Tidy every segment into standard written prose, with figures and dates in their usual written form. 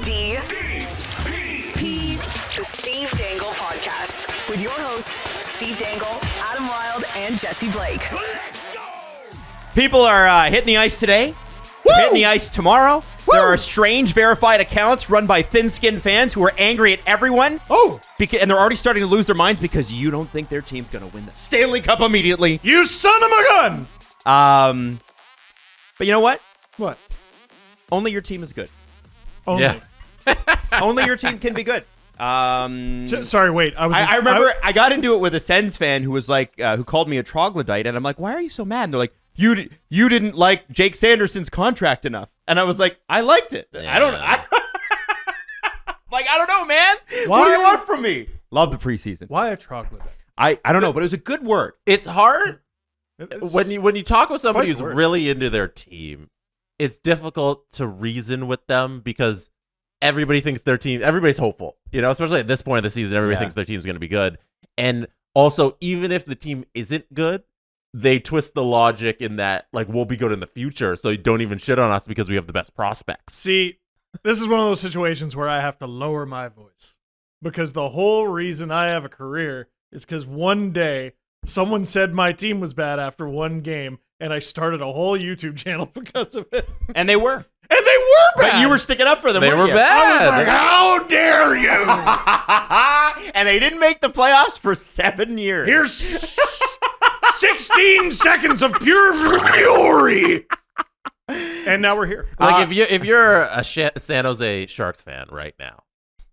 The Steve Dangle Podcast with your hosts, Steve Dangle, Adam Wilde, and Jesse Blake. People are hitting the ice today. They're hitting the ice tomorrow. There are strange verified accounts run by thin-skinned fans who are angry at everyone. And they're already starting to lose their minds because you don't think their team's going to win the Stanley Cup immediately. You son of a gun! But you know what? What? Only your team is good. Only. Yeah. Only your team can be good. Sorry, wait. I remember I got into it with a Sens fan who was like, who called me a troglodyte, and I'm like, why are you so mad? And they're like, you didn't like Jake Sanderson's contract enough, and I was like, I liked it. Yeah. I don't know, man. What do you want from me? Love the preseason. Why a troglodyte? I don't know, but it was a good word. It's hard It's- when you talk with somebody quite who's the word. really into their team. It's difficult to reason with them because everybody thinks their team. Everybody's hopeful, especially at this point of the season. Everybody thinks their team's going to be good, and also even if the team isn't good, they twist the logic in that like we'll be good in the future, so you don't even shit on us because we have the best prospects. See, this is one of those situations where I have to lower my voice because the whole reason I have a career is because one day someone said my team was bad after one game, and I started a whole YouTube channel because of it. And they were. And they were bad. But you were sticking up for them. They weren't were you? bad. I was like, how dare you? And they didn't make the playoffs for 7 years. Here's 16 seconds of pure fury. And now we're here. Like if you're a San Jose Sharks fan right now,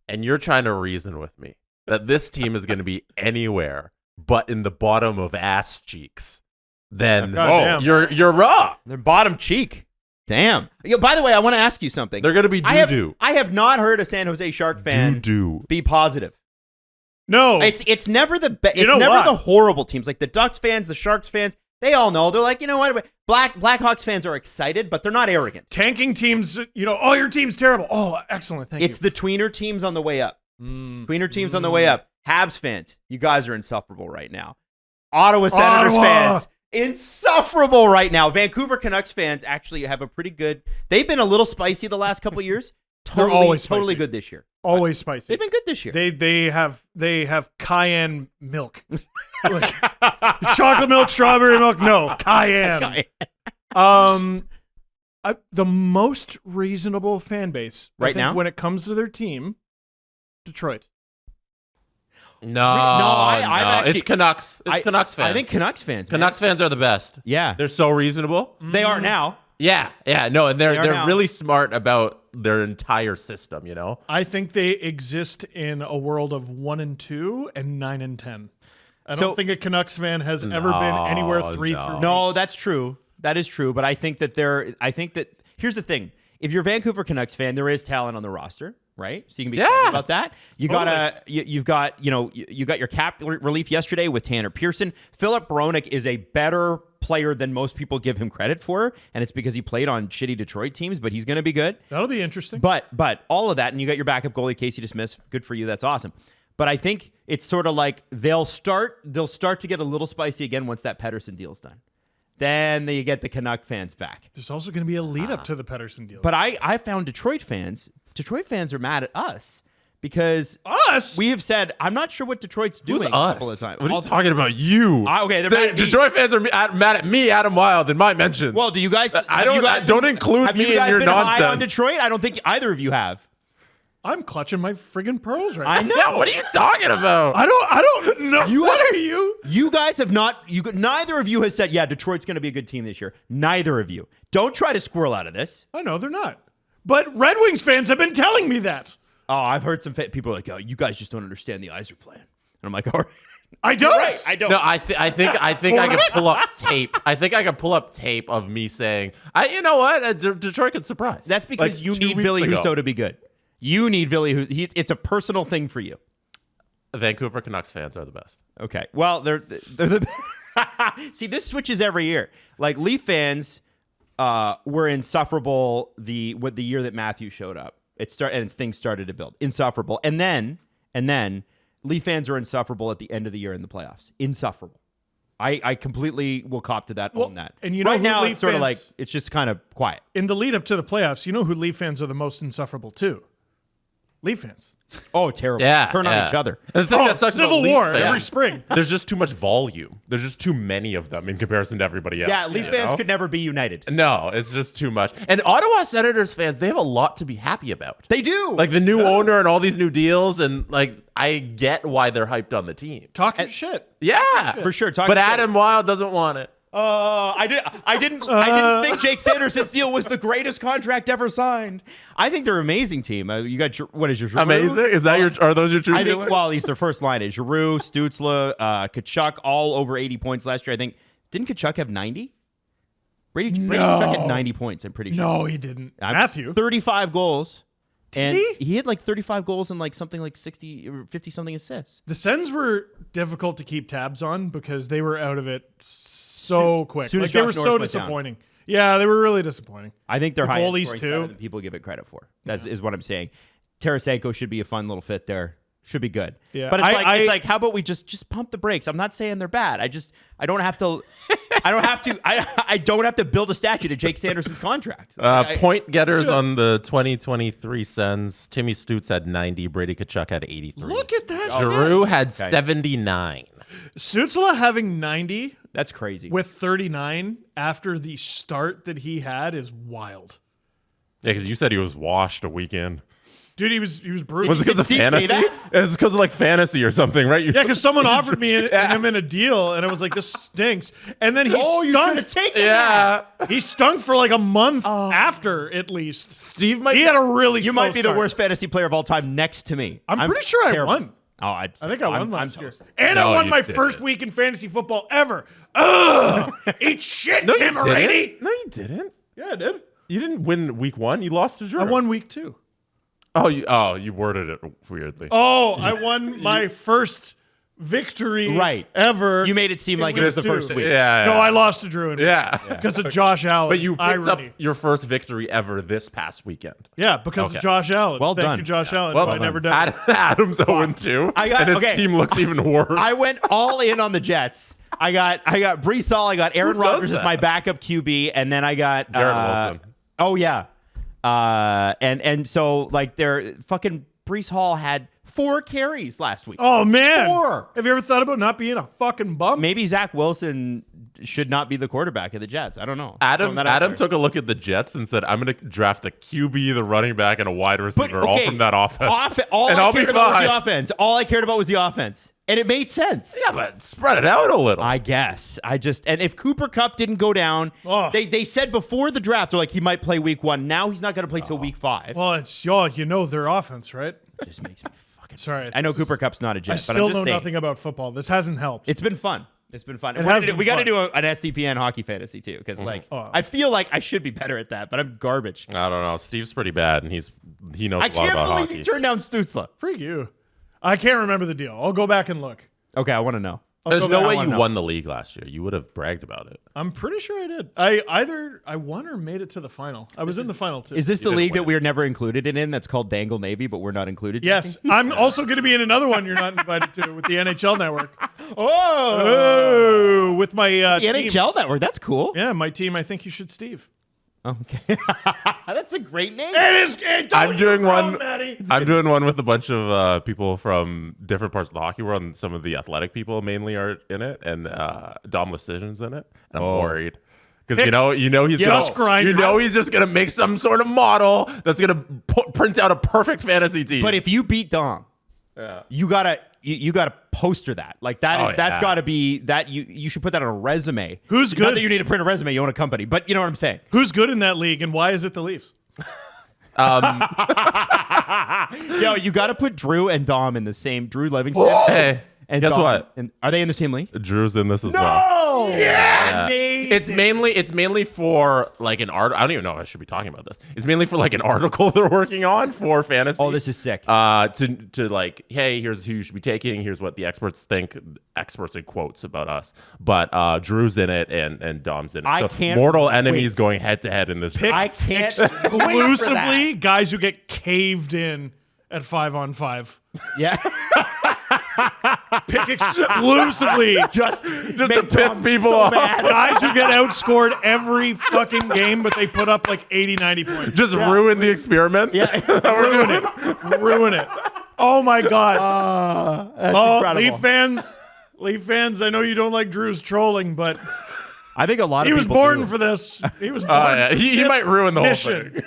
and you're trying to reason with me that this team is going to be anywhere but in the bottom of ass cheeks, then Goddamn. you're wrong. Their bottom cheek. Damn. By the way, I want to ask you something. They're going to be doo-doo. I have not heard a San Jose Shark fan Doo-doo. be positive. No. It's never the You know never why? the horrible teams. Like the Ducks fans, the Sharks fans, they all know. They're like, you know what? Blackhawks fans are excited, but they're not arrogant. Tanking teams, oh, your team's terrible. Oh, excellent. Thank It's you. the tweener teams on the way up. Tweener teams on the way up. Habs fans, you guys are insufferable right now. Ottawa Senators fans, insufferable right now. Vancouver Canucks fans actually have a pretty good. They've been a little spicy the last couple of years. They're always totally spicy. good this year. Always spicy. They've been good this year. They have cayenne milk. Like, chocolate milk, strawberry milk, no, cayenne. The most reasonable fan base I Right think, now? when it comes to their team, Detroit. No, I've actually- it's Canucks. It's Canucks fans. I think Canucks fans. Man. Canucks fans are the best. Yeah, They're so reasonable. they are now. Yeah, no, and they're now. really smart about their entire system. I think they exist in a world of 1 and 2 and 9 and 10. I don't think a Canucks fan has ever been anywhere 3 through. No, that's true. That is true. But I think that here's the thing. If you're a Vancouver Canucks fan, there is talent on the roster, right? So you can be excited about that. You've got your cap relief yesterday with Tanner Pearson. Philip Baronic is a better player than most people give him credit for, and it's because he played on shitty Detroit teams, but he's going to be good. That'll be interesting. But all of that, and you got your backup goalie Casey DeSmith. Good for you. That's awesome. But I think it's sort of like they'll start to get a little spicy again once that Pettersson deal's done. Then you get the Canuck fans back. There's also going to be a lead up to the Pettersson deal. But I found Detroit fans are mad at us because us? we have said, I'm not sure what Detroit's doing Who's a couple of us? times. What are you talking about? You? Okay, they're mad at me. Detroit fans are mad at me, Adam Wilde, in my mentions. Well, do you guys? Don't include have me you guys in your been high nonsense. on Detroit? I don't think either of you have. I'm clutching my friggin' pearls right I now. know. Yeah, what are you talking about? I don't know. What are you? You guys have not. Neither of you has said, yeah, Detroit's going to be a good team this year. Neither of you. Don't try to squirrel out of this. I know they're not. But Red Wings fans have been telling me that. Oh, I've heard some people are like, oh, you guys just don't understand the Yzer plan. And I'm like, all right. I don't. Right, I don't. No, I think I can pull up tape. I think I can pull up tape of me saying, you know what? Detroit could surprise. That's because Like you 2 need weeks Billy ago. Husso to be good. You need Billy Husso. It's a personal thing for you. Vancouver Canucks fans are the best. Okay. Well, they're the see, this switches every year. Like Leaf fans were insufferable the year that Matthew showed up. And things started to build. Insufferable. And then Leaf fans are insufferable at the end of the year in the playoffs. Insufferable. I completely will cop to that, own that. And you know right who now Leaf it's sort of fans- like it's just kind of quiet. In the lead up to the playoffs, you know who Leaf fans are the most insufferable too? Leaf fans. Oh, terrible. Yeah, Turn on each other. And the thing that sucks about Civil Leafs War fans, every spring. There's just too much volume. There's just too many of them in comparison to everybody else. Yeah, Leaf fans could never be united. No, it's just too much. And Ottawa Senators fans, they have a lot to be happy about. They do. Like the new owner and all these new deals, and like I get why they're hyped on the team. Talking shit. Yeah, for sure. But Adam Wilde doesn't want it. I didn't think Jake Sanderson's deal was the greatest contract ever signed. I think they're an amazing team. You got what is your Giroux? Amazing? Is that are those your true I think. feelings? Well, at least their first line is Giroux, Stützle, Tkachuk, all over 80 points last year. I think didn't Tkachuk have 90? Brady Tkachuk had 90 points. I'm pretty sure. No, he didn't. Matthew. 35 goals. And he? he had like 35 goals and like something like 60 or 50 something assists. The Sens were difficult to keep tabs on because they were out of it so quick. Soon as Like they were Josh Norris so went down. disappointing. Yeah, they were really disappointing. I think they're The high goalies, scoring too. better than people give it credit for. That is what I'm saying. Tarasenko should be a fun little fit there. Should be good. Yeah. But it's like how about we just pump the brakes? I'm not saying they're bad. I don't have to I don't have to build a statue to Jake Sanderson's contract. Point getters on the 2023 Sens. Timmy Stutz had 90. Brady Tkachuk had 83. Look at that. Giroux had 79. Stützle having 90 That's crazy. with 39 after the start that he had is wild. Yeah, because you said he was washed a weekend. Dude, he was brutal. Was it because of Steve say fantasy? that? It's because of like fantasy or something, right? Yeah, because someone offered me him in a deal, and I was like, "This stinks." And then he stunk. Yeah. He stunk for like a month after, at least. Steve might. He had a really. You slow might be the start. worst fantasy player of all time next to me. I'm pretty sure I terrible. won. Oh, I think I won last year, toast. and No, I won you my didn't. first week in fantasy football ever. Ugh! Eat shit, No, you Kim O'Reilly. didn't. No, you didn't. Yeah, I did. You didn't win week one. You lost to Drew. I won week 2. Oh, you worded it weirdly. Oh, I won my first victory Right. ever. You made it seem in like it was week the 2. first week. Yeah. No, I lost to Drew. Yeah. Because of Josh Allen. But you picked up Irony. your first victory ever this past weekend. Yeah, because Okay. of Josh Allen. Well Thank done. you, Josh Allen. Well I done. never done it. Adam's 0-2, and his team looks even worse. I went all in on the Jets. I got Brees Hall. I got Aaron Who does Rodgers as that? my backup QB, and then I got Garrett Wilson. Oh yeah, and so like their fucking Brees Hall had 4 carries last week. Oh, man. 4. Have you ever thought about not being a fucking bum? Maybe Zach Wilson should not be the quarterback of the Jets. I don't know. Adam Throwing that out there. took a look at the Jets and said, "I'm going to draft the QB, the running back, and a wide receiver, all from that offense, and I'll be cared about was fine." the offense. All I cared about was the offense, and it made sense. Yeah, but spread it out a little. I guess. And if Cooper Kupp didn't go down, they said before the draft, they're like, he might play week 1. Now he's not going to play till week 5. Well, it's their offense, right? It just makes me fucking. Sorry. I know Cooper Kupp's not a Jet, I but still I'm just know saying, nothing about football. This hasn't helped. It's been fun. It's been fun. It has been We got to fun. do an SDPN hockey fantasy too, because I feel like I should be better at that, but I'm garbage. I don't know. Steve's pretty bad, and he knows I a lot can't about believe hockey. you turned down Stützle. Freak you. I can't remember the deal. I'll go back and look. Okay, I want to know. There's go no back. way I you wanna won the league last year. You would have bragged about it. I'm pretty sure I did. I won or made it to the final. I was in the final too. Is this the didn't league win that we're never included in? That's called Dangle Navy, but we're not included. Yes. I'm also going to be in another one you're not invited to with the NHL Network. Oh, With my the team. NHL Network. That's cool. Yeah, my team. I think you should, Steve. Okay, that's a great name. I'm doing one. Maddie. I'm doing one with a bunch of people from different parts of the hockey world, and some of the athletic people mainly are in it, and Dom Lecision's in it. And I'm worried because you know he's Just grind he's just gonna make some sort of model that's gonna print out a perfect fantasy team. But if you beat Dom, you gotta poster that. Like that's gotta be that you should put that on a resume. Who's Not good? that you need to print a resume, you own a company, but you know what I'm saying. Who's good in that league, and why is it the Leafs? Yo, you gotta put Drew and Dom in the same. Drew Livingston. Hey, And guess Dom, what? And are they in the same league? Drew's in this as well. Yeah. It's mainly for like an art. I don't even know if I should be talking about this. It's mainly for like an article they're working on for fantasy. Oh, this is sick. To like, hey, here's who you should be taking. Here's what the experts think. Experts in quotes about us. But Drew's in it and Dom's in it. I So can't mortal wait. enemies going head to head in this. I can't Exclusively guys who get caved in at 5-on-5. Yeah. pick exclusively just to make piss Tom people so off. mad. guys who get outscored every fucking game, but they put up like 80, 90 points. Just ruin the experiment. Yeah. Ruin it. Oh my God. That's incredible. Leaf fans, I know you don't like Drew's trolling, but I think a lot he of was people born do. for this. He was born Yeah. for He this might ruin the mission.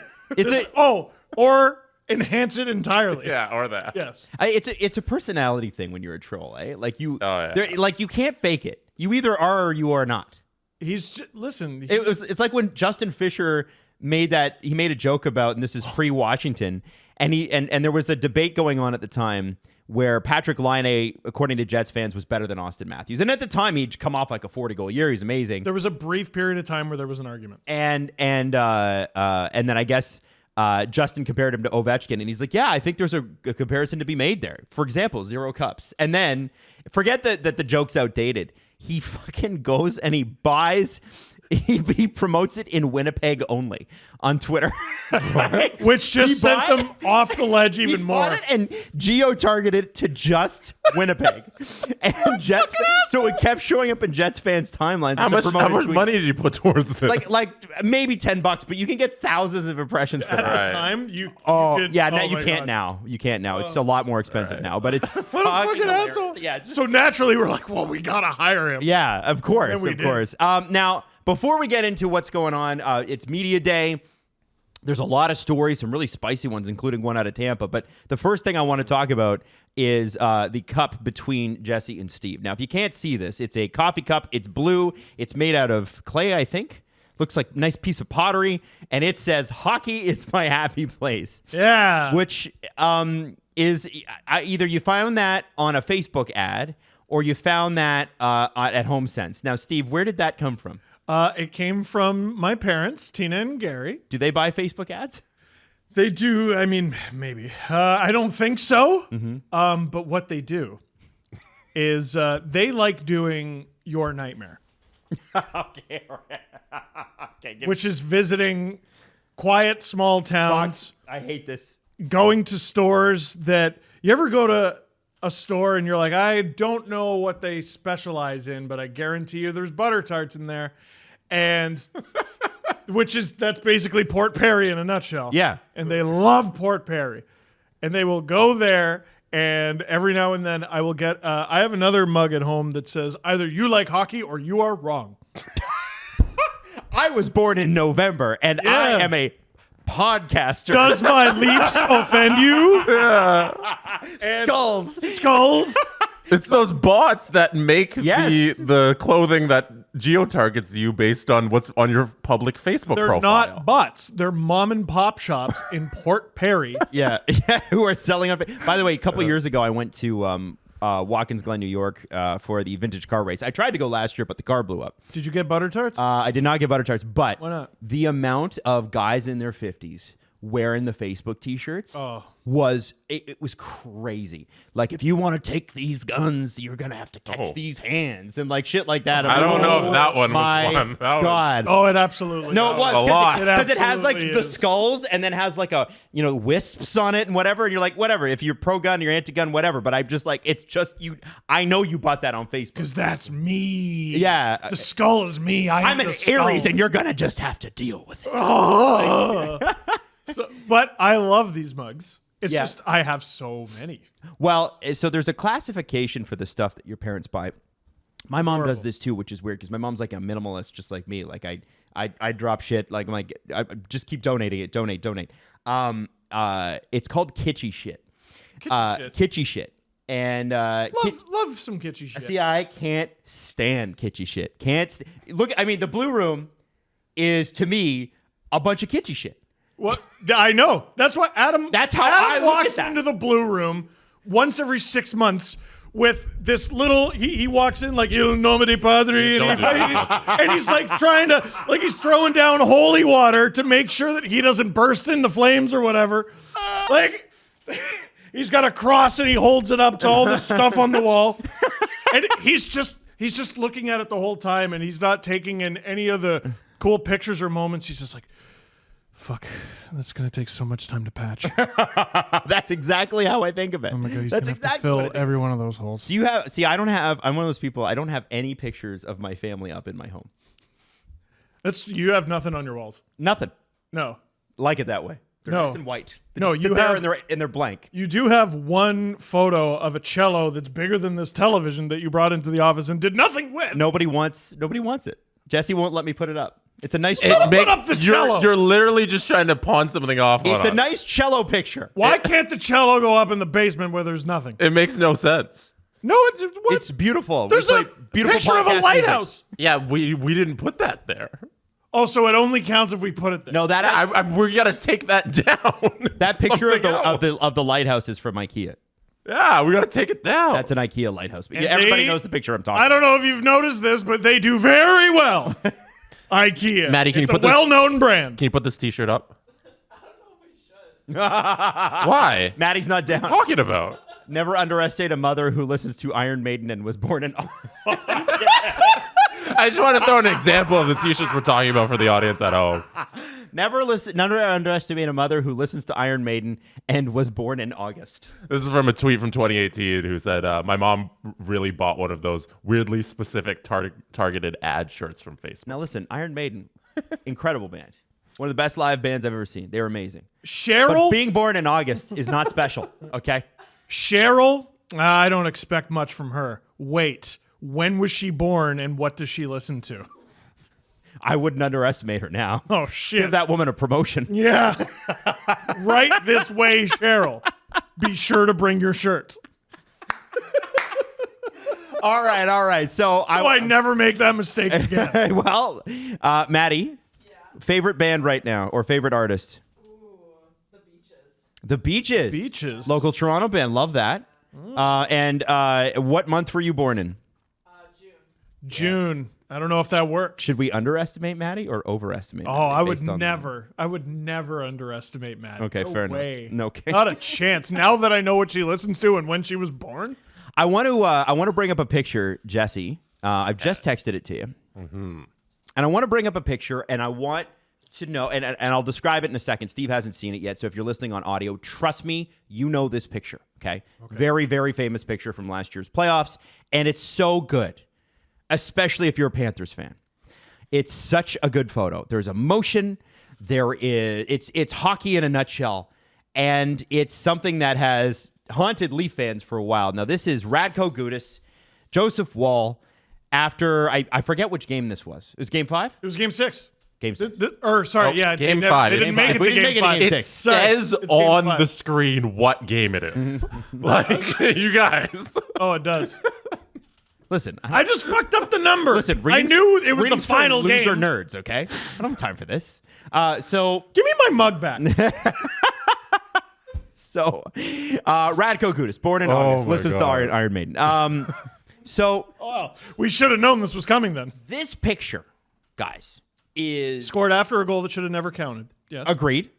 whole thing. Or enhance it entirely. Yeah, or that. Yes. It's a personality thing when you're a troll, eh? Like you, yeah. like you can't fake it. You either are or you are not. Listen. It's like when Justin Fisher made a joke about, and this is pre-Washington, and there was a debate going on at the time where Patrick Laine, according to Jets fans, was better than Austin Matthews, and at the time he'd come off like a 40-goal year. He's amazing. There was a brief period of time where there was an argument, and then I guess Justin compared him to Ovechkin, and he's like, yeah, I think there's a comparison to be made there. For example, 0 cups, and then forget that the joke's outdated. He fucking goes and he buys. He promotes it in Winnipeg only on Twitter, which just sent them off the ledge even he more. bought it and geo-targeted it to just Winnipeg, and Jets. So it kept showing up in Jets fans' timelines. How much money did you put towards this? Like maybe $10, but you can get thousands of impressions for At that. the time, you Can't now. You can't now. It's a lot more expensive now, but it's What a fucking asshole. Yeah. So naturally, we're like, well, we gotta hire him. Yeah, of course, we of did. course. Now, before we get into what's going on, it's media day. There's a lot of stories, some really spicy ones, including one out of Tampa. But the first thing I want to talk about is the cup between Jesse and Steve. Now, if you can't see this, it's a coffee cup. It's blue. It's made out of clay, I think. Looks like a nice piece of pottery. And it says, "Hockey is my happy place." Yeah. Which is either you found that on a Facebook ad or you found that at HomeSense. Now, Steve, where did that come from? It came from my parents, Tina and Gary. Do they buy Facebook ads? They do. I mean, maybe. I don't think so. Mm-hmm. But what they do is they like doing Your Nightmare, Okay, all right. Okay, which is visiting quiet small towns, I hate this. going to stores that you ever go to a store and you're like, I don't know what they specialize in, but I guarantee you there's butter tarts in there. And that's basically Port Perry in a nutshell. Yeah. And they love Port Perry. And they will go there, and every now and then I will get I have another mug at home that says either you like hockey or you are wrong. I was born in November, and I am a podcaster. Does my Leafs offend you? Skulls. It's those bots that make Yes. the clothing that geo-targets you based on what's on your public Facebook They're profile. not bots. They're mom and pop shops in Port Perry. Yeah, who are selling up. By the way, a couple of years ago, I went to Watkins Glen, New York, for the vintage car race. I tried to go last year, but the car blew up. Did you get butter tarts? I did not get butter tarts, but Why not? the amount of guys in their 50s wearing the Facebook T-shirts was crazy. Like, if you want to take these guns, you're gonna have to catch these hands and like shit like that. I don't know if that one was my one. That was- God. Oh, it absolutely No, it was a lot. because it has like absolutely the is. skulls and then has like a wisps on it and whatever. And you're like, whatever. If you're pro gun, you're anti gun, whatever. But I'm just like, it's just you. I know you bought that on Facebook. Because that's me. Yeah. The skull is me. I'm an the skull. Aries, and you're gonna just have to deal with it. But I love these mugs. It's Yeah. just I have so many. Well, so there's a classification for the stuff that your parents buy. My mom does this too, which is weird because my mom's like a minimalist, just like me. Like I drop shit. Like I'm like, I just keep donating it. Donate. It's called kitschy shit. Kitschy shit. And Love some kitschy shit. see, I can't stand kitschy shit. Look. I mean, the Blue Room is to me a bunch of kitschy shit. What? I know. That's what Adam. That's how Adam I look walks at that. into the Blue Room once every 6 months with this little. He walks in like Il nome di Padre, and he's like trying to he's throwing down holy water to make sure that he doesn't burst into flames or whatever. Like he's got a cross and he holds it up to all this stuff on the wall, and he's just looking at it the whole time, and he's not taking in any of the cool pictures or moments. He's just like, fuck, That's going to take so much time to patch. That's exactly how I think of it. Oh my God, he's That's going to have to exactly what I fill think. every one of those holes. Do you have? See, I don't have. I'm one of those people. I don't have any pictures of my family up in my home. You have nothing on your walls. Nothing. No. Like it that way. They're No. nice and white. They No, just you sit there have- and they're blank. You do have one photo of a cello that's bigger than this television that you brought into the office and did nothing with. Nobody wants it. Jesse won't let me put it up. It's a nice. Put up the cello. You're literally just trying to pawn something off on It's a us. nice cello picture. Why can't the cello go up in the basement where there's nothing? It makes no sense. No, what? It's beautiful. There's We a play beautiful picture of a podcast lighthouse. Yeah, we didn't put that there. Oh, so it only counts if we put it there. music. No, that We gotta take that down. that picture of Something else. the lighthouse is from IKEA. Yeah, we gotta take it down. That's an IKEA lighthouse. And Everybody they- knows the picture I'm talking. I don't know if you've noticed this, but they do very well. IKEA. Maddie, can It's you put a this- well-known brand. Can you put this T-shirt up? Why? Maddie's not down. Talking about? Never underestimate a mother who listens to Iron Maiden and was born in. I just want to throw an example of the T-shirts we're talking about for the audience at home. Never underestimate a mother who listens to Iron Maiden and was born in August. This is from a tweet from 2018 who said, my mom really bought one of those weirdly specific targeted ad shirts from Facebook. Now listen, Iron Maiden, incredible band. One of the best live bands I've ever seen. They were amazing. Cheryl. But being born in August is not special, okay? Cheryl. I don't expect much from her. Wait. When was she born and what does she listen to? I wouldn't underestimate her now. Oh, shit. Give that woman a promotion. Yeah. Right this way, Cheryl. Be sure to bring your shirts. All right. So I never make that mistake again. well, Maddie, favorite band right now or favorite artist? The Beaches. The Beaches. Beaches. Local Toronto band. Love that. And what month were you born in? June. June. I don't know if that works. Should we underestimate Maddie or overestimate? Oh, Maddie I would based on never. I would never underestimate Maddie. Okay, No fair way. enough. No, okay. Not a chance. Now that I know what she listens to and when she was born. I want to bring up a picture, Jesse. I've just texted it to you, and I want to bring up a picture, and I want to know, and I'll describe it in a second. Steve hasn't seen it yet, so if you're listening on audio, trust me, you know this picture. Okay, very, very famous picture from last year's playoffs, and it's so good, especially if you're a Panthers fan. It's such a good photo. There's emotion. It's hockey in a nutshell, and it's something that has haunted Leaf fans for a while. Now, this is Radko Gudas, Joseph Woll, after, I forget which game this was. It was game 5? It was game 6. Game 6. Game they 5. They didn't make it We to didn't make game it to 5. game It six. says It's game on 5. the screen what game it is. Like, you guys. Oh, it does. Listen, I just fucked up the number. listen. I knew it was the reading's for final game. loser nerds, okay? I don't have time for this. So Give me my mug back. Radko Gudas, born in August, my listens to God. Iron Maiden. So Oh, we should have known this was coming then. this picture, guys, is Scored after a goal that should have never counted. Yes. agreed.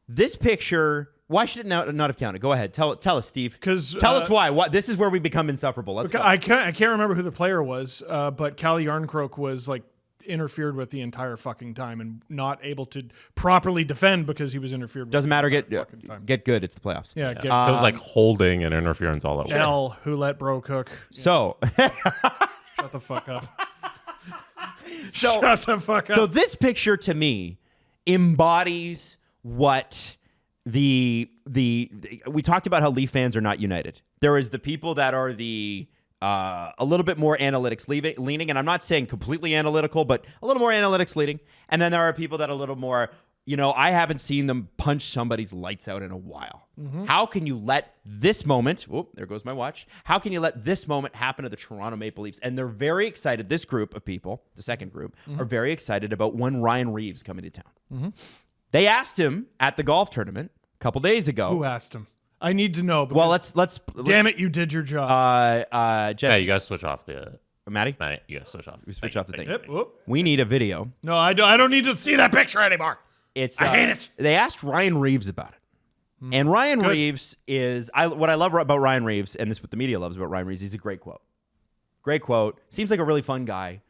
This picture, why should it not have counted? Go ahead, tell us, Steve. 'Cause, tell us why. What this is where we become insufferable. Let's go. I can't remember who the player was, but Callie Yarncroke was like interfered with the entire fucking time and not able to properly defend because he was interfered with. Doesn't matter. time. Get good. It's the playoffs. Yeah, get It was like holding and interference all at once. L who let bro cook. So, Shut the fuck up. so Shut the fuck up. So this picture to me embodies what the we talked about how Leaf fans are not united. There is the people that are the a little bit more analytics leaning, and I'm not saying completely analytical, but a little more analytics leaning. And then there are people that are a little more, I haven't seen them punch somebody's lights out in a while. How can you let this moment, there goes my watch. How can you let this moment happen to the Toronto Maple Leafs? And they're very excited. This group of people, the second group, are very excited about one Ryan Reaves coming to town. They asked him at the golf tournament a couple days ago. Who asked him? I need to know. Well, because- let's Damn it, you did your job. Yeah, Jeff, you guys switch off the. Maddie, You guys switch off. we switch off the thing. Yep, whoop. We need a video. No, I don't need to see that picture anymore. It's I hate it. They asked Ryan Reaves about it, and Ryan Reaves is what I love about Ryan Reaves, and this is what the media loves about Ryan Reaves. He's a great quote. Great quote. Seems like a really fun guy.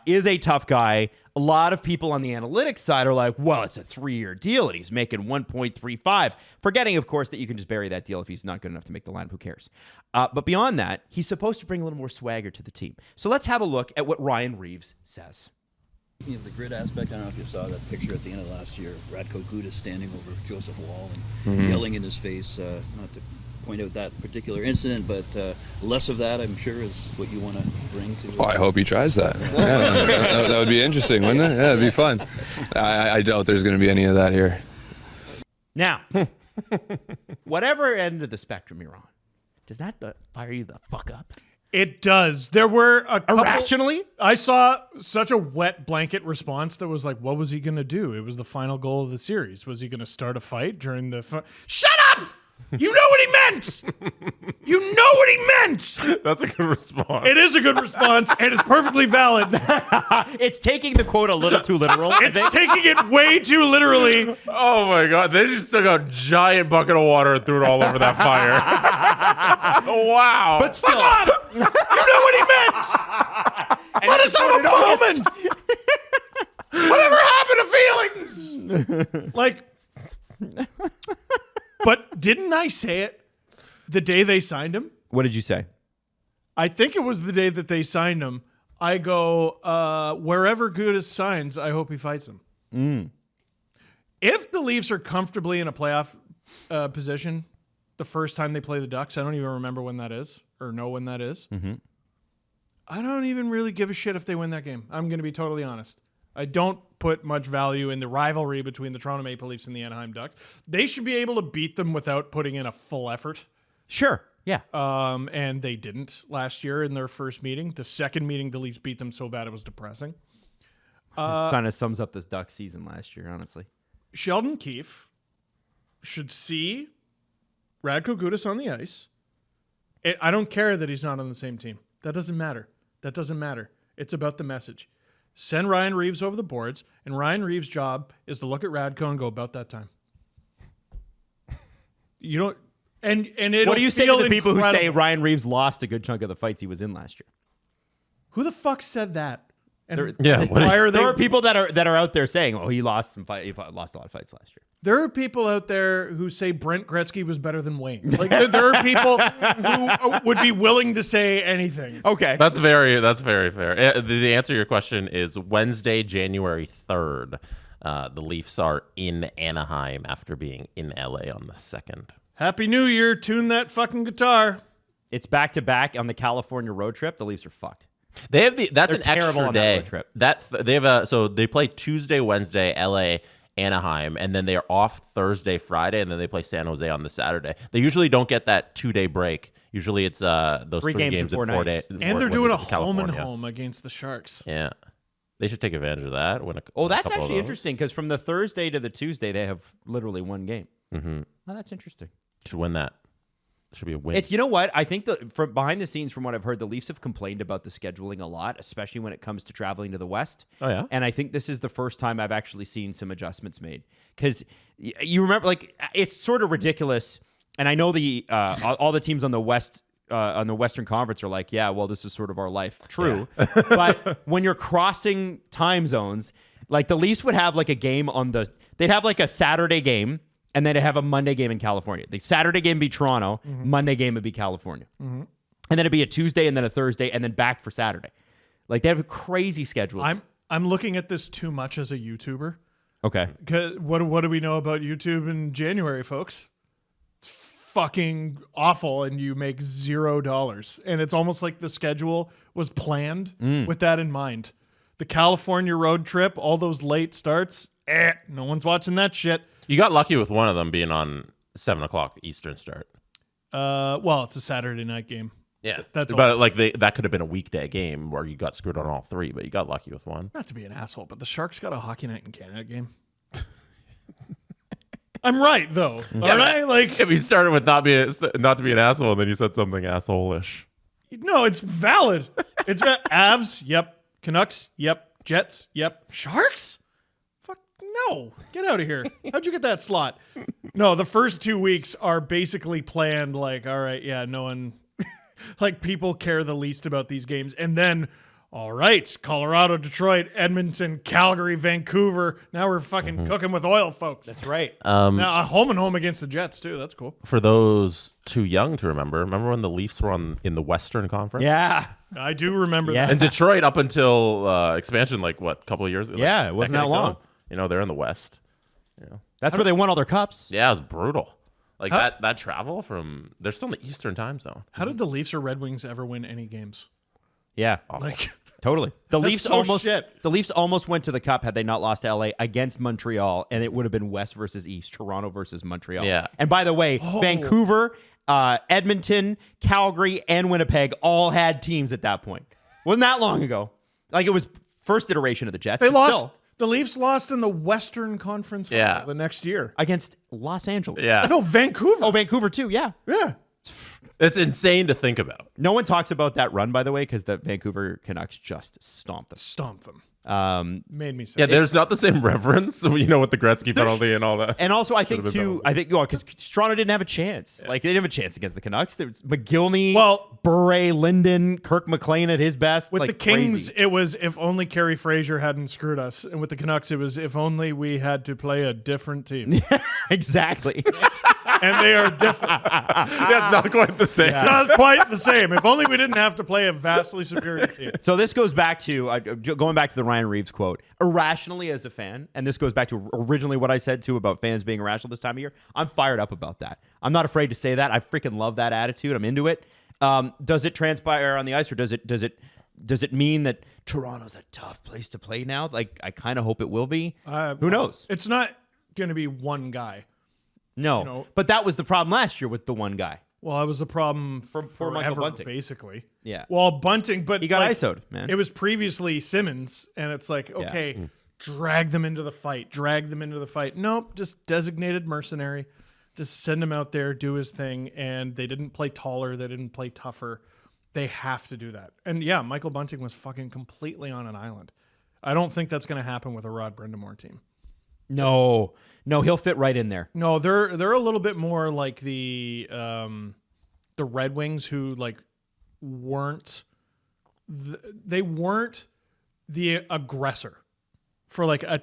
is a tough guy. A lot of people on the analytics side are like, well, it's a 3-year deal and he's making 1.35. Forgetting, of course, that you can just bury that deal if he's not good enough to make the lineup. Who cares? But beyond that, he's supposed to bring a little more swagger to the team. So let's have a look at what Ryan Reaves says. Speaking of the grit aspect, I don't know if you saw that picture at the end of last year. Radko Gudas standing over Joseph Wall and yelling in his face, not to point out that particular incident, but less of that, I'm sure, is what you want to bring to... Oh, I hope he tries that. Yeah, that would be interesting, wouldn't it? Yeah, it'd be fun. I doubt there's going to be any of that here. Now, whatever end of the spectrum you're on, does that fire you the fuck up? It does. There were a couple... Irrationally? I saw such a wet blanket response that was like, what was he going to do? It was the final goal of the series. Was he going to start a fight during the... Shut up! You know what he meant! You know what he meant! That's a good response. It is a good response, and it's perfectly valid. It's taking the quote a little too literal. It's taking it way too literally. Oh my God. They just took a giant bucket of water and threw it all over that fire. Wow. But still, You know what he meant! Let us have a moment! Whatever happened to feelings? Like... But didn't I say it the day they signed him? what did you say? I think it was the day that they signed him. I go, wherever Gudas signs, I hope he fights him. If the Leafs are comfortably in a playoff position the first time they play the Ducks, I don't even remember when that is or know when that is. Mm-hmm. I don't even really give a shit if they win that game. I'm going to be totally honest. I don't put much value in the rivalry between the Toronto Maple Leafs and the Anaheim Ducks. They should be able to beat them without putting in a full effort. Sure. Yeah. And they didn't last year in their first meeting. The second meeting, the Leafs beat them so bad it was depressing. Kind of sums up this Ducks season last year, honestly. Sheldon Keefe should see Radko Gudas on the ice. I don't care that he's not on the same team. That doesn't matter. That doesn't matter. It's about the message. Send Ryan Reaves over the boards, and Ryan Reaves' job is to look at Radko and go, about that time. You don't... And it'll What do you say to the people incredible. who say Ryan Reaves lost a good chunk of the fights he was in last year? Who the fuck said that? And Yeah, why are they... There are people that are out there saying, "Oh, he lost some fight. He lost a lot of fights last year." There are people out there who say Brent Gretzky was better than Wayne. Like there are people who would be willing to say anything. Okay, That's very fair. The answer to your question is Wednesday, January 3rd. The Leafs are in Anaheim after being in LA on the 2nd. Happy New Year. Tune that fucking guitar. it's back to back on the California road trip. The Leafs are fucked. They have that's They're an terrible extra on that day. road trip. They have so they play Tuesday, Wednesday, LA, Anaheim, and then they are off Thursday, Friday, and then they play San Jose on the Saturday. They usually don't get that 2-day break. Usually it's those Three three games games in 4 in 4 nights. days. And they're doing a home and California. home against the Sharks. Yeah, they should take advantage of that. Oh, that's actually interesting because from the Thursday to the Tuesday, they have literally one game. Mm-hmm. Oh, that's interesting. Should win that. Should be a win. It's, you know what? I think from behind the scenes, from what I've heard, the Leafs have complained about the scheduling a lot, especially when it comes to traveling to the West. Oh, yeah? And I think this is the first time I've actually seen some adjustments made. Because you remember, like, it's sort of ridiculous. And I know the all the teams on the West, on the Western Conference are like, yeah, well, this is sort of our life. True. Yeah. But when you're crossing time zones, like the Leafs would have like a game they'd have like a Saturday game, and then they'd have a Monday game in California. The Saturday game would be Toronto, Monday game would be California. And then it'd be a Tuesday and then a Thursday and then back for Saturday. Like they have a crazy schedule. I'm looking at this too much as a YouTuber. Okay. 'Cause what do we know about YouTube in January, folks? It's fucking awful, and you make $0. And it's almost like the schedule was planned with that in mind. The California road trip, all those late starts, no one's watching that shit. You got lucky with one of them being on 7:00 Eastern start. Well, it's a Saturday night game. Yeah, That's but all. like that could have been a weekday game where you got screwed on all three, but you got lucky with one. Not to be an asshole, but the Sharks got a Hockey Night in Canada game. I'm right, though. All right? Like, If you started with not to be an asshole, and then you said something asshole-ish. no, it's valid. It's Avs, yep. Canucks, yep. Jets, yep. Sharks? Fuck no. Get out of here. How'd you get that slot? No, the first 2 weeks are basically planned like, all right, yeah, no one, like people care the least about these games. And then All right, Colorado, Detroit, Edmonton, Calgary, Vancouver. Now we're fucking cooking with oil, folks. That's right. Now home and home against the Jets too. That's cool. For those too young to remember when the Leafs were in the Western Conference? Yeah. I do remember Yeah. that. And Detroit up until expansion, a couple of years ago? Yeah, it wasn't decade that long. ago. They're in the West. That's where they won all their cups. Yeah, it was brutal. That travel from, they're still in the Eastern time zone. How did the Leafs or Red Wings ever win any games? Yeah. Like, Totally. The That's Leafs so almost shit. The Leafs almost went to the cup had they not lost to LA against Montreal, and it would have been West versus East, Toronto versus Montreal. Yeah. And by the way, Vancouver, Edmonton, Calgary, and Winnipeg all had teams at that point. Wasn't that long ago. It was first iteration of the Jets. they but lost. still, The Leafs lost in the Western Conference final Yeah. the next year. against Los Angeles. Yeah. No, Vancouver. Oh, Vancouver too. Yeah. Yeah. It's insane to think about. No one talks about that run, by the way, because the Vancouver Canucks just stomped them. Stomp them. Made me sick. Yeah, there's not the same reverence, with the Gretzky penalty and all that. And also, I think been too. better. I think because Toronto didn't have a chance. They didn't have a chance against the Canucks. There was McGillney, Well- Bure, Linden, Kirk McLean at his best. With the Kings, crazy. it was if only Kerry Fraser hadn't screwed us. And with the Canucks, it was if only we had to play a different team. Exactly. And they are different. That's not quite the same. Not quite the same. If only we didn't have to play a vastly superior team. So this goes back to going back to the Ryan Reaves quote. Irrationally as a fan, and this goes back to originally what I said too about fans being irrational this time of year. I'm fired up about that. I'm not afraid to say that. I freaking love that attitude. I'm into it. Does it transpire on the ice, or does it mean that Toronto's a tough place to play now? I kind of hope it will be. Who knows? It's not going to be one guy. No, but that was the problem last year with the one guy. Well, that was the problem for Michael forever, Bunting. basically. Yeah. Well, Bunting, but He got ISO'd, man. It was previously Simmons, and it's like, okay, drag them into the fight. Nope, just designated mercenary. Just send him out there, do his thing, and they didn't play taller. They didn't play tougher. They have to do that. And yeah, Michael Bunting was fucking completely on an island. I don't think that's going to happen with a Rod Brindamore team. No, he'll fit right in there. No, they're a little bit more like the Red Wings, who weren't they weren't the aggressor for a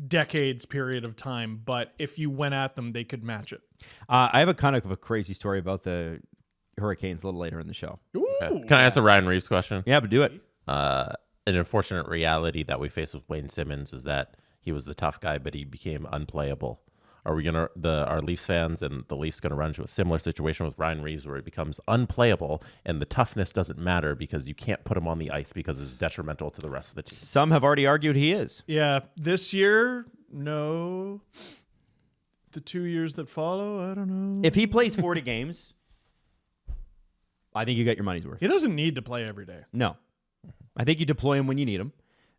decades period of time, but if you went at them, they could match it. I have a kind of a crazy story about the Hurricanes a little later in the show. Can I ask a Ryan Reaves question? Yeah, but do it. An unfortunate reality that we face with Wayne Simmons is that he was the tough guy, but he became unplayable. Are we our Leafs fans and the Leafs gonna run into a similar situation with Ryan Reaves where he becomes unplayable and the toughness doesn't matter because you can't put him on the ice because it's detrimental to the rest of the team? Some have already argued he is. Yeah, this year, no. The 2 years that follow, I don't know. If he plays 40 games, I think you got your money's worth. He doesn't need to play every day. No. I think you deploy him when you need him.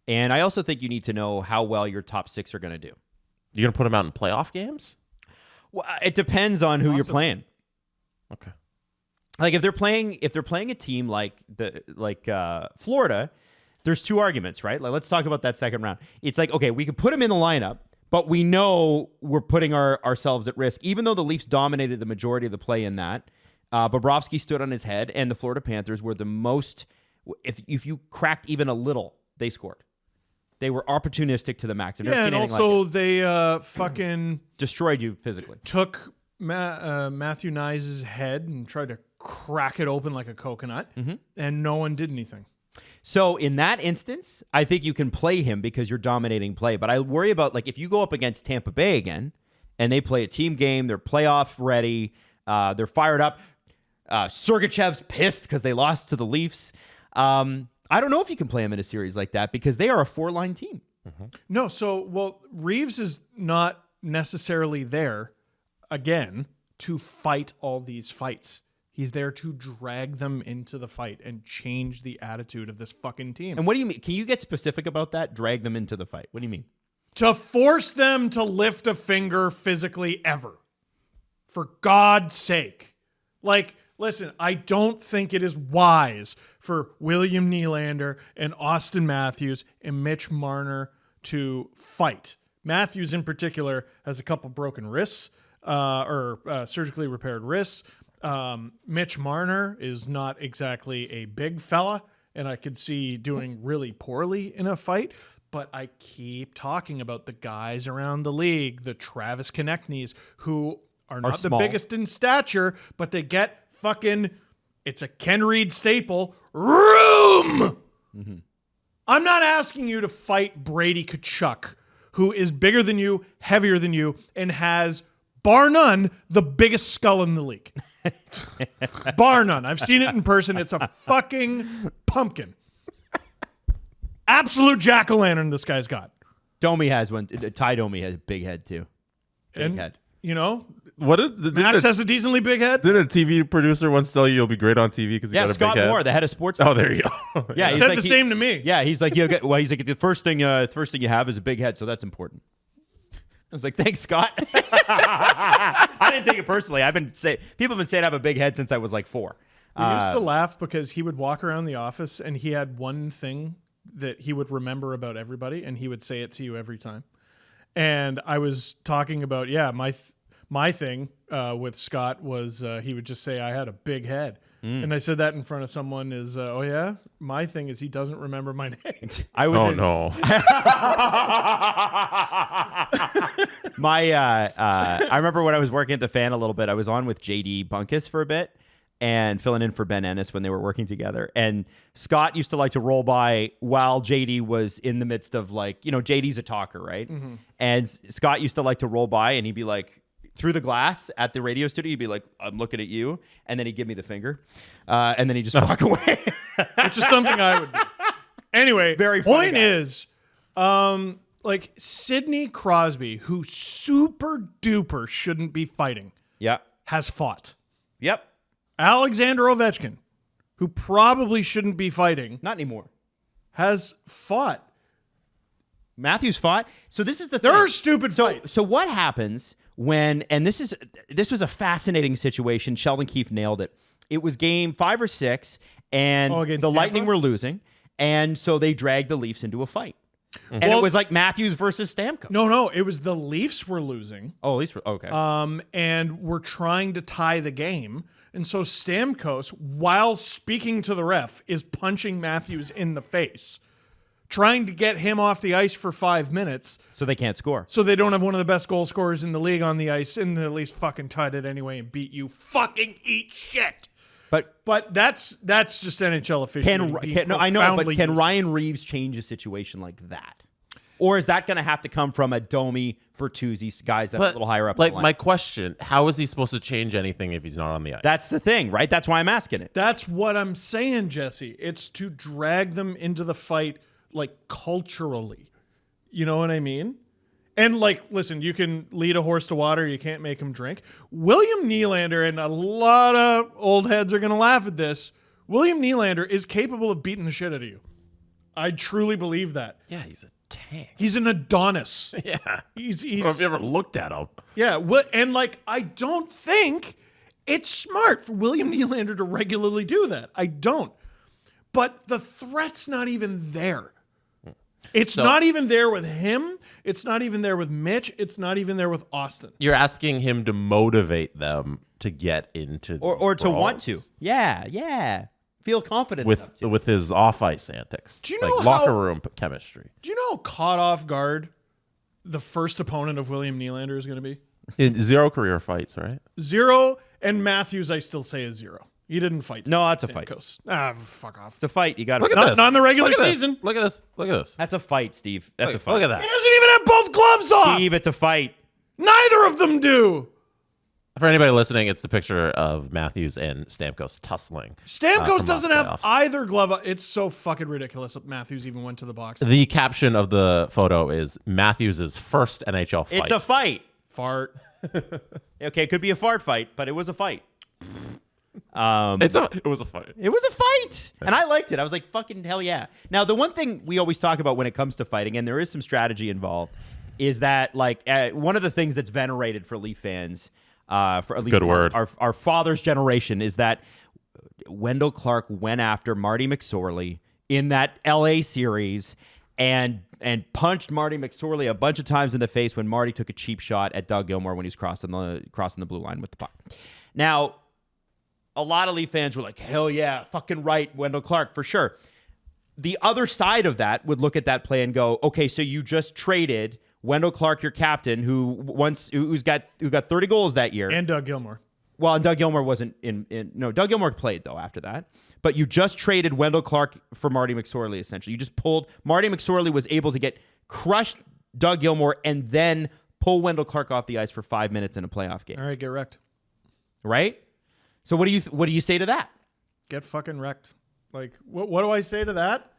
And I also think you need to know how well your top six are going to do. You're gonna put him out in playoff games? Well, it depends on who you're playing. Okay. If they're playing a team like Florida, there's two arguments, right? Let's talk about that second round. It's okay, we could put him in the lineup, but we know we're putting ourselves at risk, even though the Leafs dominated the majority of the play in that. Bobrovsky stood on his head, and the Florida Panthers were the most. If you cracked even a little, they scored. They were opportunistic to the max. I've never Yeah, seen and anything also like it. they fucking Destroyed you physically. took Matthew Nyes' head and tried to crack it open like a coconut, and no one did anything. So in that instance, I think you can play him because you're dominating play. But I worry about if you go up against Tampa Bay again and they play a team game, they're playoff ready, they're fired up. Sergachev's pissed because they lost to the Leafs. I don't know if you can play him in a series like that because they are a 4-line team. No, Reaves is not necessarily there, again, to fight all these fights. He's there to drag them into the fight and change the attitude of this fucking team. And what do you mean? Can you get specific about that? Drag them into the fight. What do you mean? To force them to lift a finger physically ever. For God's sake. Listen, I don't think it is wise for William Nylander and Austin Matthews and Mitch Marner to fight. Matthews, in particular, has a couple broken wrists or surgically repaired wrists. Mitch Marner is not exactly a big fella, and I could see doing really poorly in a fight. But I keep talking about the guys around the league, the Travis Konechny's, who are not the small. biggest in stature, but they get fucking, it's a Ken Reed staple, room. Mm-hmm. I'm not asking you to fight Brady Tkachuk, who is bigger than you, heavier than you, and has, bar none, the biggest skull in the league. Bar none. I've seen it in person. It's a fucking pumpkin. Absolute jack-o'-lantern this guy's got. Domi has one. Ty Domi has a big head too. Big head. You know, What did Max has a decently big head. Didn't a TV producer once tell you you'll be great on TV because you got a Scott big head? Moore, the head of sports. Oh, there you go. Yeah, He he's said like, the same to me. Yeah, he's like, he's like, the first thing you have is a big head, so that's important. I was like, thanks, Scott. I didn't take it personally. People have been saying I have a big head since I was like 4. We used to laugh because he would walk around the office and he had one thing that he would remember about everybody, and he would say it to you every time. And I was talking about, my thing with Scott was he would just say I had a big head. And I said that in front of someone is, oh yeah? My thing is he doesn't remember my name. I was no. I remember when I was working at the Fan a little bit, I was on with JD Bunkus for a bit and filling in for Ben Ennis when they were working together. And Scott used to like to roll by while JD was in the midst of JD's a talker, right? Mm-hmm. And Scott used to like to roll by and he'd be like, through the glass at the radio studio, he'd be like, I'm looking at you. And then he'd give me the finger. And then he'd just walk away. Which is something I would do. Anyway, Very funny point guy. is, Sidney Crosby, who super duper shouldn't be fighting, has fought. Yep. Alexander Ovechkin, who probably shouldn't be fighting, Not anymore. has fought. Matthews fought. So this is the There thing. are stupid fights. So what happens when, and this was a fascinating situation. Sheldon Keefe nailed it. It was game 5 or 6, and against the Tampa? Lightning were losing, and so they dragged the Leafs into a fight. And Well- it was like Matthews versus Stamkos. No, it was the Leafs were losing, Oh, Leafs were, okay. and were trying to tie the game. And so Stamkos, while speaking to the ref, is punching Matthews in the face, trying to get him off the ice for 5 minutes so they can't score. so they don't have one of the best goal scorers in the league on the ice, and they at least fucking tied it anyway and beat you. Fucking eat shit. But that's just NHL officiating. I know, but can Ryan Reaves change a situation like that? Or is that going to have to come from a Domi, Bertuzzi, guys that are a little higher up? Like the line? my question, how is he supposed to change anything if he's not on the ice? That's the thing, right? That's why I'm asking it. That's what I'm saying, Jesse. It's to drag them into the fight, culturally. You know what I mean? And listen, you can lead a horse to water, you can't make him drink. William Nylander, and a lot of old heads are going to laugh at this, William Nylander is capable of beating the shit out of you. I truly believe that. Yeah, he's a tank. He's an Adonis. Yeah. He's I don't know if you ever looked at him. yeah. And I don't think it's smart for William Nylander to regularly do that. I don't. But the threat's not even there. It's not even there with him. It's not even there with Mitch. It's not even there with Austin. You're asking him to motivate them to get into Or to want brawls to. Yeah. Feel confident enough to. with his off-ice antics. Do you know locker room chemistry? Do you know how caught off guard the first opponent of William Nylander is going to be? In 0 career fights, right? 0, and Matthews I still say is 0. He didn't fight. No, that's a fight. Stamkos. Fuck off. It's a fight. You got to. Look at Not, this. not in the regular Look at this. season. Look at this. Look at this. That's a fight, Steve. That's a fight. Look at He that. doesn't even have both gloves off. Steve, it's a fight. Neither of them do. For anybody listening, it's the picture of Matthews and Stamkos tussling. Stamkos from doesn't off have playoffs. either glove. It's so fucking ridiculous that Matthews even went to the box. The caption of the photo is Matthews' first NHL fight. It's a fight. Fart. Okay, it could be a fart fight, but it was a fight. It was a fight. It was a fight. And I liked it. I was like, fucking hell yeah. Now, the one thing we always talk about when it comes to fighting, and there is some strategy involved, is that one of the things that's venerated for Leaf fans, for at least Good word. Our father's generation, is that Wendell Clark went after Marty McSorley in that LA series and punched Marty McSorley a bunch of times in the face when Marty took a cheap shot at Doug Gilmour when he was crossing the blue line with the puck. Now, a lot of Leaf fans were like, hell yeah, fucking right, Wendell Clark, for sure. the other side of that would look at that play and go, okay, so you just traded Wendell Clark, your captain, who's got 30 goals that year, And Doug Gilmour. Well, and Doug Gilmour wasn't Doug Gilmour played though after that. But you just traded Wendell Clark for Marty McSorley, essentially. You just pulled Marty McSorley was able to get crushed Doug Gilmour and then pull Wendell Clark off the ice for 5 minutes in a playoff game. All right, get wrecked. Right? So what do you say to that? Get fucking wrecked. Like, what do I say to that?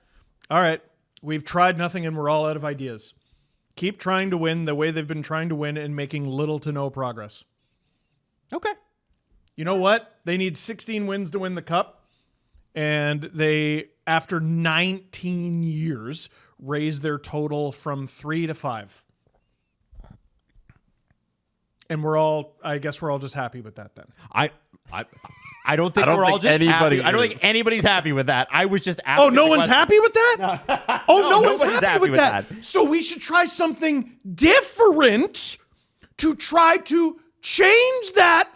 All right, we've tried nothing and we're all out of ideas. Keep trying to win the way they've been trying to win and making little to no progress. Okay. You know what? They need 16 wins to win the cup. And they, after 19 years, raised their total from 3 to 5. And I guess we're all just happy with that then. I don't think we're all just happy. I don't think anybody's happy with that. I was just asking. Oh, no one's happy with that? No one's happy with that. So we should try something different to try to change that,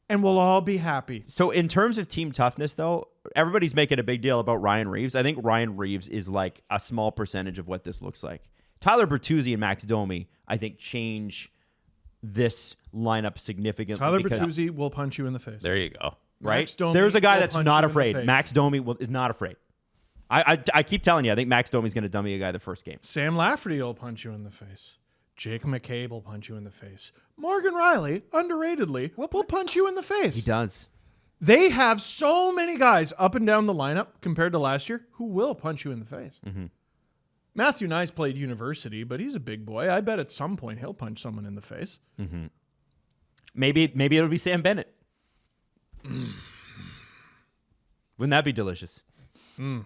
and we'll all be happy. So in terms of team toughness, though, everybody's making a big deal about Ryan Reaves. I think Ryan Reaves is like a small percentage of what this looks like. Tyler Bertuzzi and Max Domi, I think, change this lineup significantly. Tyler Bertuzzi will punch you in the face. There you go. Right? There's a guy that's not afraid. Max Domi is not afraid. I keep telling you, I think Max Domi's going to dummy a guy the first game. Sam Lafferty will punch you in the face. Jake McCabe will punch you in the face. Morgan Riley, underratedly, will punch you in the face. He does. They have so many guys up and down the lineup compared to last year who will punch you in the face. Mm-hmm. Matthew Nyes played university, but he's a big boy. I bet at some point he'll punch someone in the face. Mm-hmm. Maybe it'll be Sam Bennett. Wouldn't that be delicious? I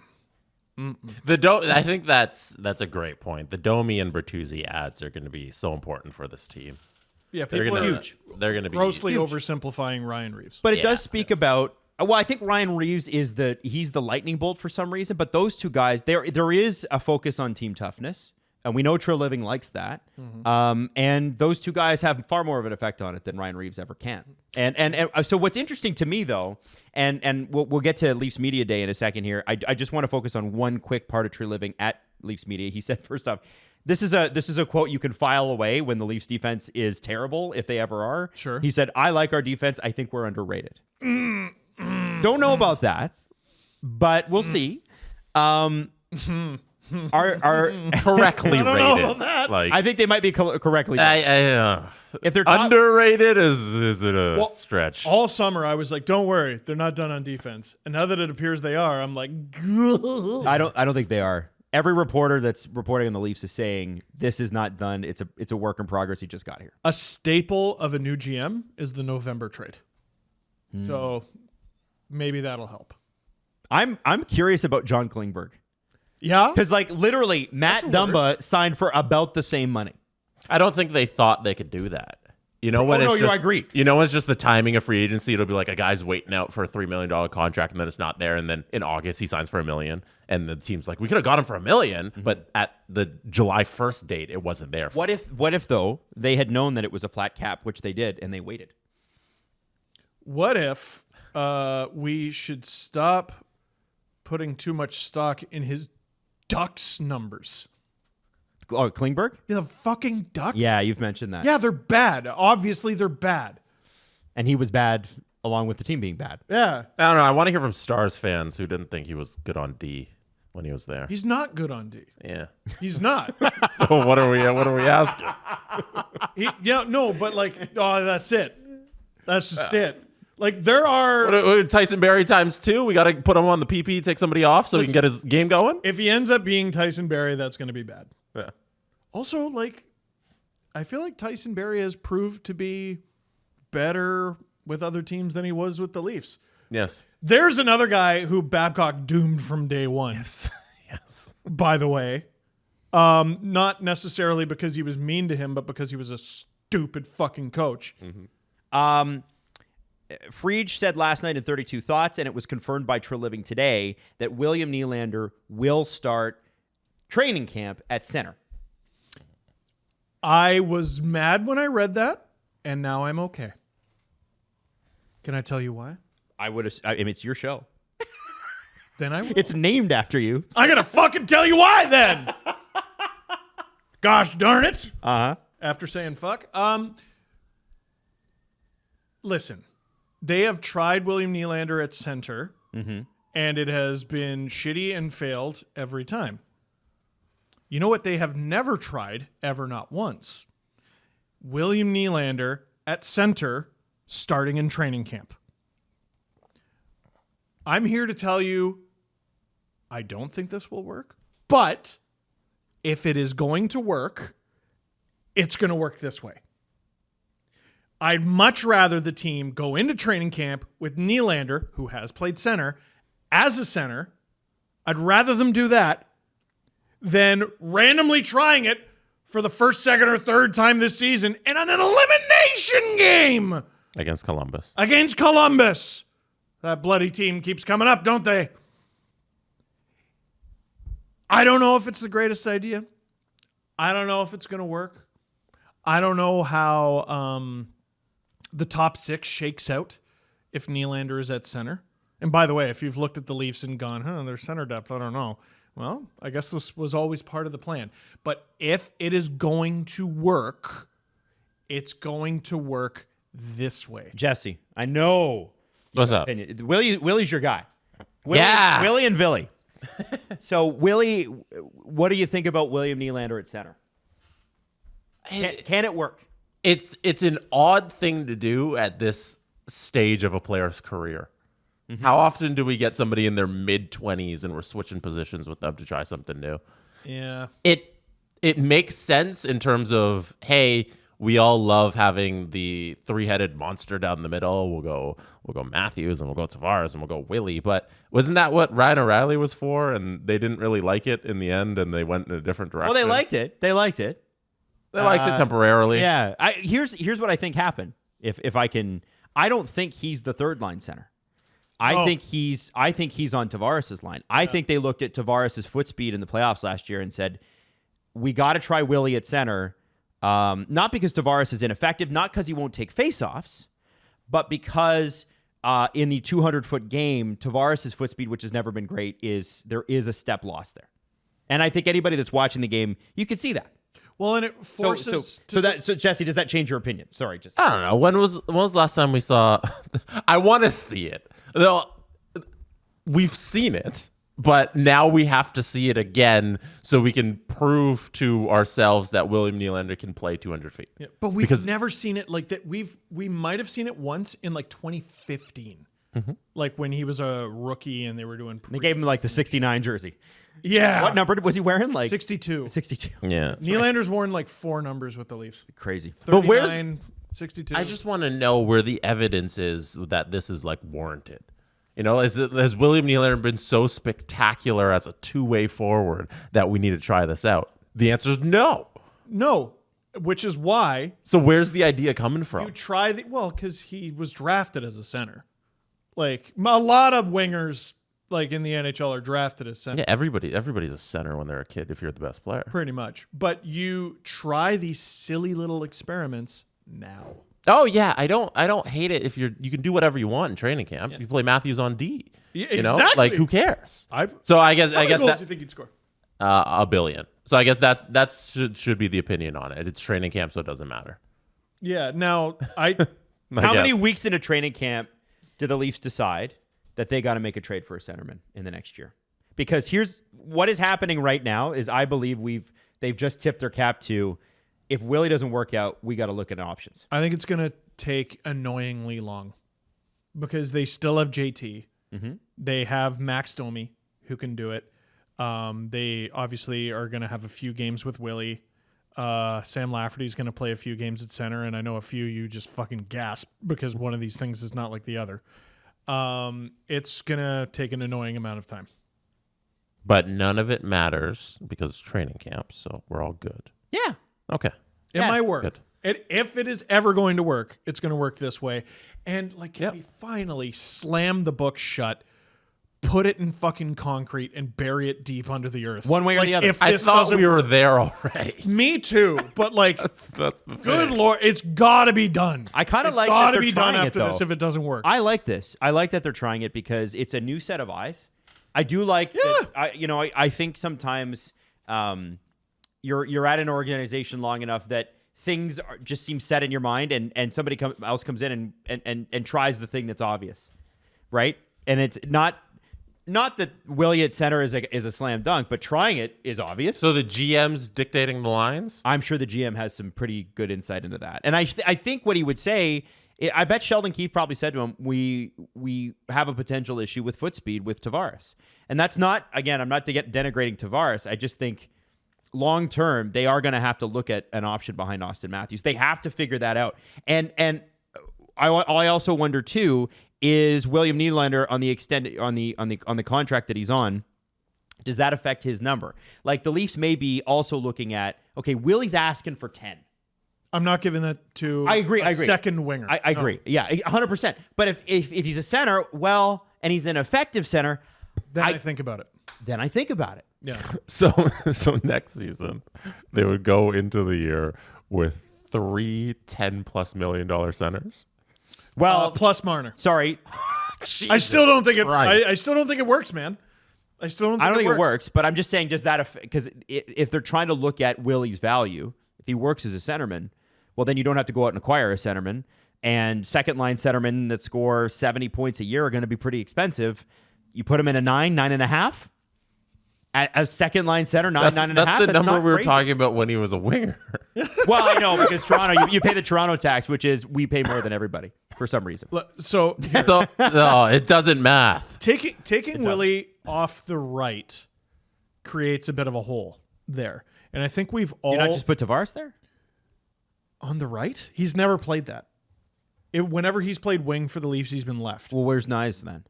think that's a great point. The Domi and Bertuzzi ads are going to be so important for this team. Yeah, They're people gonna, are They're going to be grossly huge. oversimplifying Ryan Reaves. But it does speak about. Well, I think Ryan Reaves he's the lightning bolt for some reason. But those two guys, there is a focus on team toughness, and we know Trill Living likes that. Mm-hmm. And those two guys have far more of an effect on it than Ryan Reaves ever can. And so what's interesting to me though, and we'll get to Leafs Media Day in a second here. I just want to focus on one quick part of Trill Living at Leafs Media. He said, first off, this is a quote you can file away when the Leafs defense is terrible, if they ever are. Sure. He said, "I like our defense. I think we're underrated." Don't know about that, but we'll see. Are correctly I don't rated. know about that. Like, I think they might be correctly rated. If they're top, underrated, is it a stretch? All summer I was like, don't worry, they're not done on defense. And now that it appears they are, I'm like, I don't think they are. Every reporter that's reporting on the Leafs is saying this is not done. It's a work in progress. He just got here. a staple of a new GM is the November trade. So maybe that'll help. I'm curious about John Klingberg. Yeah? Because, like, literally, Matt Dumba signed for about the same money. I don't think they thought they could do that. You know when I agree. You know, it's just the timing of free agency. It'll be like a guy's waiting out for a $3 million contract, and then it's not there. And then in August, he signs for $1 million, and the team's like, we could have got him for $1 million, but at the July 1st date, it wasn't there. What if though they had known that it was a flat cap, which they did, and they waited? What if we should stop putting too much stock in his Ducks numbers? Oh, Klingberg? Yeah, the fucking Ducks? Yeah, you've mentioned that. Yeah, they're bad. Obviously, they're bad. And he was bad along with the team being bad. Yeah. I don't know. I want to hear from Stars fans who didn't think he was good on D when he was there. He's not good on D. Yeah. He's not. So what are we asking? No, but like, oh, that's it. That's just it. Like, there are... What, Tyson Barrie times 2? We got to put him on the PP, take somebody off so he can get his game going? If he ends up being Tyson Barrie, that's going to be bad. Yeah. Also, like, I feel like Tyson Barrie has proved to be better with other teams than he was with the Leafs. Yes. There's another guy who Babcock doomed from day one. Yes. By the way. Not necessarily because he was mean to him, but because he was a stupid fucking coach. Mm-hmm. Friedge said last night in 32 Thoughts, and it was confirmed by Trill Living today, that William Nylander will start training camp at center. I was mad when I read that, and now I'm okay. Can I tell you why? I mean, it's your show. Then I will. It's named after you. I gotta fucking tell you why then. Gosh darn it. Uh-huh. After saying fuck. Listen, they have tried William Nylander at center, and it has been shitty and failed every time. You know what they have never tried, ever, not once? William Nylander at center starting in training camp. I'm here to tell you, I don't think this will work, but if it is going to work, it's going to work this way. I'd much rather the team go into training camp with Nylander, who has played center, as a center. I'd rather them do that than randomly trying it for the first, second, or third time this season in an elimination game Against Columbus. against Columbus. That bloody team keeps coming up, don't they? I don't know if it's the greatest idea. I don't know if it's going to work. I don't know how the top six shakes out if Nylander is at center. And by the way, if you've looked at the Leafs and gone, their center depth, I don't know. Well, I guess this was always part of the plan. But if it is going to work, it's going to work this way. Jesse, I know. What's up? Willie's your guy. Yeah. Willie and Billy. So, Willie, what do you think about William Nylander at center? Can it work? It's an odd thing to do at this stage of a player's career. How often do we get somebody in their mid-20s and we're switching positions with them to try something new? Yeah. It makes sense in terms of, hey, we all love having the three-headed monster down the middle. We'll go Matthews and we'll go Tavares and we'll go Willie. But wasn't that what Ryan O'Reilly was for? And they didn't really like it in the end, and they went in a different direction. Well, they liked it. They liked it temporarily. Yeah. Here's what I think happened. If I can, I don't think he's the third line center. I think he's on Tavares' line. I think they looked at Tavares' foot speed in the playoffs last year and said, we got to try Willie at center. Not because Tavares is ineffective, not because he won't take faceoffs, but because in the 200-foot game, Tavares' foot speed, which has never been great, there is a step loss there. And I think anybody that's watching the game, you can see that. Well, and it forces... So Jesse, does that change your opinion? Sorry, just I don't know. When was the last time we saw... I want to see it. We've seen it, but now we have to see it again so we can prove to ourselves that William Nylander can play 200 feet. Yeah, but we've never seen it like that. We might have seen it once in like 2015, like when he was a rookie and they were doing. They gave him like the 69 jersey. Yeah. What number was he wearing? Like 62. 62. Yeah. Nylander's worn like 4 numbers with the Leafs. Crazy. 39, But where's 62. I just want to know where the evidence is that this is like warranted. You know, has William Nylander been so spectacular as a two-way forward that we need to try this out? The answer is no. No, which is why So where's the idea coming from? you try because he was drafted as a center. Like a lot of wingers, like in the NHL, are drafted as center. Yeah, everybody's a center when they're a kid if you're the best player. Pretty much. But you try these silly little experiments now. Oh yeah, I don't hate it if you can do whatever you want in training camp. You play Matthews on D. Yeah, You know, exactly. like who cares? How I guess many goals that do you think he'd score? 1 billion. So I guess that should be the opinion on it. It's training camp, so it doesn't matter. Yeah. Now I How many guess. weeks into training camp do the Leafs decide that they got to make a trade for a centerman in the next year? Because here's what is happening right now is I believe they've just tipped their cap to, if Willie doesn't work out, we got to look at options. I think it's going to take annoyingly long because they still have JT. They have Max Domi who can do it. They obviously are going to have a few games with Willie. Sam Lafferty's going to play a few games at center, and I know a few you just fucking gasp because one of these things is not like the other. It's going to take an annoying amount of time. But none of it matters because it's training camp, so we're all good. Yeah. Okay. It might work. Good. If it is ever going to work, it's going to work this way. And can we finally slam the book shut, put it in fucking concrete, and bury it deep under the earth? One way or the other. If I this thought doesn't we were work- there already. Me too, but That's the good thing. Lord, it's got to be done. I kind of It's like that got to they're be done trying after it, this though. if it doesn't work. I like this. I like that they're trying it because it's a new set of eyes. I do like that. I think sometimes you're at an organization long enough that things just seem set in your mind, and somebody else comes in and tries the thing that's obvious, right? And it's not that Willie at center is a slam dunk, but trying it is obvious. So the GM's dictating the lines? I'm sure the GM has some pretty good insight into that. And I think what he would say, I bet Sheldon Keefe probably said to him, we have a potential issue with foot speed with Tavares. And that's not, again, I'm not denigrating Tavares. I just think long term, they are going to have to look at an option behind Austin Matthews. They have to figure that out. And I also wonder too, is William Nylander on the contract that he's on, does that affect his number? Like the Leafs may be also looking at, okay, Willie's asking for 10. I'm not giving that to I agree. second winger. I agree. Yeah, 100%. But if he's a center, well, and he's an effective center, then I think about it. Then I think about it. Yeah. So next season, they would go into the year with 3 $10+ million centers. Well, plus Marner. Sorry. I still don't think it. Christ. I still don't think it works, man. I don't think it works. But I'm just saying, does that affect? Because if they're trying to look at Willie's value, if he works as a centerman, well, then you don't have to go out and acquire a centerman. And second line centermen that score 70 points a year are going to be pretty expensive. You put him in a 9.5. A second line center, 9.5. That's the number we were crazy. talking about when he was a winger. Well, I know, because Toronto, you pay the Toronto tax, which is we pay more than everybody for some reason. So No, it doesn't math. taking Willie off the right creates a bit of a hole there, and I think we've all You not just put Tavares there? on the right. He's never played that. Whenever he's played wing for the Leafs, he's been left. Well, where's Nyes then?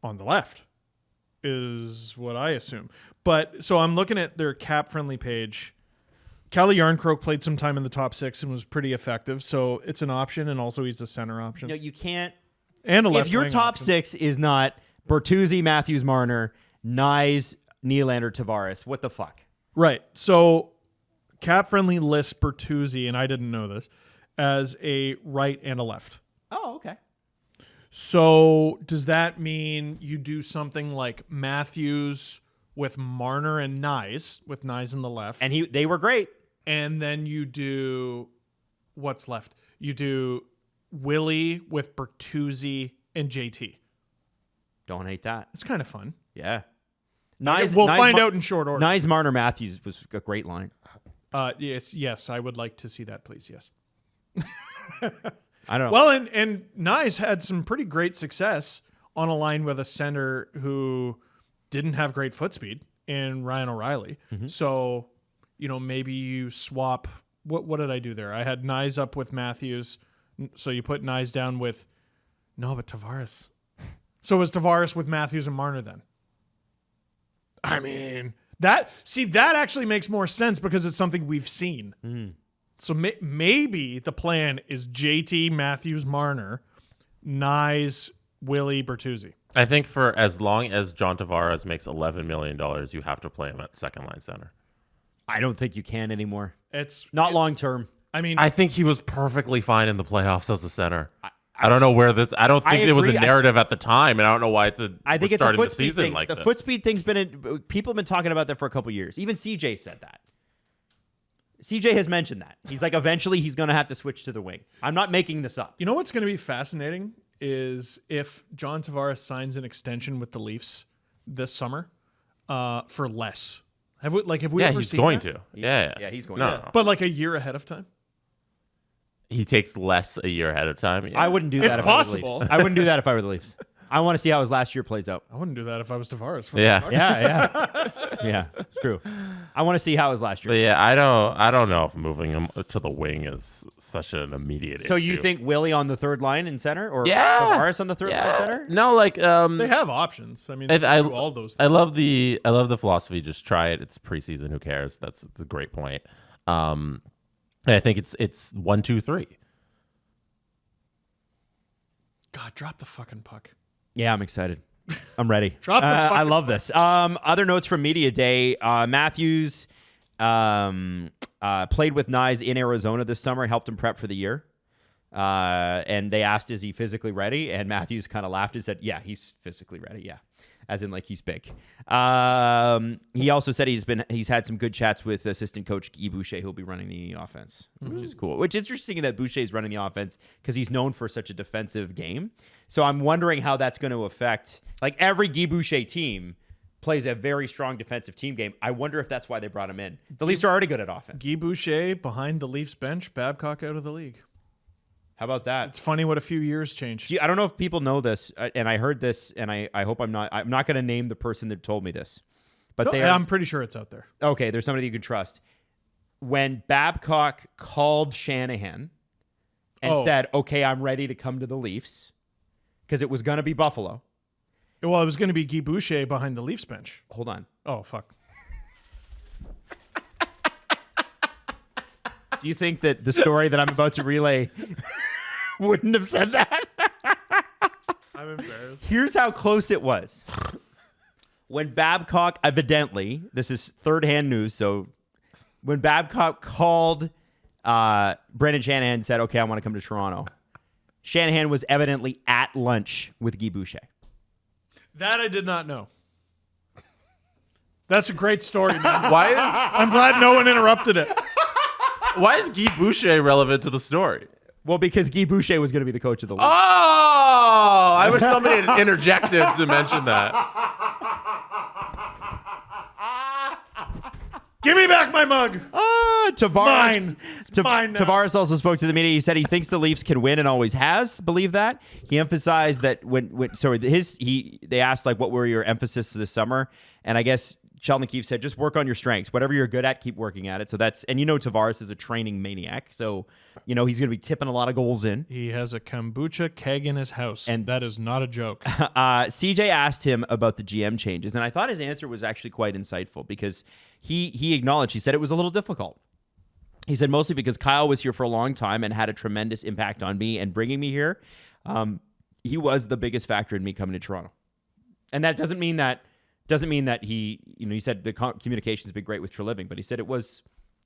On the left is what I assume. But so I'm looking at their cap friendly page. Calle Yarncroke played some time in the top 6 and was pretty effective. So it's an option, and also he's a center option. No, you can't. And a left If your wing top option. 6 is not Bertuzzi, Matthews, Marner, Nyes, Nylander, Tavares, what the fuck? Right. So cap friendly lists Bertuzzi, and I didn't know this, as a right and a left. Oh, okay. So does that mean you do something like Matthews with Marner and Nyes, with Nyes in the left, And they were great. and then you do what's left? You do Willie with Bertuzzi and JT. Don't hate that. It's kind of fun. Yeah. We'll find out in short order. Nyes, Marner, Matthews was a great line. Yes, I would like to see that, please. Yes. I don't know. Well, and Nyes had some pretty great success on a line with a center who didn't have great foot speed in Ryan O'Reilly. Mm-hmm. So, maybe you swap. What did I do there? I had Nyes up with Matthews. So you put Nyes down with but Tavares. So was Tavares with Matthews and Marner then? I mean, that actually makes more sense because it's something we've seen. Mm. So maybe the plan is JT, Matthews, Marner, Nyes, Willie, Bertuzzi. I think for as long as John Tavares makes $11 million, you have to play him at second line center. I don't think you can anymore. It's Not long term. I mean, I think he was perfectly fine in the playoffs as a center. I don't know where this. I don't think I it was a agree. narrative at the time, and I don't know why I think we're it's a starting foot the speed season thing. like The this. foot speed thing's people have been talking about that for a couple years. Even CJ said that. CJ has mentioned that. He's like, eventually he's going to have to switch to the wing. I'm not making this up. you know what's going to be fascinating is if John Tavares signs an extension with the Leafs this summer for less. Have we yeah, ever he's seen going that? to. Yeah, Yeah, he's going no, to. no. But like a year ahead of time? He takes less a year ahead of time. Yeah. I wouldn't do that It's if I were the possible. Leafs. I wouldn't do that if I were the Leafs. I want to see how his last year plays out. I wouldn't do that if I was Tavares. Yeah. Yeah. Yeah, it's true. I want to see how his last year. But yeah, I don't know if moving him to the wing is such an immediate So issue. you think Willie on the third line in center, or Yeah. Tavares on the third line center? No, like They have options. I mean, they I do all those I things. love the philosophy. Just try it. It's preseason. Who cares? That's a great point. And I think it's 1, 2, 3. God, drop the fucking puck. Yeah, I'm excited. I'm ready. Drop the I fucking love this. Other notes from Media Day. Matthews played with Nyes in Arizona this summer. Helped him prep for the year. And they asked, is he physically ready? And Matthews kind of laughed and said, yeah, he's physically ready. Yeah. As in, like, he's big. He also said he's had some good chats with assistant coach Guy Boucher, who'll be running the offense, which is cool. Which is interesting that Boucher is running the offense because he's known for such a defensive game. So I'm wondering how that's going to affect, like, every Guy Boucher team plays a very strong defensive team game. I wonder if that's why they brought him in. The Leafs are already good at offense. Guy Boucher behind the Leafs bench, Babcock out of the league. How about that? It's funny what a few years changed. I don't know if people know this, and I heard this, and I hope I'm not going to name the person that told me this, but I'm pretty sure it's out there. Okay, there's somebody you can trust. When Babcock called Shanahan and said, okay, I'm ready to come to the Leafs, because it was going to be Buffalo. Well, it was going to be Guy Boucher behind the Leafs bench. Hold on. Oh, fuck. Do you think that the story that I'm about to relay wouldn't have said that? I'm embarrassed. Here's how close it was. When Babcock, evidently, this is third-hand news, so when Babcock called Brendan Shanahan and said, okay, I want to come to Toronto, Shanahan was evidently at lunch with Guy Boucher. That I did not know. That's a great story, man. Why is I'm glad no one interrupted it. Why is Guy Boucher relevant to the story? Well, because Guy Boucher was going to be the coach of the league. Oh, I wish somebody had interjected to mention that. Give me back my mug. Tavares. Mine. It's mine now. Tavares also spoke to the media. He said he thinks the Leafs can win and always has. Believe that. He emphasized that they asked, like, what were your emphasis this summer? And I guess Sheldon Keefe said, just work on your strengths. Whatever you're good at, keep working at it. So and Tavares is a training maniac. So, he's going to be tipping a lot of goals in. He has a kombucha keg in his house, and that is not a joke. CJ asked him about the GM changes, and I thought his answer was actually quite insightful because he acknowledged, he said it was a little difficult. He said mostly because Kyle was here for a long time and had a tremendous impact on me and bringing me here. He was the biggest factor in me coming to Toronto. And that doesn't mean that he said the communication's been great with Treliving, but he said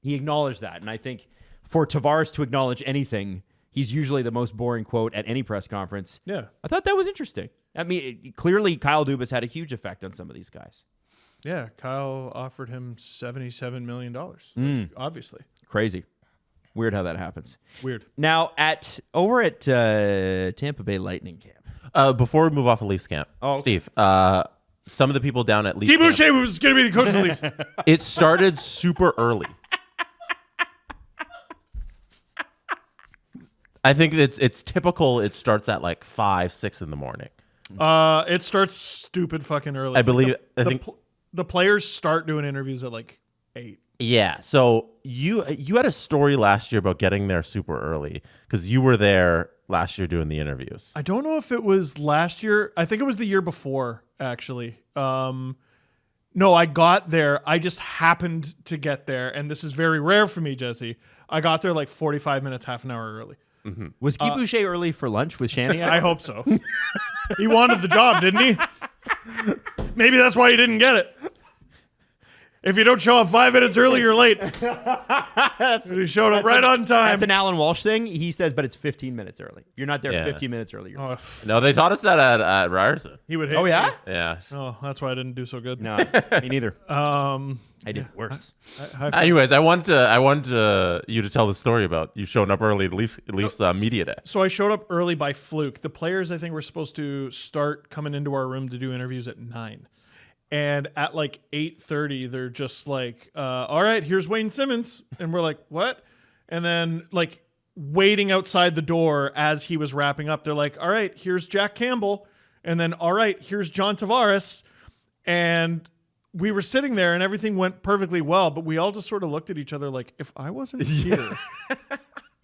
he acknowledged that. And I think for Tavares to acknowledge anything, he's usually the most boring quote at any press conference. Yeah. I thought that was interesting. I mean, clearly Kyle Dubas had a huge effect on some of these guys. Yeah, Kyle offered him $77 million, obviously. Crazy. Weird how that happens. Weird. Now, over at Tampa Bay Lightning camp. Before we move off of Leafs camp, Steve, some of the people down at Leafs Guy Boucher was going to be the coach of the Leafs. It started super early. I think it's typical. It starts at like 5, 6 in the morning. It starts stupid fucking early. I believe. The players start doing interviews at like 8. Yeah. So you had a story last year about getting there super early because you were there last year doing the interviews. I don't know if it was last year. I think it was the year before, actually. No, I got there. I just happened to get there, and this is very rare for me, Jesse. I got there like 45 minutes, half an hour early. Mm-hmm. Was Guy Boucher early for lunch with Shanahan? I hope so. He wanted the job, didn't he? Maybe that's why he didn't get it. If you don't show up 5 minutes early, you're late. He showed up right on time. That's an Alan Walsh thing. He says, but it's 15 minutes early. If you're not there 15 minutes early. You're No, they taught us that at Ryerson. He would hate Oh, yeah? me. Yeah. Oh, that's why I didn't do so good. No, me neither. I did worse. Anyways, I want you to tell the story about you showing up early at Leafs media day. So I showed up early by fluke. The players, I think, were supposed to start coming into our room to do interviews at 9. And at like 8:30, they're just like, all right, here's Wayne Simmons. And we're like, what? And then like waiting outside the door as he was wrapping up, they're like, all right, here's Jack Campbell. And then, all right, here's John Tavares. And we were sitting there and everything went perfectly well, but we all just sort of looked at each other like, if I wasn't here,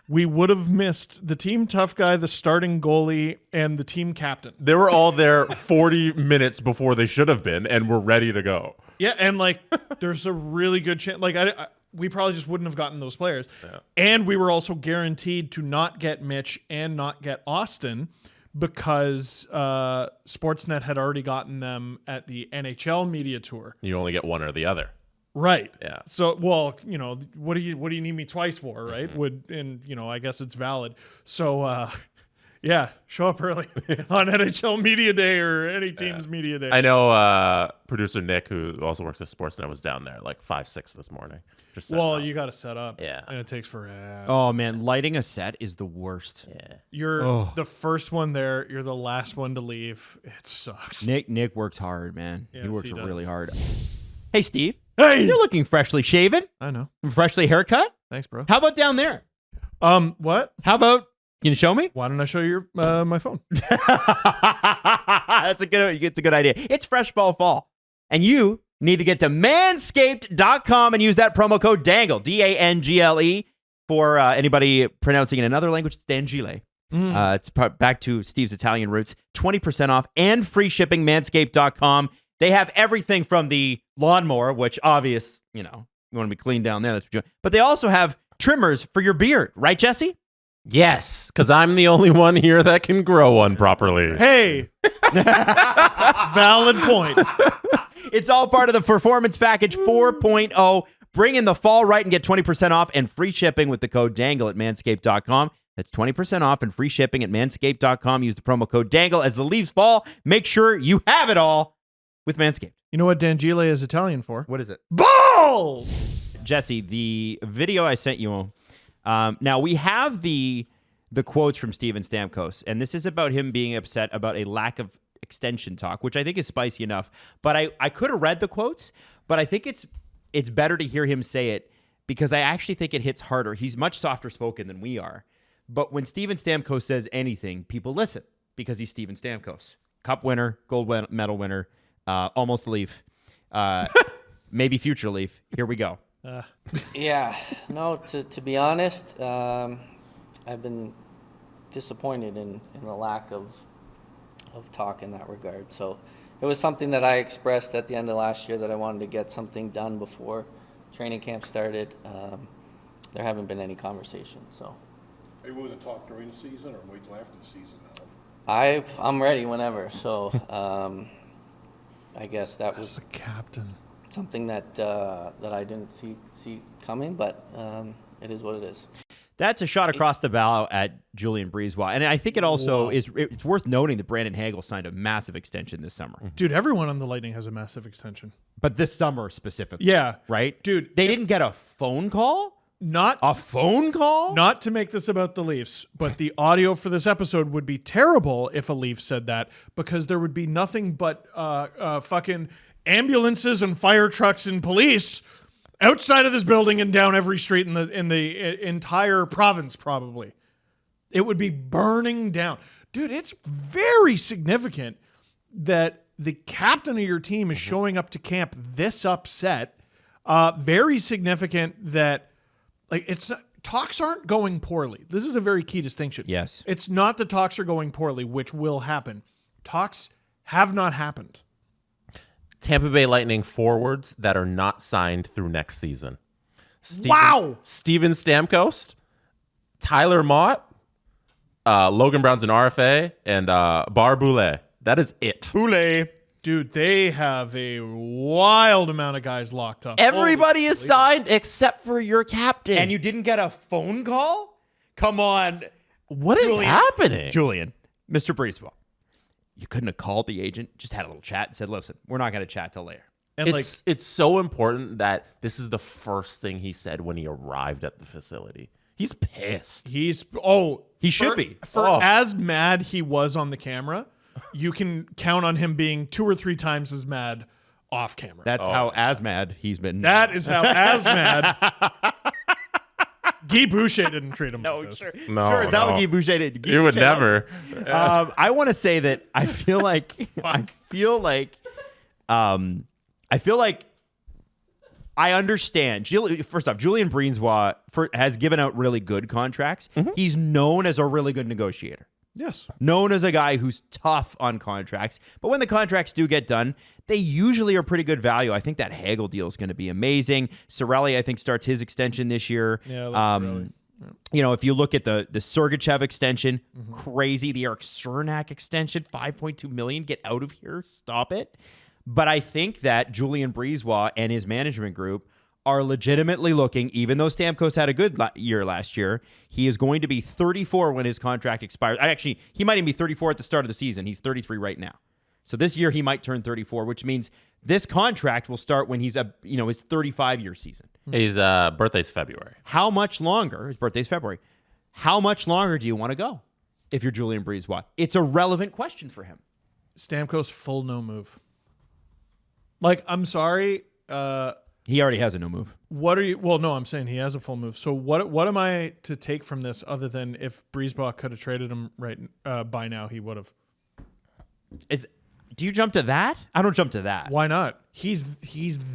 we would have missed the team tough guy, the starting goalie, and the team captain. They were all there 40 minutes before they should have been and were ready to go. Yeah, and like there's a really good chance. Like we probably just wouldn't have gotten those players. Yeah. And we were also guaranteed to not get Mitch and not get Austin because Sportsnet had already gotten them at the NHL media tour. You only get one or the other. Right. Yeah. So, well, what do you need me twice for, right? I guess it's valid. So, yeah, show up early on NHL Media Day or any team's Media Day. I know producer Nick, who also works at Sportsnet, was down there like 5-6 this morning. You got to set up. Yeah. And it takes forever. Oh man, lighting a set is the worst. Yeah. You're the first one there. You're the last one to leave. It sucks. Nick works hard, man. Yes, he works he really does. hard. Hey, Steve. Hey, You're looking freshly shaven, I know. freshly haircut. Thanks, bro. How about down there? What? How about, can you show me? Why don't I show you my phone? It's a good idea. It's Fresh Ball Fall. And you need to get to manscaped.com and use that promo code DANGLE, DANGLE, for anybody pronouncing in another language, it's Dangile. It's back to Steve's Italian roots. 20% off and free shipping, manscaped.com. They have everything from the lawnmower, which obvious, you want to be clean down there. That's what you're doing. But they also have trimmers for your beard, right, Jesse? Yes, because I'm the only one here that can grow one properly. Hey, valid point. It's all part of the Performance Package 4.0. Bring in the fall right and get 20% off and free shipping with the code DANGLE at manscaped.com. That's 20% off and free shipping at manscaped.com. Use the promo code DANGLE as the leaves fall. Make sure you have it all with Manscaped. You know what Dangile is Italian for? What is it? Balls! Jesse, the video I sent you, now we have the quotes from Steven Stamkos, and this is about him being upset about a lack of extension talk, which I think is spicy enough. But I could have read the quotes, but I think it's better to hear him say it because I actually think it hits harder. He's much softer spoken than we are. But when Steven Stamkos says anything, people listen because he's Steven Stamkos. Cup winner, gold medal winner, almost Leaf, maybe future Leaf. Here we go. Yeah, no, to be honest, I've been disappointed in the lack of talk in that regard. So it was something that I expressed at the end of last year that I wanted to get something done before training camp started. There haven't been any conversations, so. Are you willing to talk during the season or wait till after the season? I'm ready whenever, so I guess that was the captain. something that I didn't see coming, but it is what it is. That's a shot across the bow at Julien Brisebois. And I think it also it's worth noting that Brandon Hagel signed a massive extension this summer. Dude, everyone on the Lightning has a massive extension. But this summer specifically. Yeah. Right? Dude, They didn't get a phone call? Not A phone call? Not to make this about the Leafs, but the audio for this episode would be terrible if a Leaf said that because there would be nothing but fucking ambulances and fire trucks and police outside of this building and down every street in the entire province probably. It would be burning down. Dude, it's very significant that the captain of your team is showing up to camp this upset. Very significant that talks aren't going poorly. This is a very key distinction. Yes. It's not that talks are going poorly, which will happen. Talks have not happened. Tampa Bay Lightning forwards that are not signed through next season. Steven Stamkos, Tyler Mott, Logan Brown's an RFA, and Bar Boulet. That is it. Boulay. Dude, they have a wild amount of guys locked up. Everybody is signed except for your captain. And you didn't get a phone call? Come on. What is happening? Julien, Mr. Brisebois, you couldn't have called the agent, just had a little chat and said, listen, we're not going to chat till later. And It's so important that this is the first thing he said when he arrived at the facility. He's pissed. He should be. As mad he was on the camera, you can count on him being 2 or 3 times as mad off camera. That's how as mad he's been. That is how as mad. Guy Boucher didn't treat him like this. Sure is No. how Guy Boucher did. Guy You would Boucher- never. I want to say that I feel like I understand. First off, Julien Brisebois has given out really good contracts. Mm-hmm. He's known as a really good negotiator. Yes. Known as a guy who's tough on contracts. But when the contracts do get done, they usually are pretty good value. I think that Hagel deal is going to be amazing. Cirelli, I think, starts his extension this year. Yeah, Cirelli. You know, if you look at the Sergachev extension, crazy. The Eric Cernak extension, $5.2 million. Get out of here. Stop it. But I think that Julien Brisebois and his management group are legitimately looking, even though Stamkos had a good year last year, he is going to be 34 when his contract expires. Actually, he might even be 34 at the start of the season. He's 33 right now. So this year he might turn 34, which means this contract will start when he's his 35-year season. His birthday's February. How much longer? His birthday's February. How much longer do you want to go if you're Julien Brisebois? It's a relevant question for him. Stamkos full no move. Like, I'm sorry. He already has a no move. What are you? Well, no, I'm saying he has a full move. So what am I to take from this other than if Brisebois could have traded him by now, he would have. Do you jump to that? I don't jump to that. Why not? He's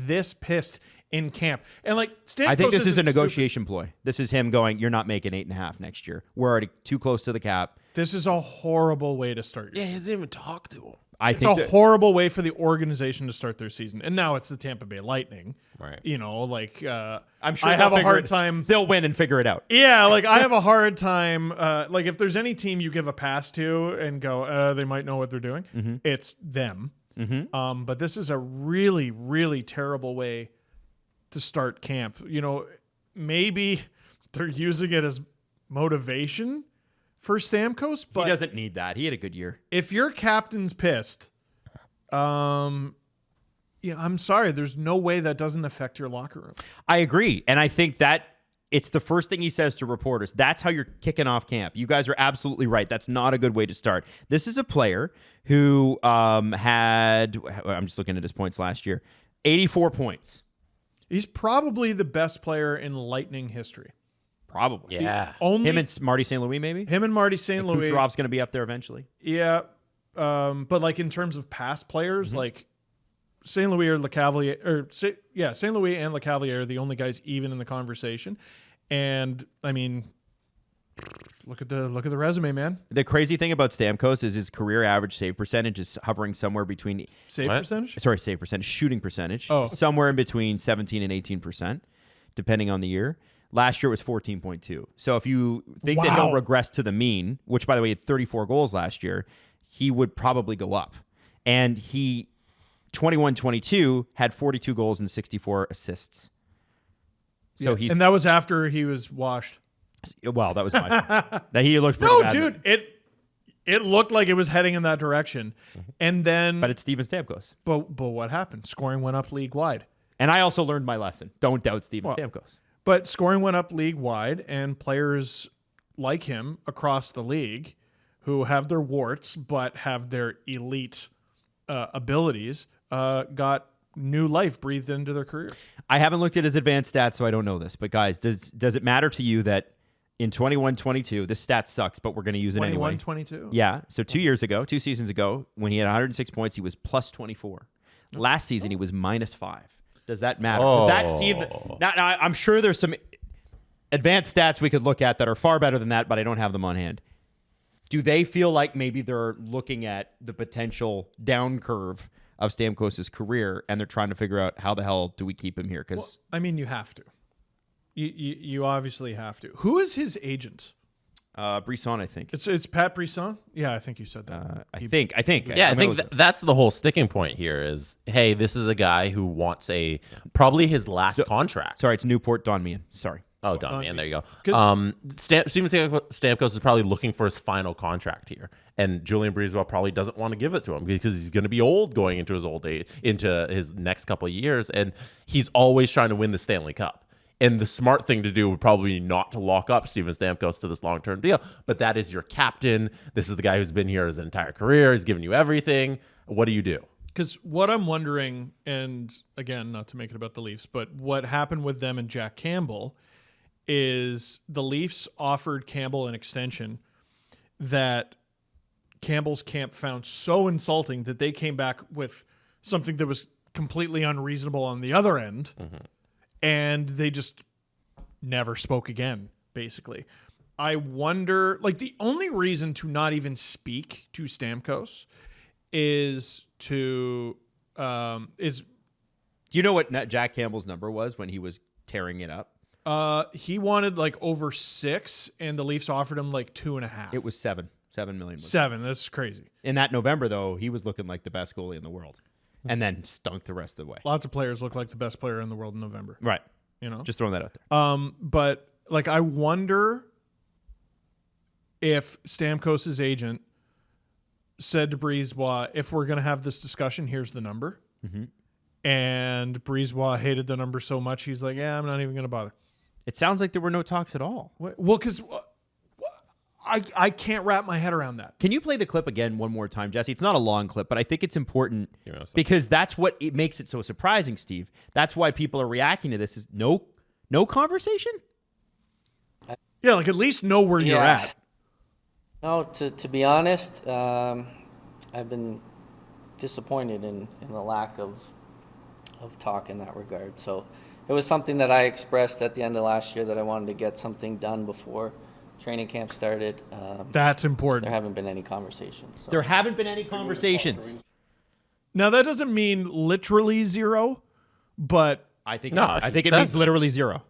this pissed in camp, and like Stamkos, I think this is a negotiation ploy. This is him going, "You're not making 8.5 next year. We're already too close to the cap." This is a horrible way to start. Yeah, he doesn't even talk to him. I It's think a horrible way for the organization to start their season. And now it's the Tampa Bay Lightning. Right. You know, like I'm sure I have a hard time. They'll win and figure it out. Yeah, like I have a hard time. Like if there's any team you give a pass to and go, they might know what they're doing, it's them. But this is a really, really terrible way to start camp. You know, maybe they're using it as motivation for Stamkos, but He doesn't need that. He had a good year. if your captain's pissed, I'm sorry. There's no way that doesn't affect your locker room. I agree. And I think that it's the first thing he says to reporters. That's how you're kicking off camp. You guys are absolutely right. That's not a good way to start. This is a player who had, I'm just looking at his points last year, 84 points. He's probably the best player in Lightning history. Probably. Yeah. Only Him and Marty St. Louis, maybe? him and Marty St. Louis. Kucherov's going to be up there eventually. Yeah. But like in terms of past players, like St. Louis or LeCavalier, St. Louis and LeCavalier are the only guys even in the conversation. And I mean, look at the resume, man. The crazy thing about Stamkos is his career average save percentage is hovering somewhere between Save What? percentage? save percentage, shooting percentage, Oh. somewhere in between 17 and 18%, depending on the year. Last year was 14.2. So if you think that he'll Wow. regress to the mean, which by the way, he had 34 goals last year, he would probably go up. And he 21-22 had 42 goals and 64 assists. So And that was after he was washed. well, that was my point. That he looked pretty No, bad. dude, it looked like it was heading in that direction. And then But it's Steven Stamkos. but what happened? Scoring went up league wide. And I also learned my lesson. Don't doubt Steven Stamkos. But scoring went up league wide, and players like him across the league who have their warts but have their elite abilities got new life breathed into their career. I haven't looked at his advanced stats, so I don't know this. But guys, does it matter to you that in 21-22, this stat sucks, but we're going to use it anyway? 21-22? Yeah. So 2 seasons ago, when he had 106 points, he was plus 24. Last season, he was minus 5. Does that matter? Does that seem now, I'm sure there's some advanced stats we could look at that are far better than that, but I don't have them on hand. Do they feel like maybe they're looking at the potential down curve of Stamkos' career and they're trying to figure out how the hell do we keep him here? Because I mean, you have to. You obviously have to. Who is his agent? Brisson, I think. It's Pat Brisson? Yeah, I think you said that. I think. Yeah, I think that's the whole sticking point here is, hey, this is a guy who wants probably his last contract. Sorry, it's Newport Don Meehan. Sorry. Oh, Don Meehan, there you go. Steven Stamkos is probably looking for his final contract here, and Julien Brisebois probably doesn't want to give it to him because he's going to be old going into his old age, into his next couple of years, and he's always trying to win the Stanley Cup. And the smart thing to do would probably be not to lock up Steven Stamkos to this long-term deal. But that is your captain. This is the guy who's been here his entire career. He's given you everything. What do you do? Because what I'm wondering, and again, not to make it about the Leafs, but what happened with them and Jack Campbell is the Leafs offered Campbell an extension that Campbell's camp found so insulting that they came back with something that was completely unreasonable on the other end. And they just never spoke again, basically. I wonder, like, the only reason to not even speak to Stamkos is to, Do you know what Jack Campbell's number was when he was tearing it up? he wanted like over 6, and the Leafs offered him like 2.5. It was 7 million. 7. That's crazy. In that November, though, he was looking like the best goalie in the world. and then stunk the rest of the way. Lots of players look like the best player in the world in November. Right. You know, Just throwing that out there. But like, I wonder if Stamkos' agent said to Brisebois, if we're going to have this discussion, here's the number. Mm-hmm. And Brisebois hated the number so much, he's like, yeah, I'm not even going to bother. It sounds like there were no talks at all. Well, because I can't wrap my head around that. Can you play the clip again one more time, Jesse? It's not a long clip, but I think it's important You know, because that's what it makes it so surprising, Steve. That's why people are reacting to this. Is no conversation? Yeah, like at least know where you're at. No, to be honest, I've been disappointed in the lack of talk in that regard. So it was something that I expressed at the end of last year that I wanted to get something done before training camp started. That's important. There haven't been any conversations. So. There haven't been any conversations. Now, that doesn't mean literally zero, but I think No, I think it that's- means literally zero.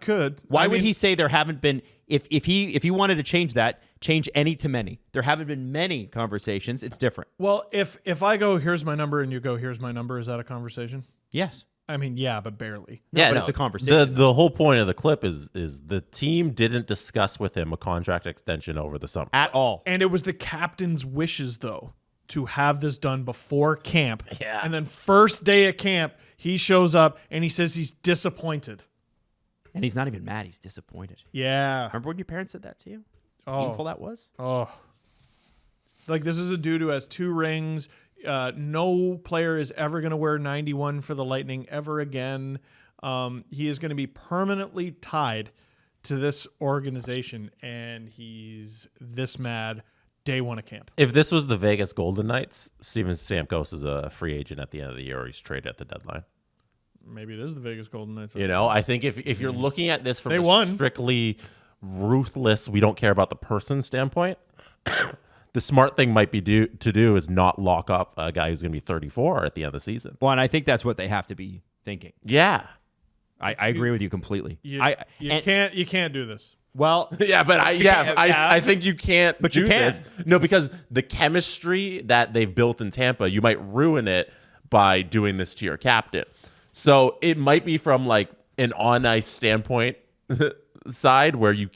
could. Why I would mean, he say there haven't been? If he wanted to change that, change any to many. There haven't been many conversations. It's different. Well, if I go, here's my number, and you go, here's my number, is that a conversation? Yes. I mean, yeah, but barely. But it's a conversation. The whole point of the clip is the team didn't discuss with him a contract extension over the summer. At all. And it was the captain's wishes, though, to have this done before camp. Yeah. And then first day of camp, he shows up and he says he's disappointed. And he's not even mad. He's disappointed. Yeah. Remember when your parents said that to you? How Oh. painful that was? Oh. Like, this is a dude who has 2 rings. No player is ever going to wear 91 for the Lightning ever again. He is going to be permanently tied to this organization, and he's this mad day one of camp. If this was the Vegas Golden Knights, Steven Stamkos is a free agent at the end of the year, or he's traded at the deadline. Maybe it is the Vegas Golden Knights. You know, I think if you're looking at this from They a won. strictly ruthless, we don't care about the person standpoint, the smart thing might be to do is not lock up a guy who's going to be 34 at the end of the season. Well, and I think that's what they have to be thinking. Yeah. I agree with you completely. You And- can't do this. Well, Yeah, but I think you can't But you do can. this. No, because the chemistry that they've built in Tampa, you might ruin it by doing this to your captain. So it might be from like an on-ice standpoint side where you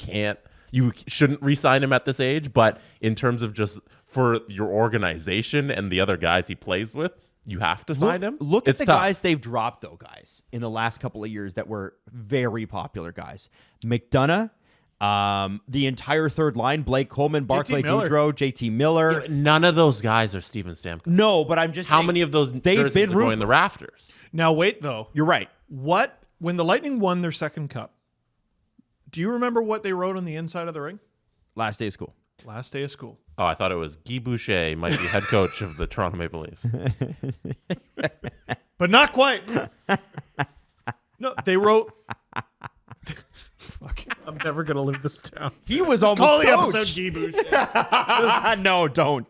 shouldn't re-sign him at this age, but in terms of just for your organization and the other guys he plays with, you have to sign him. Look at It's the tough. guys they've dropped, though, guys, in the last couple of years that were very popular guys. McDonough, the entire third line, Blake Coleman, Barclay Miller. Goudreau, JT Miller. None of those guys are Steven Stamkos. No, but I'm just How saying, many of those they've jerseys been are going ruthless. the rafters? Now, wait, though. You're right. When the Lightning won their second cup, do you remember what they wrote on the inside of the ring? Last day of school. Last day of school. Oh, I thought it was Guy Boucher might be head coach of the Toronto Maple Leafs. But not quite. No, they wrote. Fuck, I'm never going to live this down. He was Call almost the coach. episode Guy Boucher. No, don't,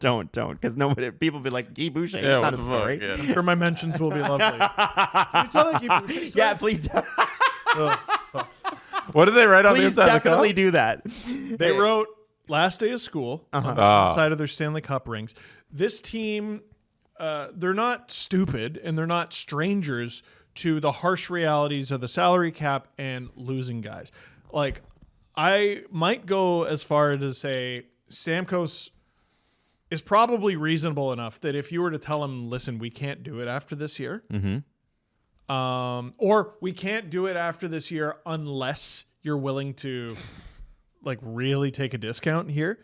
because nobody, people be like, Guy Boucher. Yeah, It's not what a the story. fuck, yeah. I'm sure my mentions will be lovely. Can you tell that Guy Boucher story? Yeah, please. Oh, fuck. What did they write on the Please inside definitely of the do that. They wrote last day of school on the Ah. side of their Stanley Cup rings. This team, they're not stupid and they're not strangers to the harsh realities of the salary cap and losing guys. Like, I might go as far as to say Stamkos is probably reasonable enough that if you were to tell him, listen, we can't do it after this year, or we can't do it after this year unless you're willing to like really take a discount here.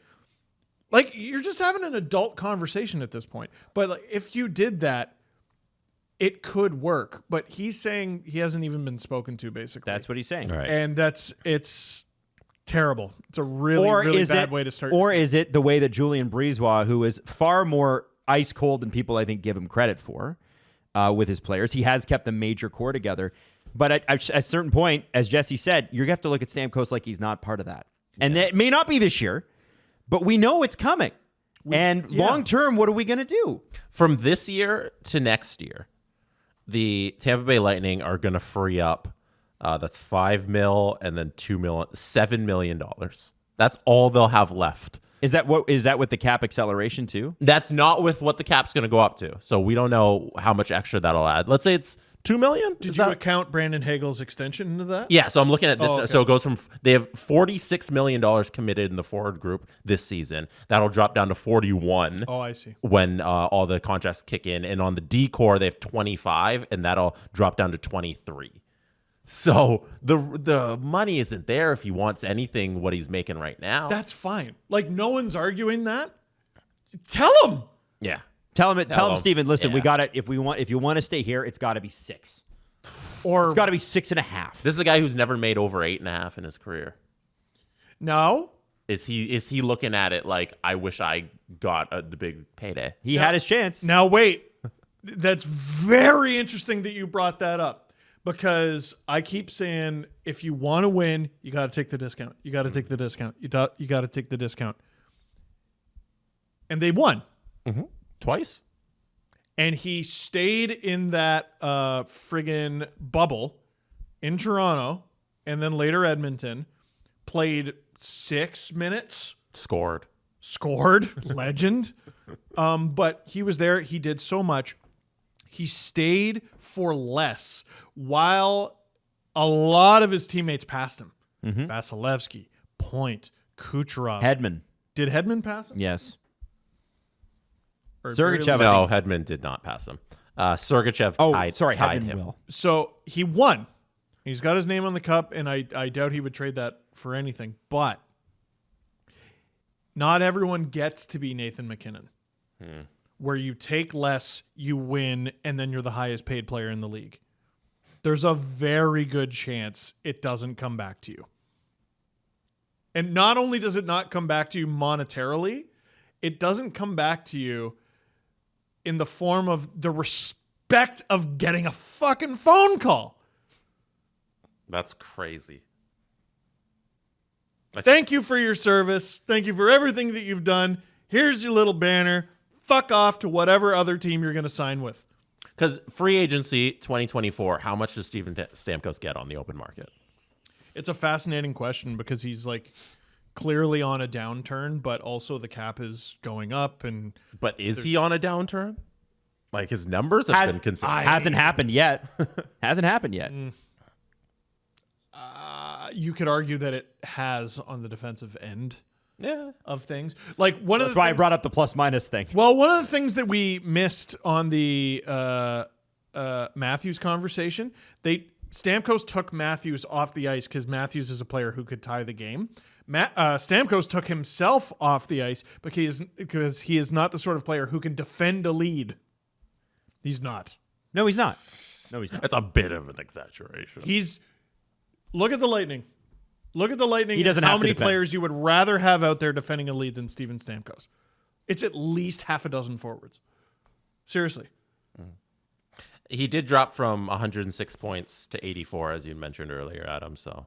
Like, you're just having an adult conversation at this point. But like, if you did that, it could work. But he's saying he hasn't even been spoken to, basically. That's what he's saying. Right. And it's terrible. It's a really bad way to start. Or is it the way that Julien Brisebois, who is far more ice cold than people I think give him credit for with his players, he has kept the major core together. But at a certain point, as Jesse said, you have to look at Stamkos like he's not part of that. And that may not be this year, but we know it's coming. Long term, what are we going to do? From this year to next year, the Tampa Bay Lightning are going to free up. That's $5 million and then $7 million. That's all they'll have left Is that what with the cap acceleration too? That's not with what the cap's going to go up to. So we don't know how much extra that'll add. Let's say it's $2 million. Did you account Brandon Hagel's extension into that? Yeah, so I'm looking at this. Oh, okay. So it goes from, they have $46 million committed in the forward group this season. That'll drop down to 41. Oh, I see. When all the contracts kick in. And on the D core, they have 25, and that'll drop down to 23. So the money isn't there if he wants anything what he's making right now. That's fine. Like, no one's arguing that. Tell him. Yeah. Tell him, Steven, listen, Yeah. we got it. If you want to stay here, it's got to be 6. Or it's got to be 6.5. This is a guy who's never made over 8.5 in his career. No. Is he looking at it like, I wish I got the big payday? He had his chance. Now, wait. That's very interesting that you brought that up, because I keep saying, if you want to win, you got to take the discount. You got to take the discount. You got to take the discount. And they won. Mm-hmm. Twice. And he stayed in that friggin' bubble in Toronto, and then later Edmonton, played 6 minutes. Scored. Legend. But he was there. He did so much. He stayed for less while a lot of his teammates passed him. Mm-hmm. Vasilevsky, Point, Kucherov. Hedman. Did Hedman pass him? Yes. Or Sergachev. No, Hedman did not pass him. Sergachev tied Hedman him. will. So he won. He's got his name on the cup, and I doubt he would trade that for anything. But not everyone gets to be Nathan McKinnon, where you take less, you win, and then you're the highest paid player in the league. There's a very good chance it doesn't come back to you. And not only does it not come back to you monetarily, it doesn't come back to you in the form of the respect of getting a fucking phone call. That's crazy. Thank you for your service. Thank you for everything that you've done. Here's your little banner. Fuck off to whatever other team you're going to sign with. Because free agency 2024, how much does Steven Stamkos get on the open market? It's a fascinating question, because he's like clearly on a downturn, but also the cap is going up. But is he on a downturn? Like, his numbers have been consistent. Hasn't happened yet. Hasn't happened yet. You could argue that it has on the defensive end of things. Like That's why I brought up the plus minus thing. Well, one of the things that we missed on the Matthews conversation, Stamkos took Matthews off the ice because Matthews is a player who could tie the game. Stamkos took himself off the ice because he is not the sort of player who can defend a lead. He's not. No, he's not. That's a bit of an exaggeration. Look at the Lightning. Look at the Lightning. He doesn't how have to many defend. players you would rather have out there defending a lead than Steven Stamkos? It's at least half a dozen forwards. Seriously. He did drop from 106 points to 84, as you mentioned earlier, Adam. So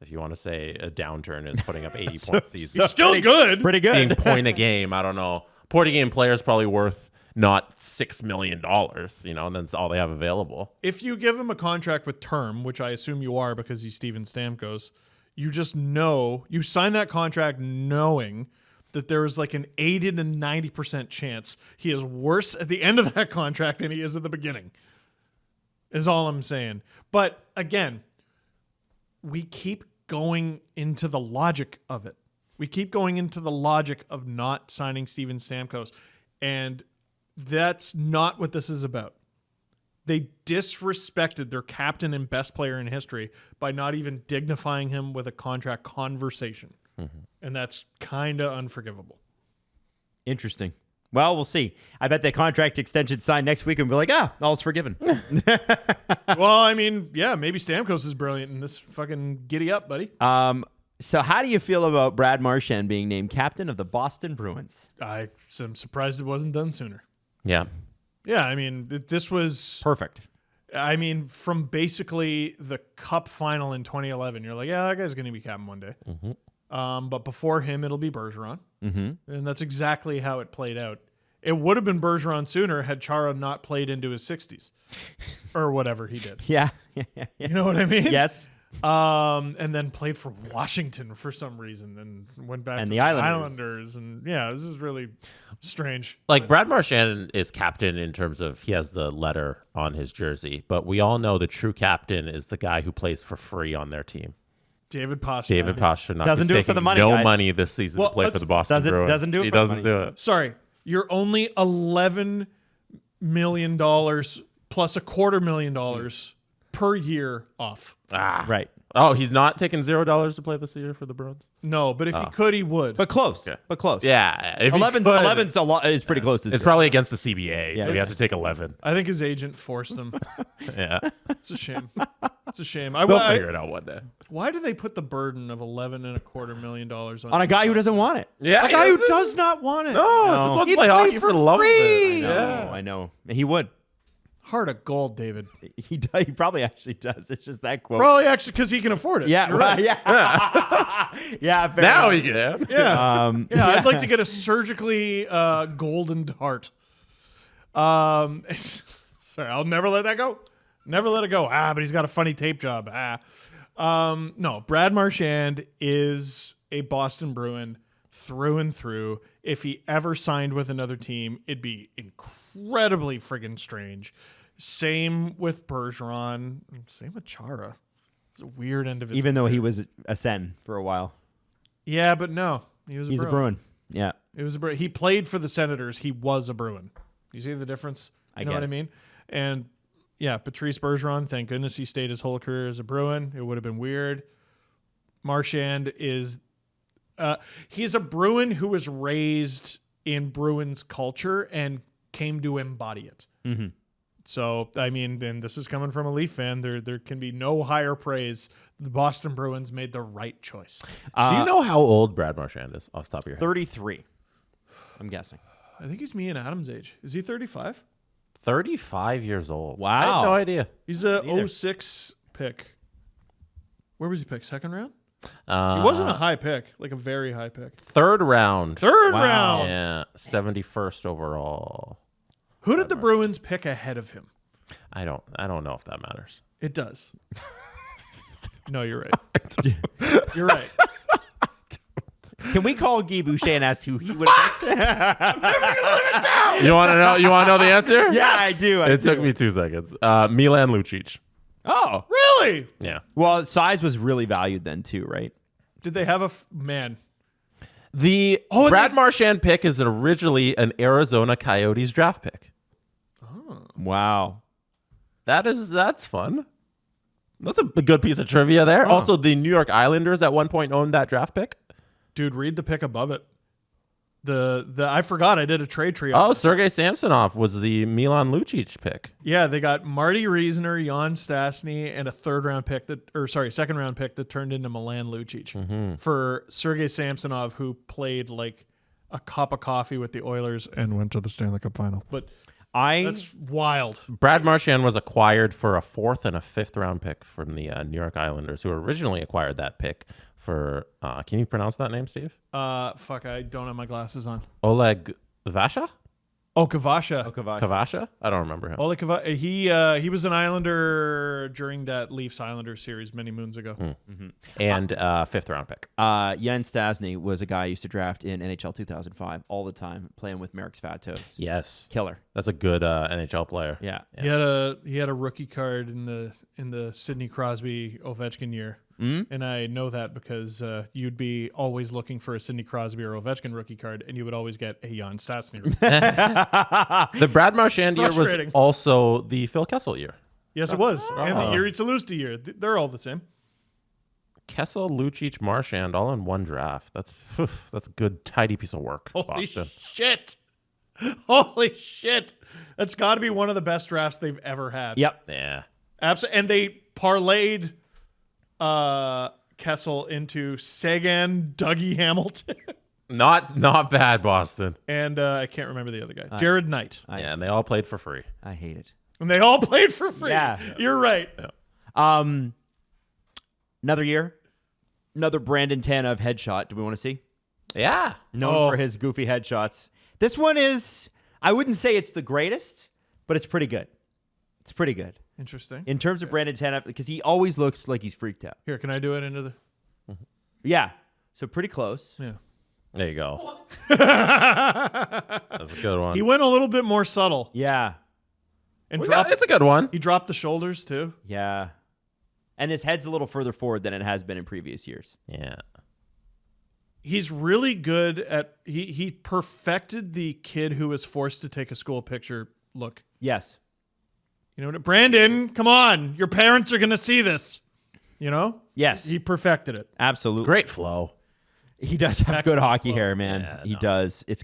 if you want to say a downturn is putting up 80 points season. He's still good. Pretty good. Being point a game, I don't know. Point a game player is probably worth not $6 million, and that's all they have available. If you give him a contract with term, which I assume you are because he's Steven Stamkos, you just know, you sign that contract knowing that there is like an 80 to 90% chance he is worse at the end of that contract than he is at the beginning, is all I'm saying. But again, we keep going into the logic of it. We keep going into the logic of not signing Steven Stamkos, and that's not what this is about. They disrespected their captain and best player in history by not even dignifying him with a contract conversation. Mm-hmm. And that's kind of unforgivable. Interesting. Well, we'll see. I bet that contract extension signed next week and we're like, all's forgiven. Well, I mean, yeah, maybe Stamkos is brilliant in this fucking giddy up, buddy. So how do you feel about Brad Marchand being named captain of the Boston Bruins? I'm surprised it wasn't done sooner. Yeah. Yeah, I mean, this was perfect. I mean, from basically the Cup final in 2011, you're like, yeah, that guy's going to be captain one day. Mm-hmm. But before him, it'll be Bergeron. Mm-hmm. And that's exactly how it played out. It would have been Bergeron sooner had Chara not played into his 60s or whatever he did. Yeah. You know what I mean? Yes. And then played for Washington for some reason and went back And to the the Islanders. Islanders. And yeah, this is really strange. Like Brad Marchand is captain in terms of he has the letter on his jersey, but we all know the true captain is the guy who plays for free on their team. David Pastrnak. David Pastrnak Doesn't is do it for taking the money, No guys. money this season Well, to play for let's- the Boston Bruins. doesn't do it He for the doesn't money. do it. Sorry, you're only $11 million plus $250,000 per year off. Right. Oh, he's not taking $0 to play this year for the Bruins? No, but if he could, he would. But close. Okay. But close. Yeah. If he 11's could, a lot. Is pretty close to it's zero. probably against the CBA, so Yeah. you have to take 11. I think his agent forced him. Yeah. It's a shame. It's a shame. We'll figure it out one day. Why do they put the burden of $11.25 million on a guy who doesn't want it. Yeah. a guy who does not want it? No, just wants to play hockey for the love of it. Yeah, I know. He would. Heart of gold, David. He probably actually does. It's just that quote. Probably actually because he can afford it. Yeah. You're Right. right. Yeah. Yeah. Fair Now enough. he can. Yeah. Um, Yeah, I'd like to get a surgically goldened heart. Sorry, I'll never let that go. Never let it go. But he's got a funny tape job. No, Brad Marchand is a Boston Bruin through and through. If he ever signed with another team, it'd be incredibly friggin' strange. Same with Bergeron. Same with Chara. It's a weird end of his Even though he was a Sen for a while. Yeah, but no. He's a Bruin. Yeah. It was a Bruin. He played for the Senators. He was a Bruin. You see the difference? I You know get what I it. mean? And yeah, Patrice Bergeron, thank goodness he stayed his whole career as a Bruin. It would have been weird. Marchand is he's a Bruin who was raised in Bruins culture and came to embody it. Mm-hmm. So, I mean, and this is coming from a Leaf fan. There can be no higher praise. The Boston Bruins made the right choice. Do you know how old Brad Marchand is off the top of your head? 33. I'm guessing. I think he's me and Adam's age. Is he 35? 35 years old. Wow. I had no idea. He's a Neither. 06 pick. Where was he picked? Second round? He He wasn't a high pick, like a very high pick. third round. Third Wow. round. Yeah, 71st overall. Who did the Bruins pick ahead of him? I don't know if that matters. It does. No, you're right. You're right. Can we call Guy Boucher and ask who he would have picked? You want to know? You want to know the answer? Yeah, I do. It took me 2 seconds. Milan Lucic. Oh. Really? Yeah. Well, size was really valued then too, right? Did they have a man? The and Brad Marchand pick is originally an Arizona Coyotes draft pick. Wow. That's fun. That's a good piece of trivia there. Also, the New York Islanders at one point owned that draft pick. Dude, read the pick above it. The I forgot I did a trade tree. Oh, Sergei Samsonov was the Milan Lucic pick. Yeah, they got Marty Reisner, Jan Stastny, and a second round pick that turned into Milan Lucic for Sergei Samsonov, who played like a cup of coffee with the Oilers and went to the Stanley Cup final. But that's wild. Brad Marchand was acquired for a 4th and a 5th round pick from the New York Islanders, who originally acquired that pick for, can you pronounce that name, Steve? Fuck, I don't have my glasses on. Oleg Vasha? Oh, Kavasha. Kavasha? I don't remember him. Oleg Kavasha. He was an Islander during that Leafs Islander series many moons ago. And 5th round pick. Jan Stastny was a guy I used to draft in NHL 2005 all the time, playing with Merrick Svatos. Yes. Killer. That's a good NHL player. Yeah. He had a rookie card in the Sidney Crosby Ovechkin year. And I know that because you'd be always looking for a Sidney Crosby or Ovechkin rookie card, and you would always get a Jan Stastny rookie. The Brad Marchand year was Frustrating. also the Phil Kessel year. Yes, it was. And the Erie Talusta year. They're all the same. Kessel, Lucic, Marchand, all in one draft. That's a good, tidy piece of work, Holy Boston. shit. Holy shit. That's got to be one of the best drafts they've ever had. Yep. Yeah. Absolutely. And they parlayed Kessel into Sagan, Dougie Hamilton, Not bad, Boston. and I can't remember the other guy, Jared Knight. Yeah, and they all played for free. I hate it. And they all played for free. Yeah. You're right. Another year, another Brandon Tanev headshot. Do we want to see? Yeah. Known for his goofy headshots. This one is, I wouldn't say it's the greatest, but it's pretty good. It's pretty good. Interesting. In terms of Brandon Tanev, because he always looks like he's freaked out. Here, can I do it into the? Yeah. So pretty close. Yeah. There you go. That's a good one. He went a little bit more subtle Yeah. and Well, dropped. it's a good one. He dropped the shoulders too. Yeah. And his head's a little further forward than it has been in previous years. Yeah. He's really good at. He perfected the kid who was forced to take a school picture look. Yes. You know what, Brandon? Come on, your parents are gonna see this. You know. Yes. He perfected it. Absolutely. Great flow. He does have good hockey hair, man. Yeah, he no. does. It's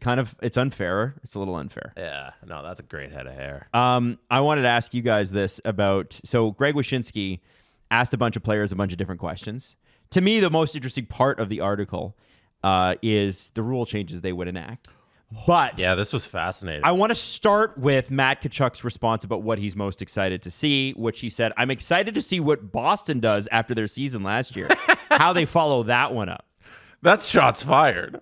unfair. It's a little unfair. Yeah. No, that's a great head of hair. I wanted to ask you guys this about, so Greg Wyshynski asked a bunch of players a bunch of different questions. To me, the most interesting part of the article is the rule changes they would enact. But Yeah, this was fascinating. I want to start with Matt Tkachuk's response about what he's most excited to see, which he said, I'm excited to see what Boston does after their season last year, how they follow that one up. That's shots fired.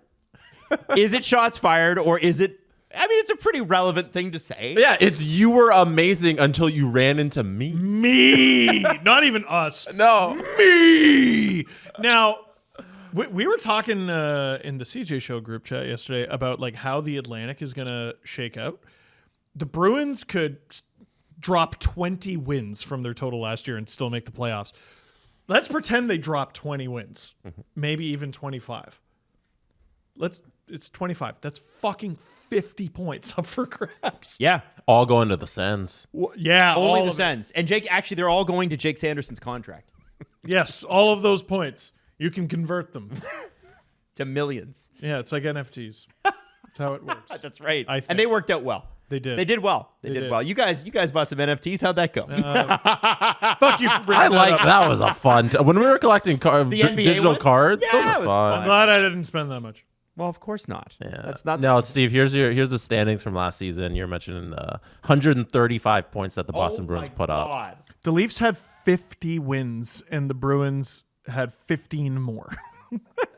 Is it shots fired or is it, I mean, it's a pretty relevant thing to say. Yeah, it's you were amazing until you ran into me. Me, not even us. No. Me. Now, we were talking in the CJ Show group chat yesterday about like how the Atlantic is going to shake out. The Bruins could drop 20 wins from their total last year and still make the playoffs. Let's pretend they drop 20 wins, maybe even 25. It's 25. That's fucking 50 points up for grabs. Yeah. All going to the Sens. Yeah, Only all the of it. Sens. And Jake, actually, they're all going to Jake Sanderson's contract Yes, all of those points. You can convert them. to millions. Yeah, it's like NFTs. That's how it works. That's right. I think. And they worked out well. They did. They did well. They They did did. well. You guys bought some NFTs. How'd that go? Fuck you for bringing I like up. that was a fun when we were collecting NBA digital ones? cards. Yeah, those it are was fun. I'm glad I didn't spend that much. Well, of course not. Yeah. That's not. No, Steve. Here's the standings from last season. You're mentioning the 135 points that the Boston Bruins put up. God. The Leafs had 50 wins, and the Bruins had 15 more.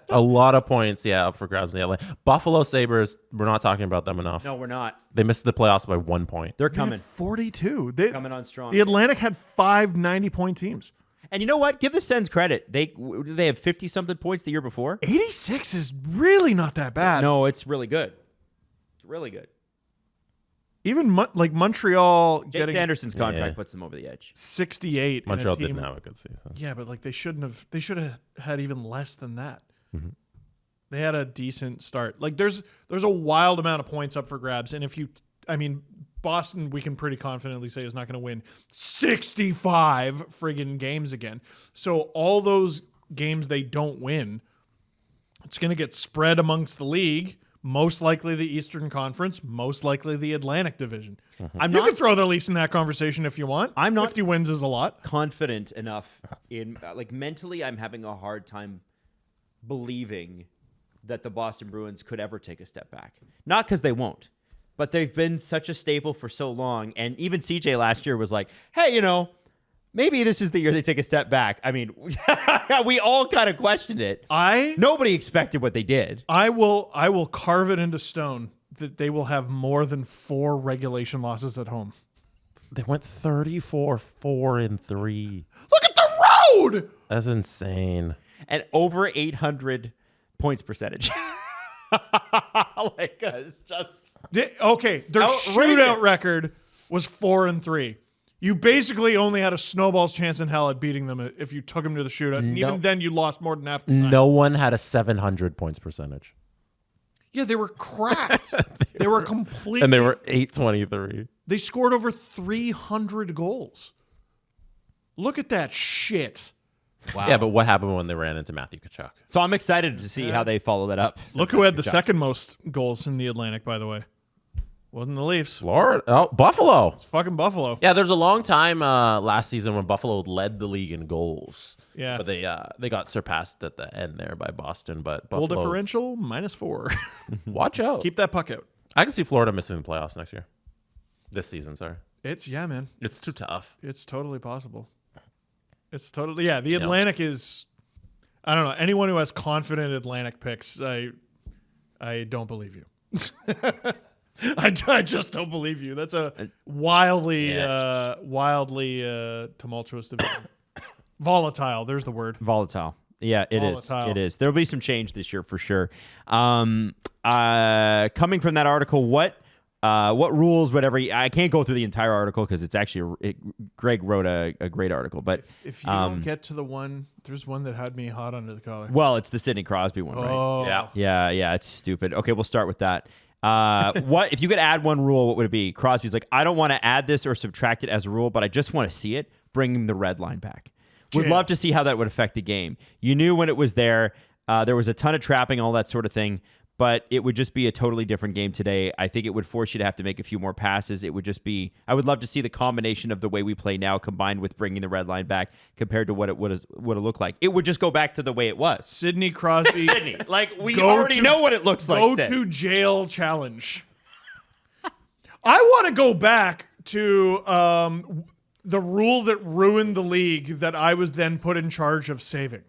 A lot of points, yeah, up for grabs in the LA. Buffalo Sabres. We're not talking about them enough. No, we're not. They missed the playoffs by 1 point. They're They coming. had 42. Coming on strong. The Atlantic had 5 90-point teams. And you know what? Give the Sens credit. They have 50-something points the year before. 86 is really not that bad. No, it's really good. It's really good. Even like Montreal Jake getting Sanderson's contract Yeah. puts them over the edge. 68. in a Montreal team- didn't have a good season. Yeah, but like they should have had even less than that. Mm-hmm. They had a decent start. Like there's a wild amount of points up for grabs, and Boston, we can pretty confidently say is not going to win 65 friggin' games again. So all those games they don't win, it's going to get spread amongst the league. Most likely the Eastern Conference, most likely the Atlantic Division. I'm You not can throw the Leafs in that conversation if you want. I'm not- 50 wins is a lot. confident enough in mentally. I'm having a hard time believing that the Boston Bruins could ever take a step back. Not because they won't, but they've been such a staple for so long. And even CJ last year was like, hey, maybe this is the year they take a step back. I mean, we all kind of questioned it. Nobody expected what they did. I will carve it into stone that they will have more than 4 regulation losses at home. They went 34-4-3. Look at the road. That's insane. And over 800 points percentage. It's just Okay, their Outrageous. shootout record was 4-3. You basically only had a snowball's chance in hell at beating them if you took them to the shootout. And even then, you lost more than half the time. No one had a 700 points percentage. Yeah, they were cracked. they were completely. And they were 823. They scored over 300 goals. Look at that shit. wow. Yeah, but what happened when they ran into Matthew Tkachuk? So I'm excited to see how they follow that up. Look who had the second most goals in the Atlantic, by the way. Wasn't the Leafs. Florida. Oh, Buffalo. It's fucking Buffalo. Yeah, there's a long time last season when Buffalo led the league in goals. Yeah. But they got surpassed at the end there by Boston. But Goal Buffalo, differential, -4. watch out. Keep that puck out. I can see Florida missing the playoffs next year. This season, sorry. Yeah, man. It's too tough. It's totally possible. It's totally, yeah. The Atlantic is, I don't know. Anyone who has confident Atlantic picks, I don't believe you. I just don't believe you. That's a wildly tumultuous division. Volatile. There's the word. Volatile. Yeah, it is. Volatile. It is. There'll be some change this year for sure. Coming from that article, what rules, whatever. I can't go through the entire article because it's actually Greg wrote a great article. But if you don't get to the one, there's one that had me hot under the collar. Well, it's the Sidney Crosby one, right? Oh. Yeah. It's stupid. Okay, we'll start with that. What if you could add one rule? What would it be? Crosby's like, I don't want to add this or subtract it as a rule, but I just want to see it. Bring the red line back. Would love to see how that would affect the game. You knew when it was there. There was a ton of trapping, all that sort of thing, but it would just be a totally different game today. I think it would force you to have to make a few more passes. It would just be, I would love to see the combination of the way we play now combined with bringing the red line back compared to what it would have looked like. It would just go back to the way it was. Sidney Crosby. Sidney, like we already know what it looks like. Go to jail challenge. I want to go back to the rule that ruined the league that I was then put in charge of saving.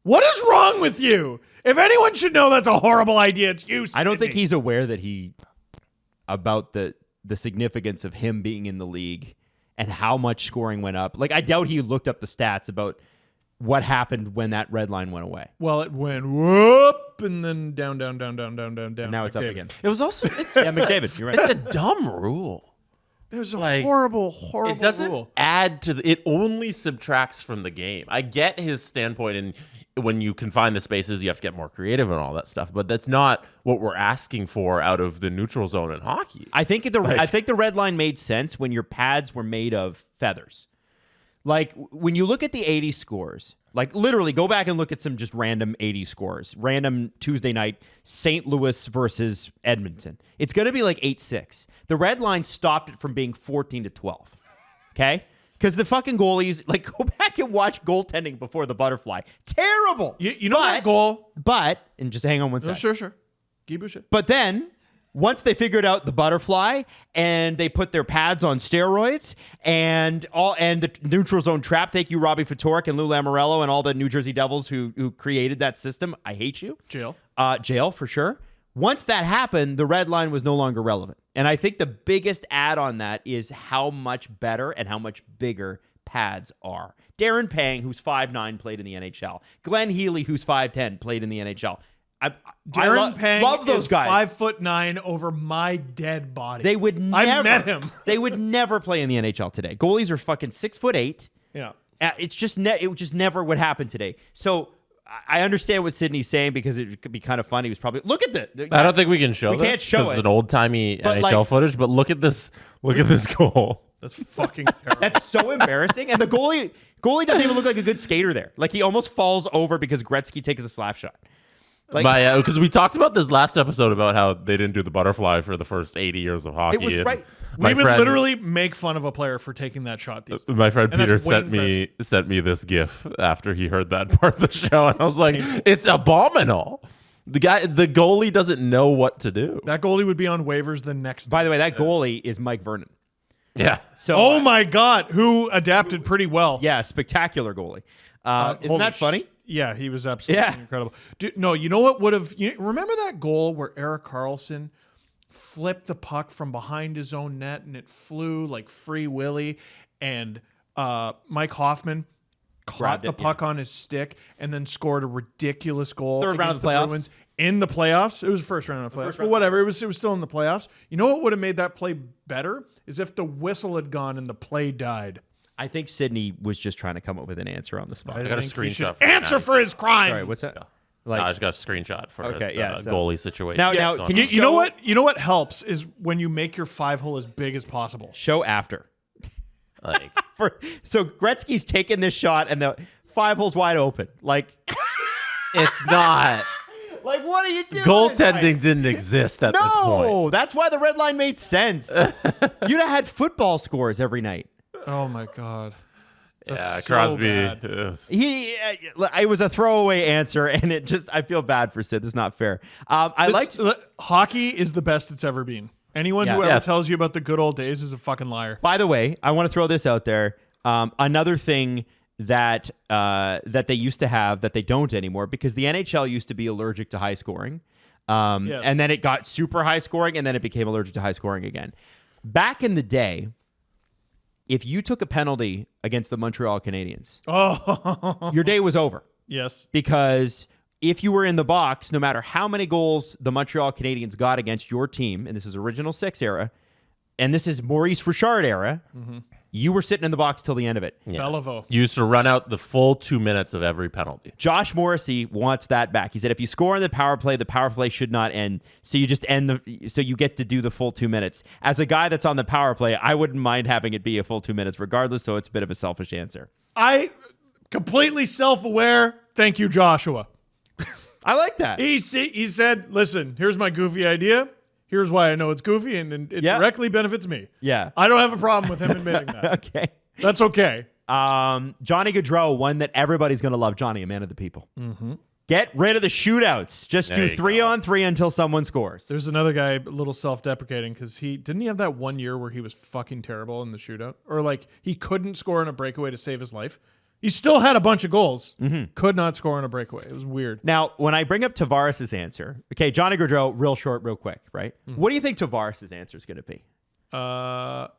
What is wrong with you? If anyone should know that's a horrible idea, it's you, Sidney. I don't think he's aware that about the significance of him being in the league and how much scoring went up. Like, I doubt he looked up the stats about what happened when that red line went away. Well, it went whoop and then down. And now it's up again. It was also Yeah, McDavid, you're right. it's a dumb rule. It was a horrible It doesn't rule. add to it only subtracts from the game. I get his standpoint, and when you confine the spaces, you have to get more creative and all that stuff. But that's not what we're asking for out of the neutral zone in hockey. I think the red line made sense when your pads were made of feathers. Like, when you look at the 80 scores, like literally go back and look at some just random 80 scores. Random Tuesday night, St. Louis versus Edmonton. It's going to be like 8-6. The red line stopped it from being 14-12. Okay? Because the fucking goalies, like, go back and watch goaltending before the butterfly. Terrible. You know that goal? And just hang on one second. Sure. Guy Boucher. But then, once they figured out the butterfly and they put their pads on steroids and the neutral zone trap, thank you, Robbie Fatorik and Lou Lamoriello and all the New Jersey Devils who created that system. I hate you. Jail for sure. Once that happened, the red line was no longer relevant. And I think the biggest add on that is how much better and how much bigger pads are. Darren Pang, who's 5'9", played in the NHL. Glenn Healy, who's 5'10", played in the NHL. Darren Pang love those is guys. 5'9" over my dead body. They would never. I met him. They would never play in the NHL today. Goalies are fucking 6'8". Yeah. It's just it just never would happen today. So I understand what Sidney's saying because it could be kind of funny. He was probably look at the. I don't think we can show. We can't show it. It's an old timey NHL like, footage. But look at this. Look at this goal. That's fucking terrible. That's so embarrassing. And the goalie doesn't even look like a good skater there. Like he almost falls over because Gretzky takes a slap shot. Like, because we talked about this last episode about how they didn't do the butterfly for the first 80 years of hockey. It was right. We would literally make fun of a player for taking that shot. My friend Peter sent me this GIF after he heard that part of the show, and I was like, "It's abominable." The goalie doesn't know what to do. That goalie would be on waivers the next. By the way, that goalie is Mike Vernon. Yeah. So, oh my God, who adapted pretty well. Yeah, spectacular goalie. Isn't that funny? Yeah, he was absolutely incredible. No, you know what would have... remember that goal where Erik Karlsson flipped the puck from behind his own net and it flew like Free Willy, and Mike Hoffman caught the puck on his stick and then scored a ridiculous goal. Third round of the playoffs. Bruins in the playoffs. It was the first round of the playoffs. But whatever, it was still in the playoffs. You know what would have made that play better? Is if the whistle had gone and the play died. I think Sidney was just trying to come up with an answer on the spot. I got a screenshot. Answer for his crime. Sorry, what's that? I just got a screenshot for the goalie situation. Now, can you? You know what? You know what helps is when you make your 5-hole as big as possible. Show after. Like so Gretzky's taking this shot and the 5-hole's wide open. Like it's not. Like, what are you doing? Goaltending didn't exist at this point. No, that's why the red line made sense. You'd have had football scores every night. Oh my God. That's Crosby. It was a throwaway answer, and I feel bad for Sid. This is not fair. Hockey is the best it's ever been. Anyone who ever tells you about the good old days is a fucking liar. By the way, I want to throw this out there. Another thing that they used to have that they don't anymore, because the NHL used to be allergic to high scoring. Yes. And then it got super high scoring, and then it became allergic to high scoring again. Back in the day, if you took a penalty against the Montreal Canadiens, your day was over. Yes. Because if you were in the box, no matter how many goals the Montreal Canadiens got against your team, and this is original 6 era, and this is Maurice Richard era, you were sitting in the box till the end of it. Yeah. Beliveau. You used to run out the full 2 minutes of every penalty. Josh Morrissey wants that back. He said if you score in the power play should not end. So you just end so you get to do the full 2 minutes. As a guy that's on the power play, I wouldn't mind having it be a full 2 minutes regardless, so it's a bit of a selfish answer. I completely self-aware. Thank you, Joshua. I like that. He said, listen, here's my goofy idea. Here's why I know it's goofy, and it directly benefits me. Yeah. I don't have a problem with him admitting that. Okay. That's okay. Johnny Gaudreau, one that everybody's going to love. Johnny, a man of the people. Get rid of the shootouts. Just There do you 3-on-3 until someone scores. There's another guy a little self-deprecating because didn't he have that 1 year where he was fucking terrible in the shootout? Or like he couldn't score in a breakaway to save his life? He still had a bunch of goals. Could not score in a breakaway. It was weird. Now, when I bring up Tavares' answer, okay, Johnny Gaudreau, real short, real quick, right? What do you think Tavares' answer is going to be? Well,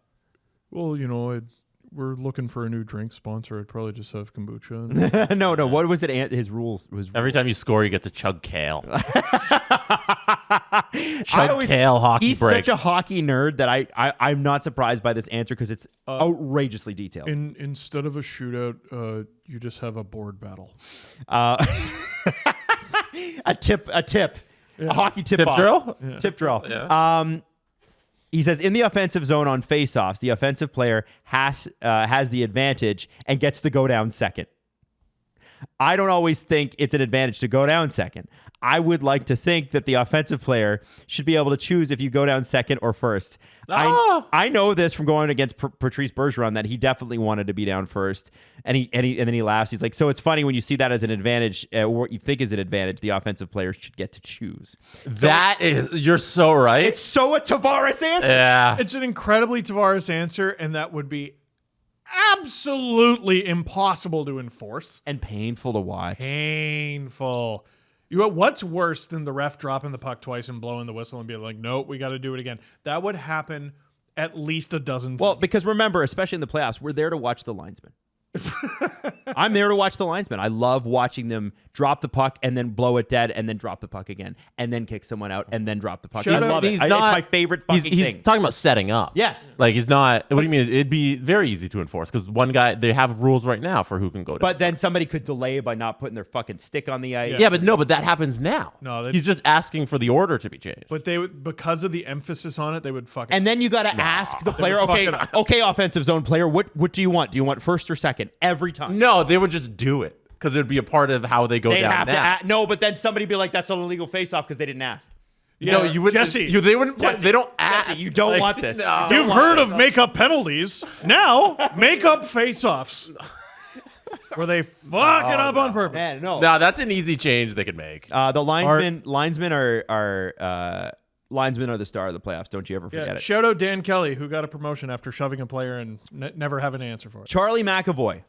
we're looking for a new drink sponsor. I'd probably just have kombucha. No. What was it? His rules was Every time you score, you get to chug kale. Chug kale hockey he's breaks. such a hockey nerd that I'm not surprised by this answer because it's outrageously detailed. Instead of a shootout, you just have a board battle. A tip, a hockey tip off. drill? Yeah. Tip drill. Yeah. He says in the offensive zone on faceoffs, the offensive player has the advantage and gets to go down second. I don't always think it's an advantage to go down second. I would like to think that the offensive player should be able to choose if you go down second or first. I know this from going against Patrice Bergeron that he definitely wanted to be down first, and then he laughs. He's like, so it's funny when you see that as an advantage, or what you think is an advantage, the offensive player should get to choose. You're so right. It's so a Tavares answer. Yeah. It's an incredibly Tavares answer, and that would be absolutely impossible to enforce. And painful to watch. Painful. What's worse than the ref dropping the puck twice and blowing the whistle and being like, nope, we got to do it again? That would happen at least a dozen times. Well, because remember, especially in the playoffs, we're there to watch the linesmen. I'm there to watch the linesmen. I love watching them drop the puck and then blow it dead and then drop the puck again and then kick someone out and then drop the puck. I love it. It's my favorite fucking thing. He's talking about setting up. Yes. Like he's not. What do you mean? It'd be very easy to enforce because one guy, they have rules right now for who can go down. But then somebody could delay by not putting their fucking stick on the ice. Yeah, but that happens now. No, he's just asking for the order to be changed. But they would, because of the emphasis on it, they would fucking. And then you got to ask the player, okay, offensive zone player, what do you want? Do you want first or second? Every time. No, they would just do it because it would be a part of how they go They'd down have now. to no, but then somebody would be like, that's an illegal face-off because they didn't ask. Yeah, no, you wouldn't. Jesse. They wouldn't. Jesse, they don't ask. Jesse, you don't want this. No. You've heard of make-up penalties. Now, make-up face-offs. Where they fuck it up on purpose. Man, no. No, that's an easy change they could make. The linesmen are linesmen are the star of the playoffs. Don't you ever forget it. Shout out Dan Kelly, who got a promotion after shoving a player and never have an answer for it. Charlie McAvoy.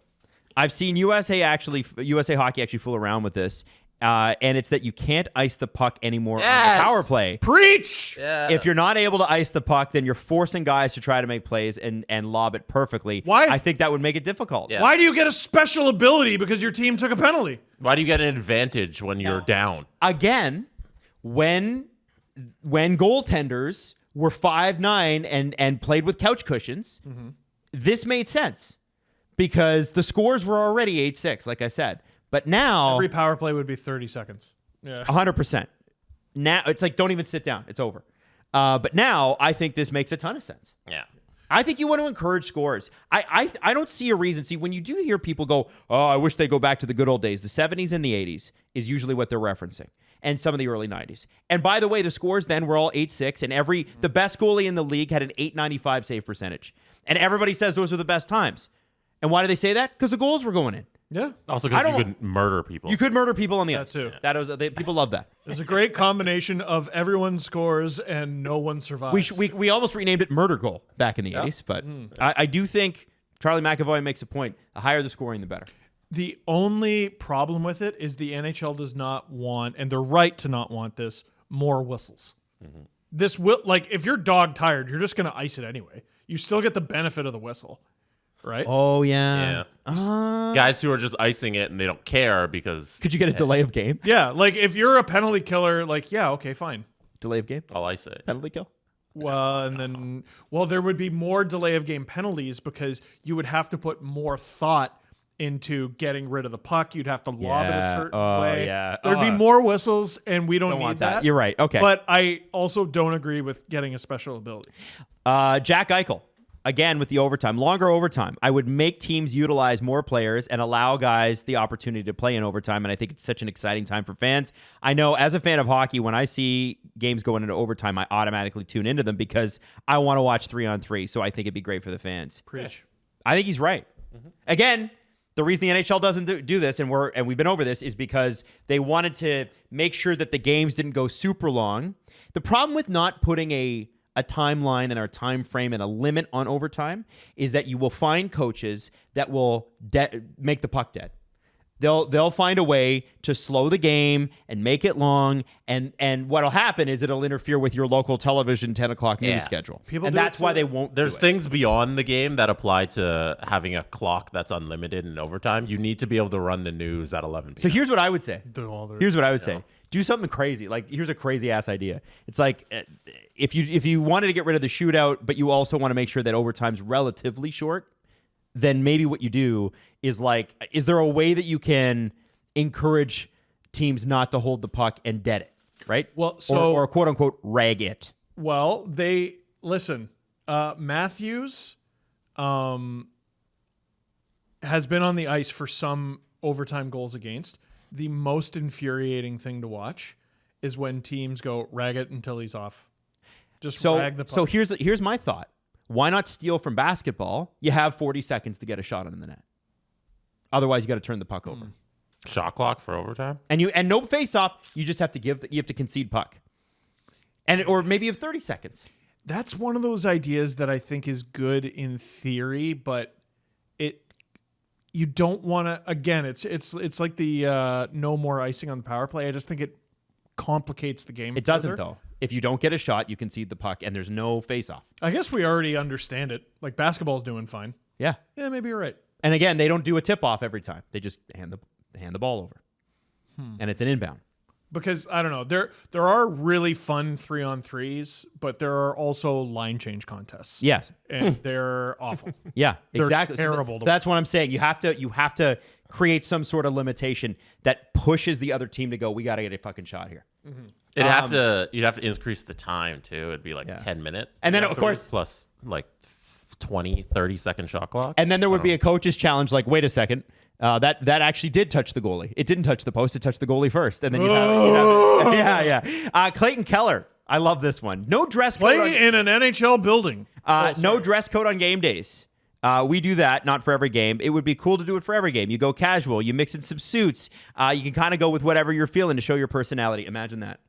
I've seen USA Hockey actually fool around with this, and it's that you can't ice the puck anymore on the power play. Preach! Yeah. If you're not able to ice the puck, then you're forcing guys to try to make plays and lob it perfectly. Why? I think that would make it difficult. Yeah. Why do you get a special ability because your team took a penalty? Why do you get an advantage when you're down? Again, when goaltenders were 5'9" and played with couch cushions, this made sense because the scores were already 8-6, like I said. But now Every power play would be 30 seconds. Yeah. 100%. Now it's like, don't even sit down. It's over. But now I think this makes a ton of sense. Yeah. I think you want to encourage scores. I don't see a reason. See, when you do hear people go, oh, I wish they go back to the good old days, the 70s and the 80s is usually what they're referencing, and some of the early 90s. And by the way, the scores then were all 8-6, and the best goalie in the league had an $895 save percentage. And everybody says those are the best times. And why do they say that? Because the goals were going in. Yeah. Also, because you could murder people. You could murder people on the ice. too. People love that. There's a great combination of everyone scores and no one survives. We almost renamed it Murder Goal back in the 80s, but I do think Charlie McAvoy makes a point. The higher the scoring, the better. The only problem with it is the NHL does not want, and they're right to not want this, more whistles. This will, like, if you're dog tired, you're just going to ice it anyway. You still get the benefit of the whistle, right? Oh, yeah. Guys who are just icing it and they don't care because Could you get a delay of game? Yeah, like if you're a penalty killer, like, yeah, okay, fine. Delay of game? I'll ice it. Penalty kill? Well, and then, there would be more delay of game penalties because you would have to put more thought into getting rid of the puck. You'd have to lob it a certain way. Yeah. There'd be more whistles, and we don't need want that. You're right. Okay. But I also don't agree with getting a special ability. Jack Eichel, again with the overtime, longer overtime. I would make teams utilize more players and allow guys the opportunity to play in overtime, and I think it's such an exciting time for fans. I know as a fan of hockey, when I see games going into overtime, I automatically tune into them because I want to watch 3-on-3, so I think it'd be great for the fans. Preach. I think he's right. Again, the reason the NHL doesn't do this, and we've been over this, is because they wanted to make sure that the games didn't go super long. The problem with not putting a timeline and our time frame and a limit on overtime is that you will find coaches that will make the puck dead. They'll find a way to slow the game and make it long, and what'll happen is it'll interfere with your local television 10 o'clock news schedule. And that's why they won't. There's things beyond the game that apply to having a clock that's unlimited in overtime. You need to be able to run the news at 11 p.m. So here's what I would say. Say. Do something crazy. Like, here's a crazy ass idea. It's like if you wanted to get rid of the shootout, but you also want to make sure that overtime's relatively short, then maybe what you do is is there a way that you can encourage teams not to hold the puck and dead it, right? Well, so or quote unquote rag it. Well, Matthews has been on the ice for some overtime goals against. The most infuriating thing to watch is when teams go rag it until he's off. Just rag the puck. So here's my thought. Why not steal from basketball? You have 40 seconds to get a shot on the net. Otherwise, you got to turn the puck over. Shot clock for overtime, and no face off. You just have to you have to concede puck, or maybe you have 30 seconds. That's one of those ideas that I think is good in theory, but you don't want to. Again, it's like the no more icing on the power play. I just think it complicates the game. It doesn't though. If you don't get a shot, you concede the puck, and there's no face-off. I guess we already understand it. Like, basketball's doing fine. Yeah. Yeah, maybe you're right. And again, they don't do a tip-off every time. They just hand the ball over. And it's an inbound. Because, I don't know, there are really fun 3-on-3s, but there are also line change contests. Yes. And they're awful. Yeah, exactly. They're terrible. So that's what I'm saying. You have to create some sort of limitation that pushes the other team to go, we got to get a fucking shot here. Mm-hmm. you'd have to increase the time too. It'd be like 10 minutes. And then, of course, plus like 20, 30-second shot clock. And then there would be a coach's challenge like, wait a second, that actually did touch the goalie. It didn't touch the post. It touched the goalie first. And then you have Clayton Keller. I love this one. No dress code. Play in an NHL building. No dress code on game days. We do that, not for every game. It would be cool to do it for every game. You go casual. You mix in some suits. You can kind of go with whatever you're feeling to show your personality. Imagine that.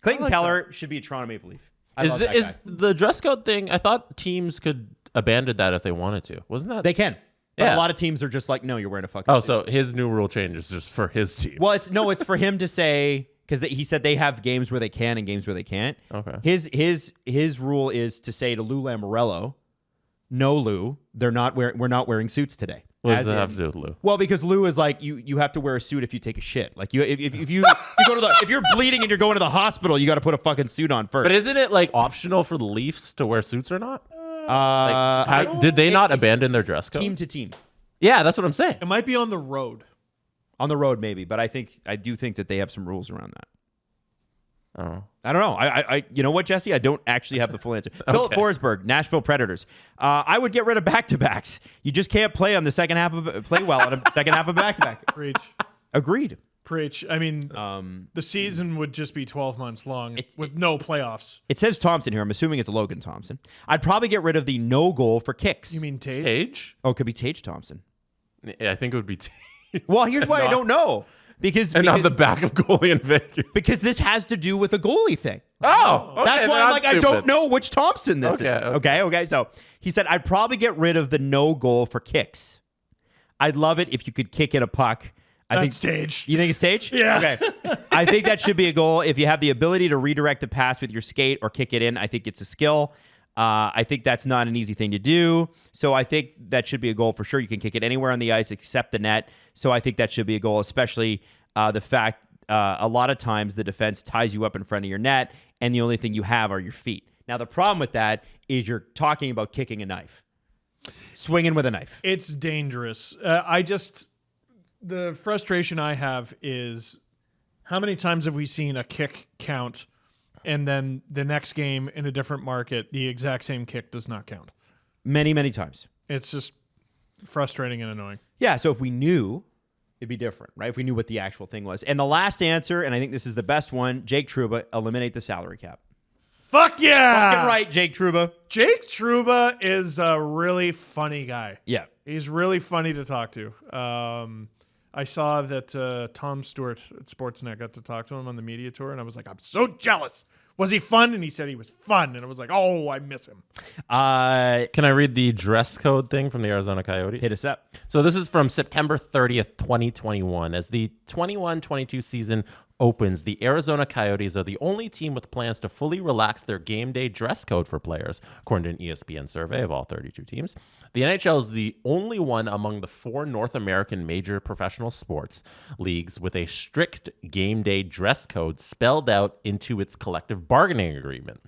Clayton Keller should be a Toronto Maple Leaf. Is the dress code thing, I thought teams could abandon that if they wanted to. Wasn't that? They can. But Yeah. a lot of teams are just like, no, you're wearing a fucking suit. So his new rule change is just for his team. Well, it's for him to say, because he said they have games where they can and games where they can't. Okay. His rule is to say to Lou Lamoriello, no, Lou, we're not wearing suits today. What does that have to do with Lou? Well, because Lou is like, you have to wear a suit if you take a shit. Like if you go to if you're bleeding and you're going to the hospital, you got to put a fucking suit on first. But isn't it like optional for the Leafs to wear suits or not? Did they not abandon their dress code? Team to team? Yeah, that's what I'm saying. It might be on the road. On the road, maybe, but I do think that they have some rules around that. Oh. I don't know. I you know what, Jesse? I don't actually have the full answer. Philip Forsberg, Nashville Predators. I would get rid of back-to-backs. You just can't play on the second half of play well on a second half of back-to-back. Preach. Agreed. Preach. I mean, the season would just be 12 months long with no playoffs. It says Thompson here. I'm assuming it's Logan Thompson. I'd probably get rid of the no goal for kicks. You mean Tage? Tage? Oh, it could be Tage Thompson. Yeah, I think it would be Tage. Well, here's why I don't know. Because on the back of goalie in Vegas. Because this has to do with a goalie thing. Oh, okay, that's why I'm like, I don't know which Thompson this is. Okay. So he said, I'd probably get rid of the no goal for kicks. I'd love it if you could kick in a puck That's staged. You think it's staged? Yeah. Okay. I think that should be a goal. If you have the ability to redirect the pass with your skate or kick it in, I think it's a skill. I think that's not an easy thing to do. So I think that should be a goal for sure. You can kick it anywhere on the ice except the net. So I think that should be a goal, especially the fact a lot of times the defense ties you up in front of your net and the only thing you have are your feet. Now, the problem with that is you're talking about kicking a knife, swinging with a knife. It's dangerous. The frustration I have is how many times have we seen a kick count and then the next game in a different market, the exact same kick does not count? Many, many times. It's just frustrating and annoying. Yeah, so if we knew, it'd be different, right? If we knew what the actual thing was. And the last answer, and I think this is the best one, Jake Trouba, eliminate the salary cap. Fuck yeah! Fucking right, Jake Trouba. Jake Trouba is a really funny guy. Yeah. He's really funny to talk to. I saw that Tom Stewart at Sportsnet got to talk to him on the media tour, and I was like, I'm so jealous. Was he fun? And he said he was fun. And I was like, oh, I miss him. Can I read the dress code thing from the Arizona Coyotes? Hit us up. So this is from September 30th, 2021. As the 21-22 season opens, the Arizona Coyotes are the only team with plans to fully relax their game day dress code for players, according to an ESPN survey of all 32 teams. The NHL is the only one among the 4 North American major professional sports leagues with a strict game day dress code spelled out into its collective bargaining agreement.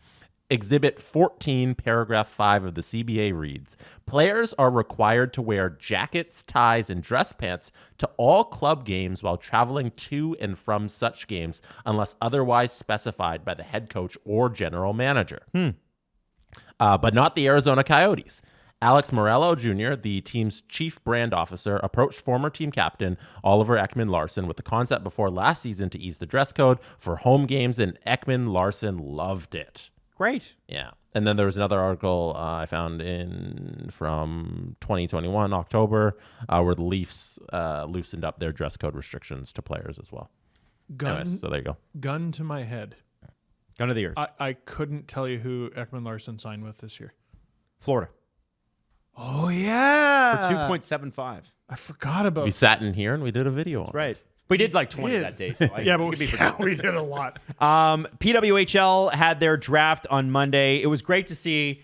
Exhibit 14, paragraph 5 of the CBA reads, players are required to wear jackets, ties, and dress pants to all club games while traveling to and from such games unless otherwise specified by the head coach or general manager. But not the Arizona Coyotes. Alex Morello Jr., the team's chief brand officer, approached former team captain Oliver Ekman-Larsson with the concept before last season to ease the dress code for home games, and Ekman-Larsson loved it. Great. Yeah. And then there was another article I found from 2021, October, where the Leafs loosened up their dress code restrictions to players as well. Anyways, so there you go. Gun to my head. Gun to the earth. I couldn't tell you who Ekman-Larsson signed with this year. Florida. Oh, yeah. For 2.75. I forgot about We sat in here and we did a video on it. Right. We did like 20 that day. So yeah, but we did a lot. PWHL had their draft on Monday. It was great to see,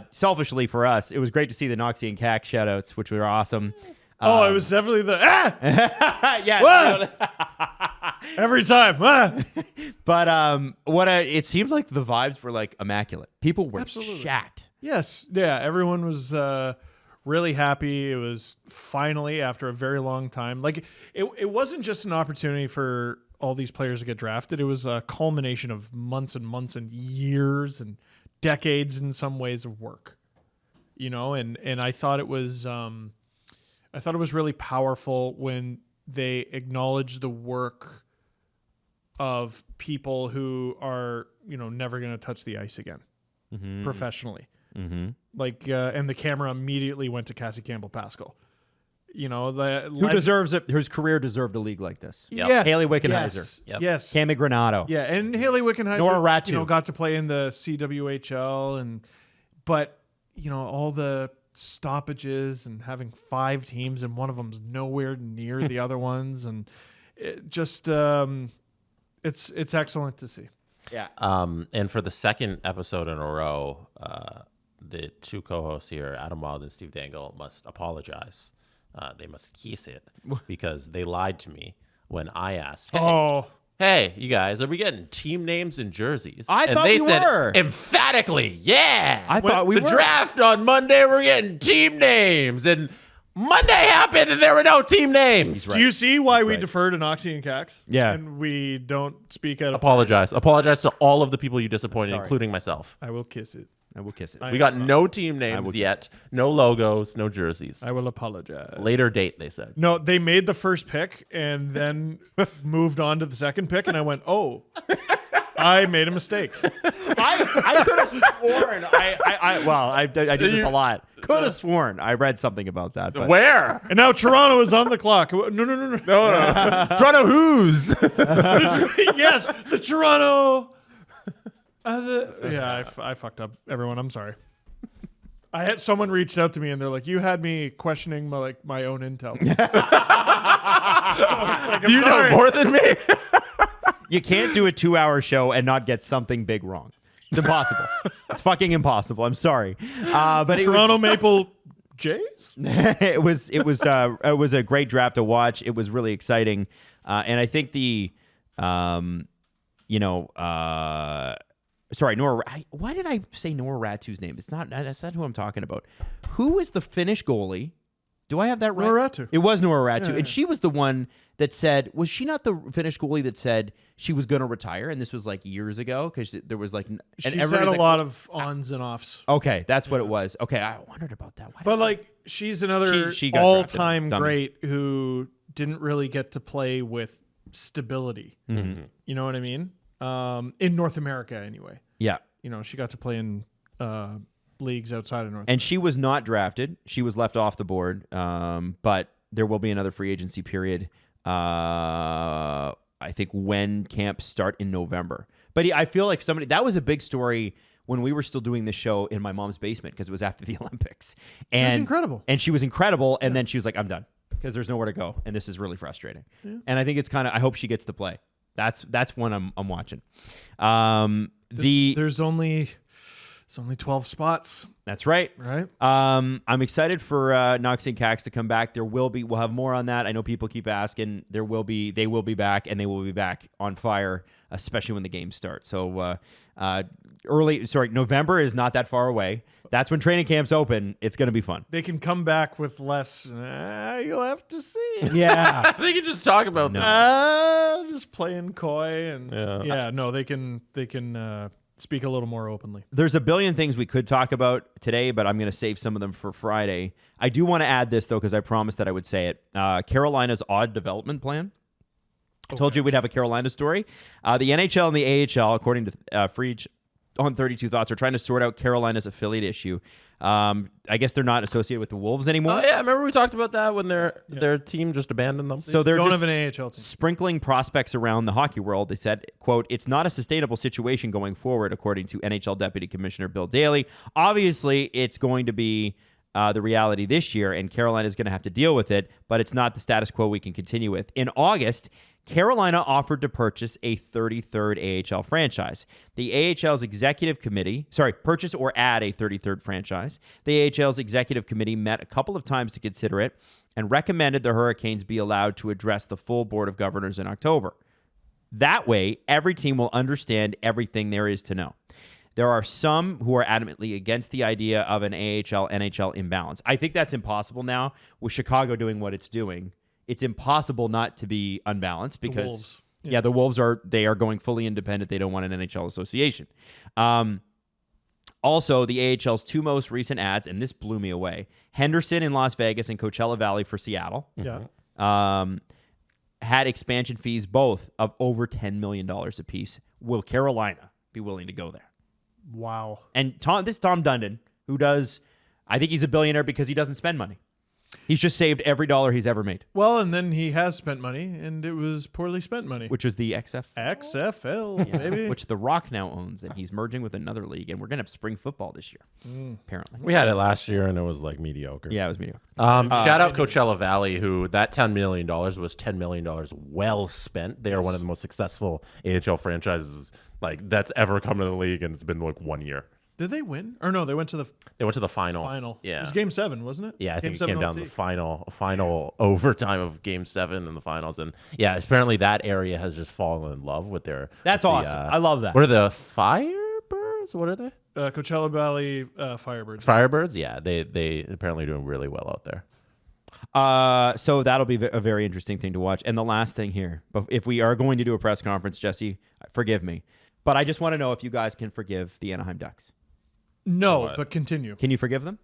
selfishly for us, it was great to see the Noxie and Cac shoutouts, which were awesome. It was definitely the yeah. every time. But it seemed like the vibes were like immaculate. People were jacked. Yes. Yeah. Everyone was really happy. It was finally, after a very long time, like it wasn't just an opportunity for all these players to get drafted. It was a culmination of months and months and years and decades in some ways of work, and I thought it was, really powerful when they acknowledged the work of people who are, never going to touch the ice again professionally. Mm-hmm. Like, and the camera immediately went to Cassie Campbell-Pascal. Who deserves it? Whose career deserved a league like this? Yep. Yes. Haley Wickenheiser. Yes. Cammy Granato. Yeah, and Haley Wickenheiser, Nora Ratu. got to play in the CWHL, but all the stoppages and having 5 teams and one of them's nowhere near the other ones, and it just it's excellent to see. Yeah. And for the second episode in a row, the 2 co-hosts here, Adam Wilde and Steve Dangle, must apologize. They must kiss it because they lied to me when I asked, hey, you guys, are we getting team names and jerseys? I thought we were. Emphatically, yeah. I thought we were. The draft on Monday, we're getting team names. And Monday happened and there were no team names. Do you see why we defer to Noxie and Cax? Yeah. And we don't speak out of Apologize to all of the people you disappointed, including myself. I will kiss it. I will kiss it. We got no team names yet, no logos, no jerseys. I will apologize. Later date, they said. No, they made the first pick and then moved on to the second pick, and I went, I made a mistake. I could have sworn. I did this a lot. Could have sworn I read something about that. But. Where? And now Toronto is on the clock. No. Toronto who's? Yes, the Toronto. I fucked up, everyone. I'm sorry. I had someone reached out to me and they're like, "You had me questioning my own intel." Do you know more than me? You can't do a 2-hour show and not get something big wrong. It's impossible. It's fucking impossible. I'm sorry. But Toronto Maple Jays? it was a great draft to watch. It was really exciting. And I think sorry, why did I say Nora Ratu's name? That's not who I'm talking about. Who is the Finnish goalie? Do I have that right? Nora Ratu. It was Nora Ratu. Yeah. And she was the one that said, was she not the Finnish goalie that said she was going to retire? And this was like years ago because there was like... She's had a lot of ons and offs. Okay, that's what it was. Okay, I wondered about that. She's another She got all-time drafted. great who didn't really get to play with stability. Mm-hmm. You know what I mean? In North America, anyway. Yeah. She got to play in leagues outside of North And she was not drafted. She was left off the board. But there will be another free agency period, I think, when camps start in November. But I feel like that was a big story when we were still doing this show in my mom's basement because it was after the Olympics. And was incredible. And she was incredible. And then she was like, I'm done because there's nowhere to go. And this is really frustrating. Yeah. And I think it's I hope she gets to play. That's one I'm watching. There's only 12 spots. That's right. Right. I'm excited for Knox and Cax to come back. We'll have more on that. I know people keep asking. They will be back, and they will be back on fire, especially when the games start. So November is not that far away. That's when training camps open. It's going to be fun. They can come back with less. You'll have to see. Yeah. They can just talk about that. Just playing coy and they can speak a little more openly. There's a billion things we could talk about today, but I'm going to save some of them for Friday. I do want to add this, though, because I promised that I would say it. Carolina's odd development plan. I told you we'd have a Carolina story. The NHL and the AHL, according to Freach on 32 Thoughts, are trying to sort out Carolina's affiliate issue. I guess they're not associated with the Wolves anymore. Oh, yeah. Remember we talked about that when their team just abandoned them? So they're don't just have an AHL team. Sprinkling prospects around the hockey world. They said, quote, "It's not a sustainable situation going forward," according to NHL Deputy Commissioner Bill Daly. Obviously, it's going to be the reality this year, and Carolina is going to have to deal with it, but it's not the status quo we can continue with. In August, Carolina offered to purchase a 33rd AHL franchise. The AHL's executive committee, purchase or add a 33rd franchise. The AHL's executive committee met a couple of times to consider it and recommended the Hurricanes be allowed to address the full board of governors in October. That way, every team will understand everything there is to know. There are some who are adamantly against the idea of an AHL-NHL imbalance. I think that's impossible now with Chicago doing what it's doing. It's impossible not to be unbalanced because the Wolves. The Wolves are going fully independent. They don't want an NHL association. Also, the AHL's two most recent ads, and this blew me away: Henderson in Las Vegas and Coachella Valley for Seattle. Yeah. Had expansion fees both of over $10 million apiece. Will Carolina be willing to go there? Wow. And Tom Dundon, who does, I think he's a billionaire because he doesn't spend money. He's just saved every dollar he's ever made. Well, and then he has spent money, and it was poorly spent money. Which was the XFL, baby. Which The Rock now owns, and he's merging with another league, and we're going to have spring football this year, apparently. We had it last year, and it was like mediocre. Yeah, it was mediocre. Shout out Coachella Valley, who that $10 million was $10 million well spent. They are one of the most successful AHL franchises that's ever come to the league, and it's been 1 year. Did they win? Or no, they went to the finals. final. Yeah. It was Game 7, wasn't it? Yeah, I think Game it came 7 down to OT. the final overtime of Game 7 in the finals. And yeah, apparently that area has just fallen in love with their... That's awesome. I love that. What are the Firebirds? What are they? Coachella Valley Firebirds. Firebirds? Yeah, they apparently doing really well out there. So that'll be a very interesting thing to watch. And the last thing here, but if we are going to do a press conference, Jesse, forgive me, but I just want to know if you guys can forgive the Anaheim Ducks. No, but continue. Can you forgive them?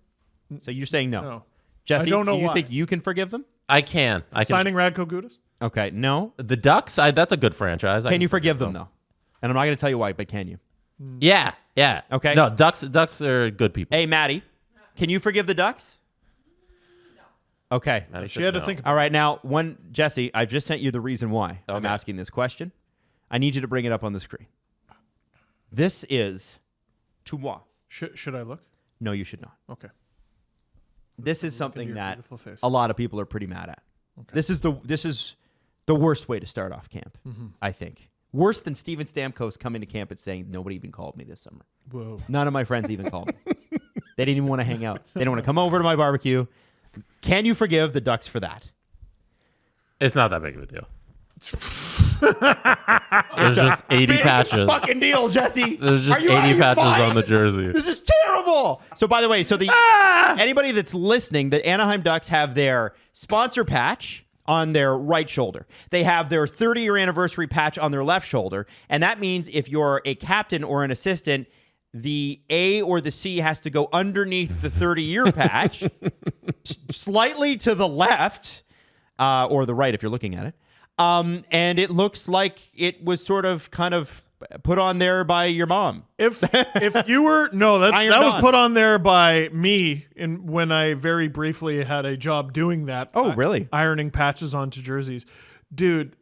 So you're saying no. No. Jesse, I don't know do you why. think you can forgive them? I can. Signing Radko Gudas? Okay, no. The Ducks, that's a good franchise. Can you forgive them, though? And I'm not going to tell you why, but can you? Yeah. Okay. No, Ducks are good people. Hey, Maddie, can you forgive the Ducks? No. Okay. She had to think about All right, now, Jesse, I've just sent you the reason why I'm asking this question. I need you to bring it up on the screen. This is, to moi, Should I look? No, you should not. Okay. This is Look something into your that beautiful face. a lot of people are pretty mad at. Okay. This is the worst way to start off camp, I think. Worse than Steven Stamkos coming to camp and saying, nobody even called me this summer. Whoa. None of my friends even called me. They didn't even want to hang out. They don't want to come over to my barbecue. Can you forgive the Ducks for that? It's not that big of a deal. There's just 80 patches. Fucking deal, Jesse. There's just Are you out of 80 your patches mind? on the jersey. This is terrible. So, by the way, anybody that's listening, the Anaheim Ducks have their sponsor patch on their right shoulder. They have their 30-year anniversary patch on their left shoulder. And that means if you're a captain or an assistant, the A or the C has to go underneath the 30-year patch, slightly to the left, or the right if you're looking at it. And it looks like it was sort of kind of put on there by your mom. If you were that was on. put on there by me when I very briefly had a job doing that. Oh, really? Ironing patches onto jerseys. Dude,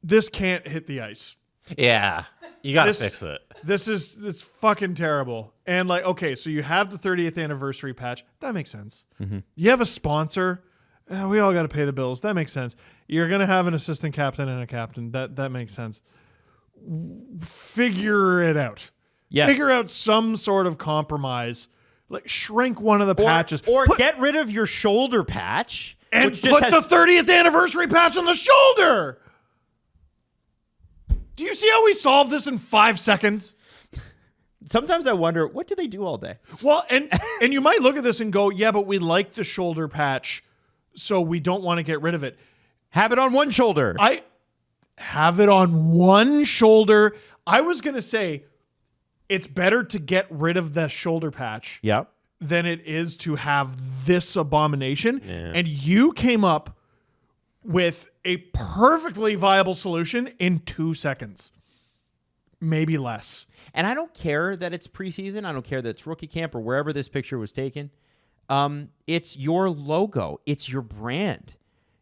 this can't hit the ice. Yeah. You got to fix it. It's fucking terrible. And like, okay, so you have the 30th anniversary patch. That makes sense. Mm-hmm. You have a sponsor. We all got to pay the bills. That makes sense. You're going to have an assistant captain and a captain. That makes sense. Figure it out. Yes. Figure out some sort of compromise. Like shrink one of the patches. Or get rid of your shoulder patch. And which just put the 30th anniversary patch on the shoulder. Do you see how we solved this in 5 seconds? Sometimes I wonder, what do they do all day? Well, and you might look at this and go, yeah, but we like the shoulder patch, so we don't want to get rid of it. Have it on one shoulder. I have it on one shoulder. I was going to say it's better to get rid of the shoulder patch than it is to have this abomination. Yeah. And you came up with a perfectly viable solution in 2 seconds. Maybe less. And I don't care that it's preseason. I don't care that it's rookie camp or wherever this picture was taken. It's your logo. It's your brand.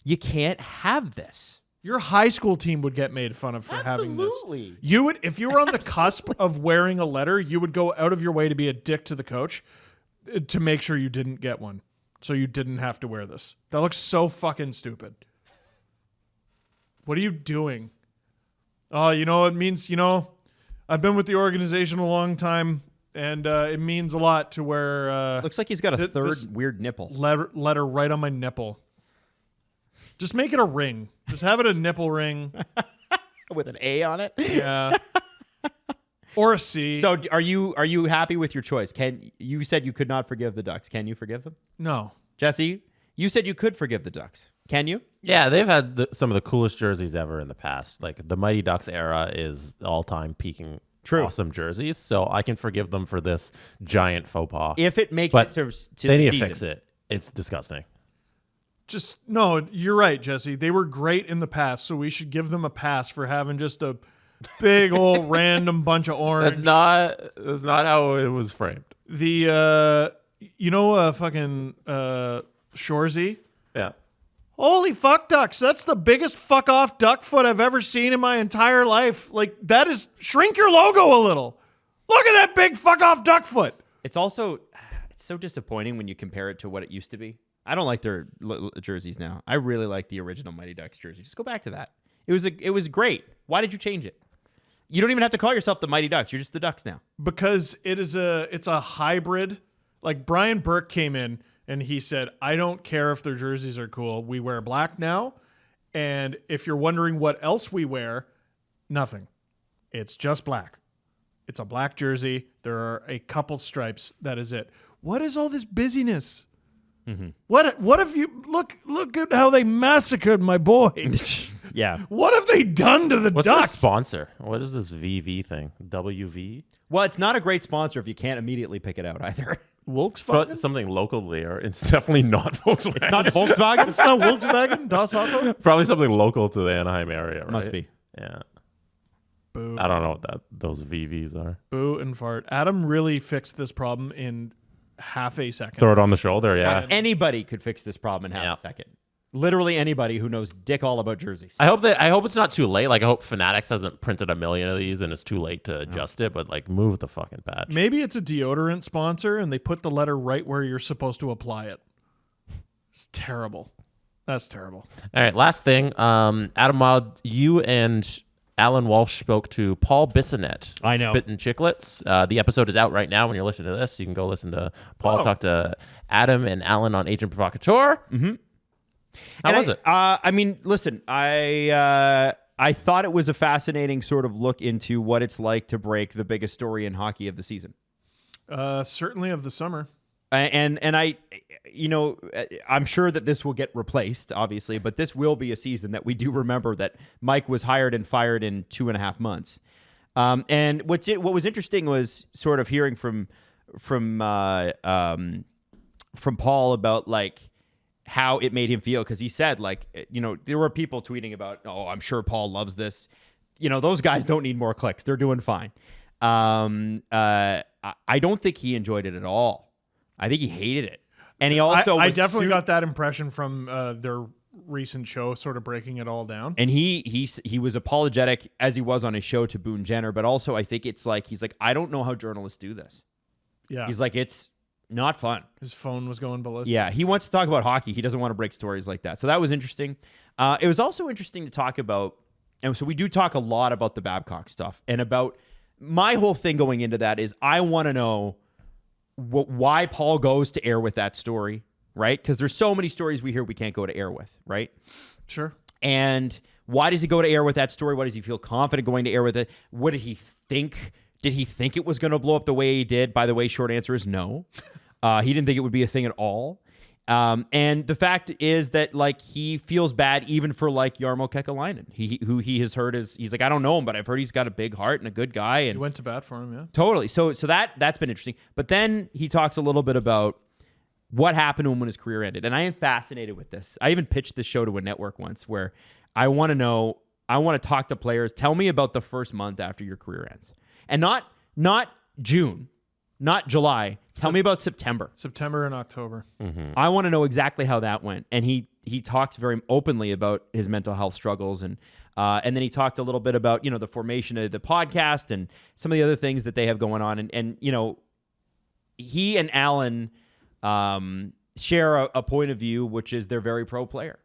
You can't have this. Your high school team would get made fun of for having this. Absolutely. You would, if you were on the cusp of wearing a letter, you would go out of your way to be a dick to the coach to make sure you didn't get one, so you didn't have to wear this. That looks so fucking stupid. What are you doing? Oh, it means, I've been with the organization a long time, and it means a lot to wear... Looks like he's got a third weird nipple. Letter right on my nipple. Just make it a ring. Just have it a nipple ring. With an A on it? Yeah. Or a C. So are you happy with your choice? You said you could not forgive the Ducks. Can you forgive them? No. Jesse, you said you could forgive the Ducks. Can you? Yeah, they've had some of the coolest jerseys ever in the past. Like the Mighty Ducks era is all-time peaking awesome jerseys, so I can forgive them for this giant faux pas. If it makes but it to they the need season. to fix it. It's disgusting. No, you're right, Jesse. They were great in the past, so we should give them a pass for having just a big old random bunch of orange. That's not how it was framed. The fucking Shorzy. Yeah. Holy fuck, Ducks. That's the biggest fuck off duck foot I've ever seen in my entire life. Like, that is, shrink your logo a little. Look at that big fuck off duck foot. It's so disappointing when you compare it to what it used to be. I don't like their jerseys now. I really like the original Mighty Ducks jersey. Just go back to that. It was great. Why did you change it? You don't even have to call yourself the Mighty Ducks. You're just the Ducks now. Because it's a hybrid. Like, Brian Burke came in and he said, I don't care if their jerseys are cool. We wear black now. And if you're wondering what else we wear, nothing. It's just black. It's a black jersey. There are a couple stripes. That is it. What is all this busyness? Mm-hmm. What have you look at how they massacred my boy? Yeah. What have they done to the What's Ducks? their sponsor? What is this VV thing? WV? Well, it's not a great sponsor if you can't immediately pick it out either. Volkswagen? Something local there. It's definitely not Volkswagen. It's not Volkswagen? It's not Volkswagen? Das Auto? Probably something local to the Anaheim area, right? Must be. Yeah. Boo. I don't know what those VVs are. Boo and fart. Adam really fixed this problem in half a second. Throw it on the shoulder, yeah. Anybody could fix this problem in half Yeah. a second. Literally anybody who knows dick all about jerseys. I hope it's not too late. Like I hope Fanatics hasn't printed a million of these and it's too late to adjust it. But like move the fucking patch. Maybe it's a deodorant sponsor and they put the letter right where you're supposed to apply it. It's terrible. That's terrible. All right, last thing. Adam Wild, you and Alan Walsh spoke to Paul Bissonnette. I know. Spittin' Chicklets. The episode is out right now when you're listening to this. You can go listen to Paul talk to Adam and Alan on Agent Provocateur. Mm-hmm. How was it? I mean, listen, I thought it was a fascinating sort of look into what it's like to break the biggest story in hockey of the season. Certainly of the summer. And I, I'm sure that this will get replaced, obviously, but this will be a season that we do remember that Mike was hired and fired in 2.5 months. And what was interesting was sort of hearing from Paul about like how it made him feel, because he said like, there were people tweeting about, oh, I'm sure Paul loves this. Those guys don't need more clicks; they're doing fine. I don't think he enjoyed it at all. I think he hated it. And he also I definitely got that impression from their recent show, sort of breaking it all down. And he was apologetic, as he was on his show, to Boone Jenner, but also I think it's like he's like, I don't know how journalists do this. Yeah. He's like, it's not fun. His phone was going ballistic. Yeah, he wants to talk about hockey. He doesn't want to break stories like that. So that was interesting. It was also interesting to talk about, and so we do talk a lot about the Babcock stuff, and about my whole thing going into that is I want to know why Paul goes to air with that story, right? Because there's so many stories we hear we can't go to air with, right? Sure. And why does he go to air with that story? Why does he feel confident going to air with it? What did he think? Did he think it was going to blow up the way he did? By the way, short answer is no. He didn't think it would be a thing at all. And the fact is that like he feels bad even for like Jarmo Kekalainen, who he has heard he's like, I don't know him, but I've heard he's got a big heart and a good guy. And he went to bat for him, yeah. Totally. So that's been interesting. But then he talks a little bit about what happened to him when his career ended. And I am fascinated with this. I even pitched this show to a network once where I want to talk to players. Tell me about the first month after your career ends. And not June, not July. Tell me about September. September and October. Mm-hmm. I want to know exactly how that went. And he talks very openly about his mental health struggles, and then he talked a little bit about the formation of the podcast and some of the other things that they have going on. And he and Alan share a point of view, which is they're very pro player,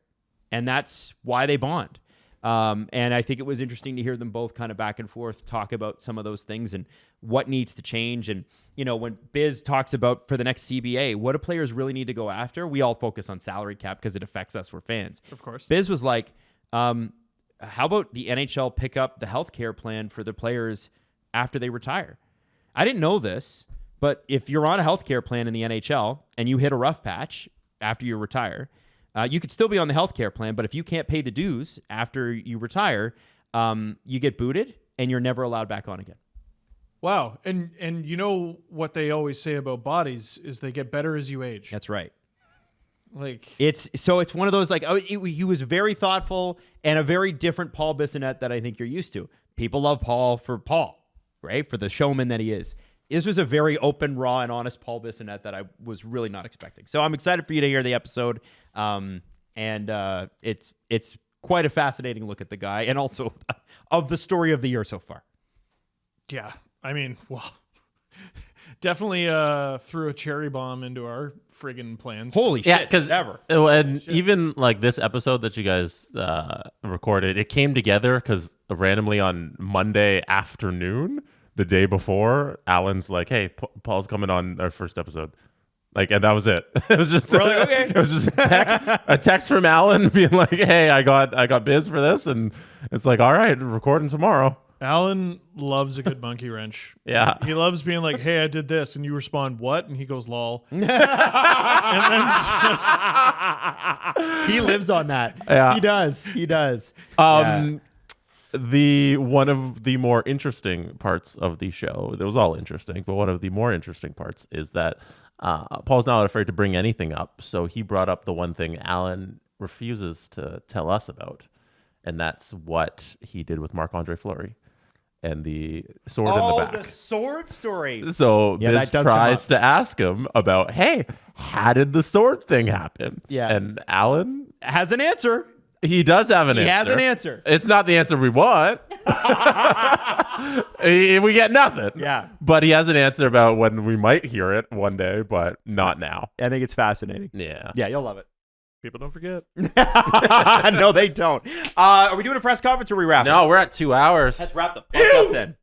and that's why they bond. And I think it was interesting to hear them both kind of back and forth talk about some of those things and what needs to change. And, when Biz talks about for the next CBA, what do players really need to go after? We all focus on salary cap because it affects us. We're fans. Of course. Biz was like, how about the NHL pick up the healthcare plan for the players after they retire? I didn't know this, but if you're on a healthcare plan in the NHL and you hit a rough patch after you retire, you could still be on the healthcare plan, but if you can't pay the dues after you retire, you get booted and you're never allowed back on again. Wow. And you know what they always say about bodies is they get better as you age. That's right. Like it's one of those like, he was very thoughtful and a very different Paul Bissonnette that I think you're used to. People love Paul, right? For the showman that he is. This was a very open, raw, and honest Paul Bissonnette that I was really not expecting. So I'm excited for you to hear the episode. And it's quite a fascinating look at the guy and also of the story of the year so far. Yeah. I mean, well, definitely threw a cherry bomb into our friggin' plans. Holy shit. Yeah, because ever. And even like this episode that you guys recorded, it came together because randomly on Monday afternoon, the day before, Alan's like, hey, Paul's coming on our first episode. Like, and that was it. It was just okay. It was just a text from Alan being like, hey, I got Biz for this. And it's like, all right, recording tomorrow. Alan loves a good monkey wrench. Yeah. He loves being like, hey, I did this. And you respond, what? And he goes, lol. And then he lives on that. Yeah. He does. One of the more interesting parts of the show, it was all interesting, but one of the more interesting parts is that Paul's not afraid to bring anything up. So he brought up the one thing Alan refuses to tell us about, and that's what he did with Marc-Andre Fleury and the sword in the back. Oh, the sword story. So Biz tries to ask him about, hey, how did the sword thing happen? Yeah. And Alan has an answer. He does have an answer. He has an answer. It's not the answer we want. We get nothing. Yeah. But he has an answer about when we might hear it one day, but not now. I think it's fascinating. Yeah. Yeah, you'll love it. People don't forget. No, they don't. Are we doing a press conference or are we wrapping? No, we're at 2 hours. Let's wrap the fuck up then.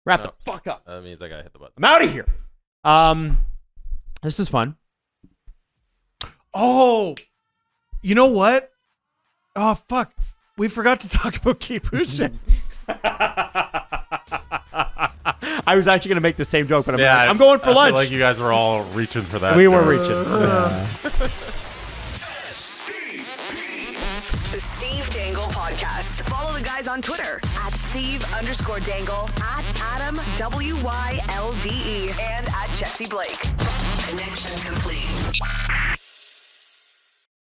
Wrap the fuck up. That means I gotta hit the button. I'm out of here. This is fun. Oh, you know what? Oh, fuck. We forgot to talk about Keith Boucher. I was actually going to make the same joke, but I'm going for I lunch. feel like you guys were all reaching for that. We were reaching. The Steve Dangle Podcast. Follow the guys on Twitter at Steve_Dangle, at AdamWYLDE, and at Jesse Blake. Connection complete.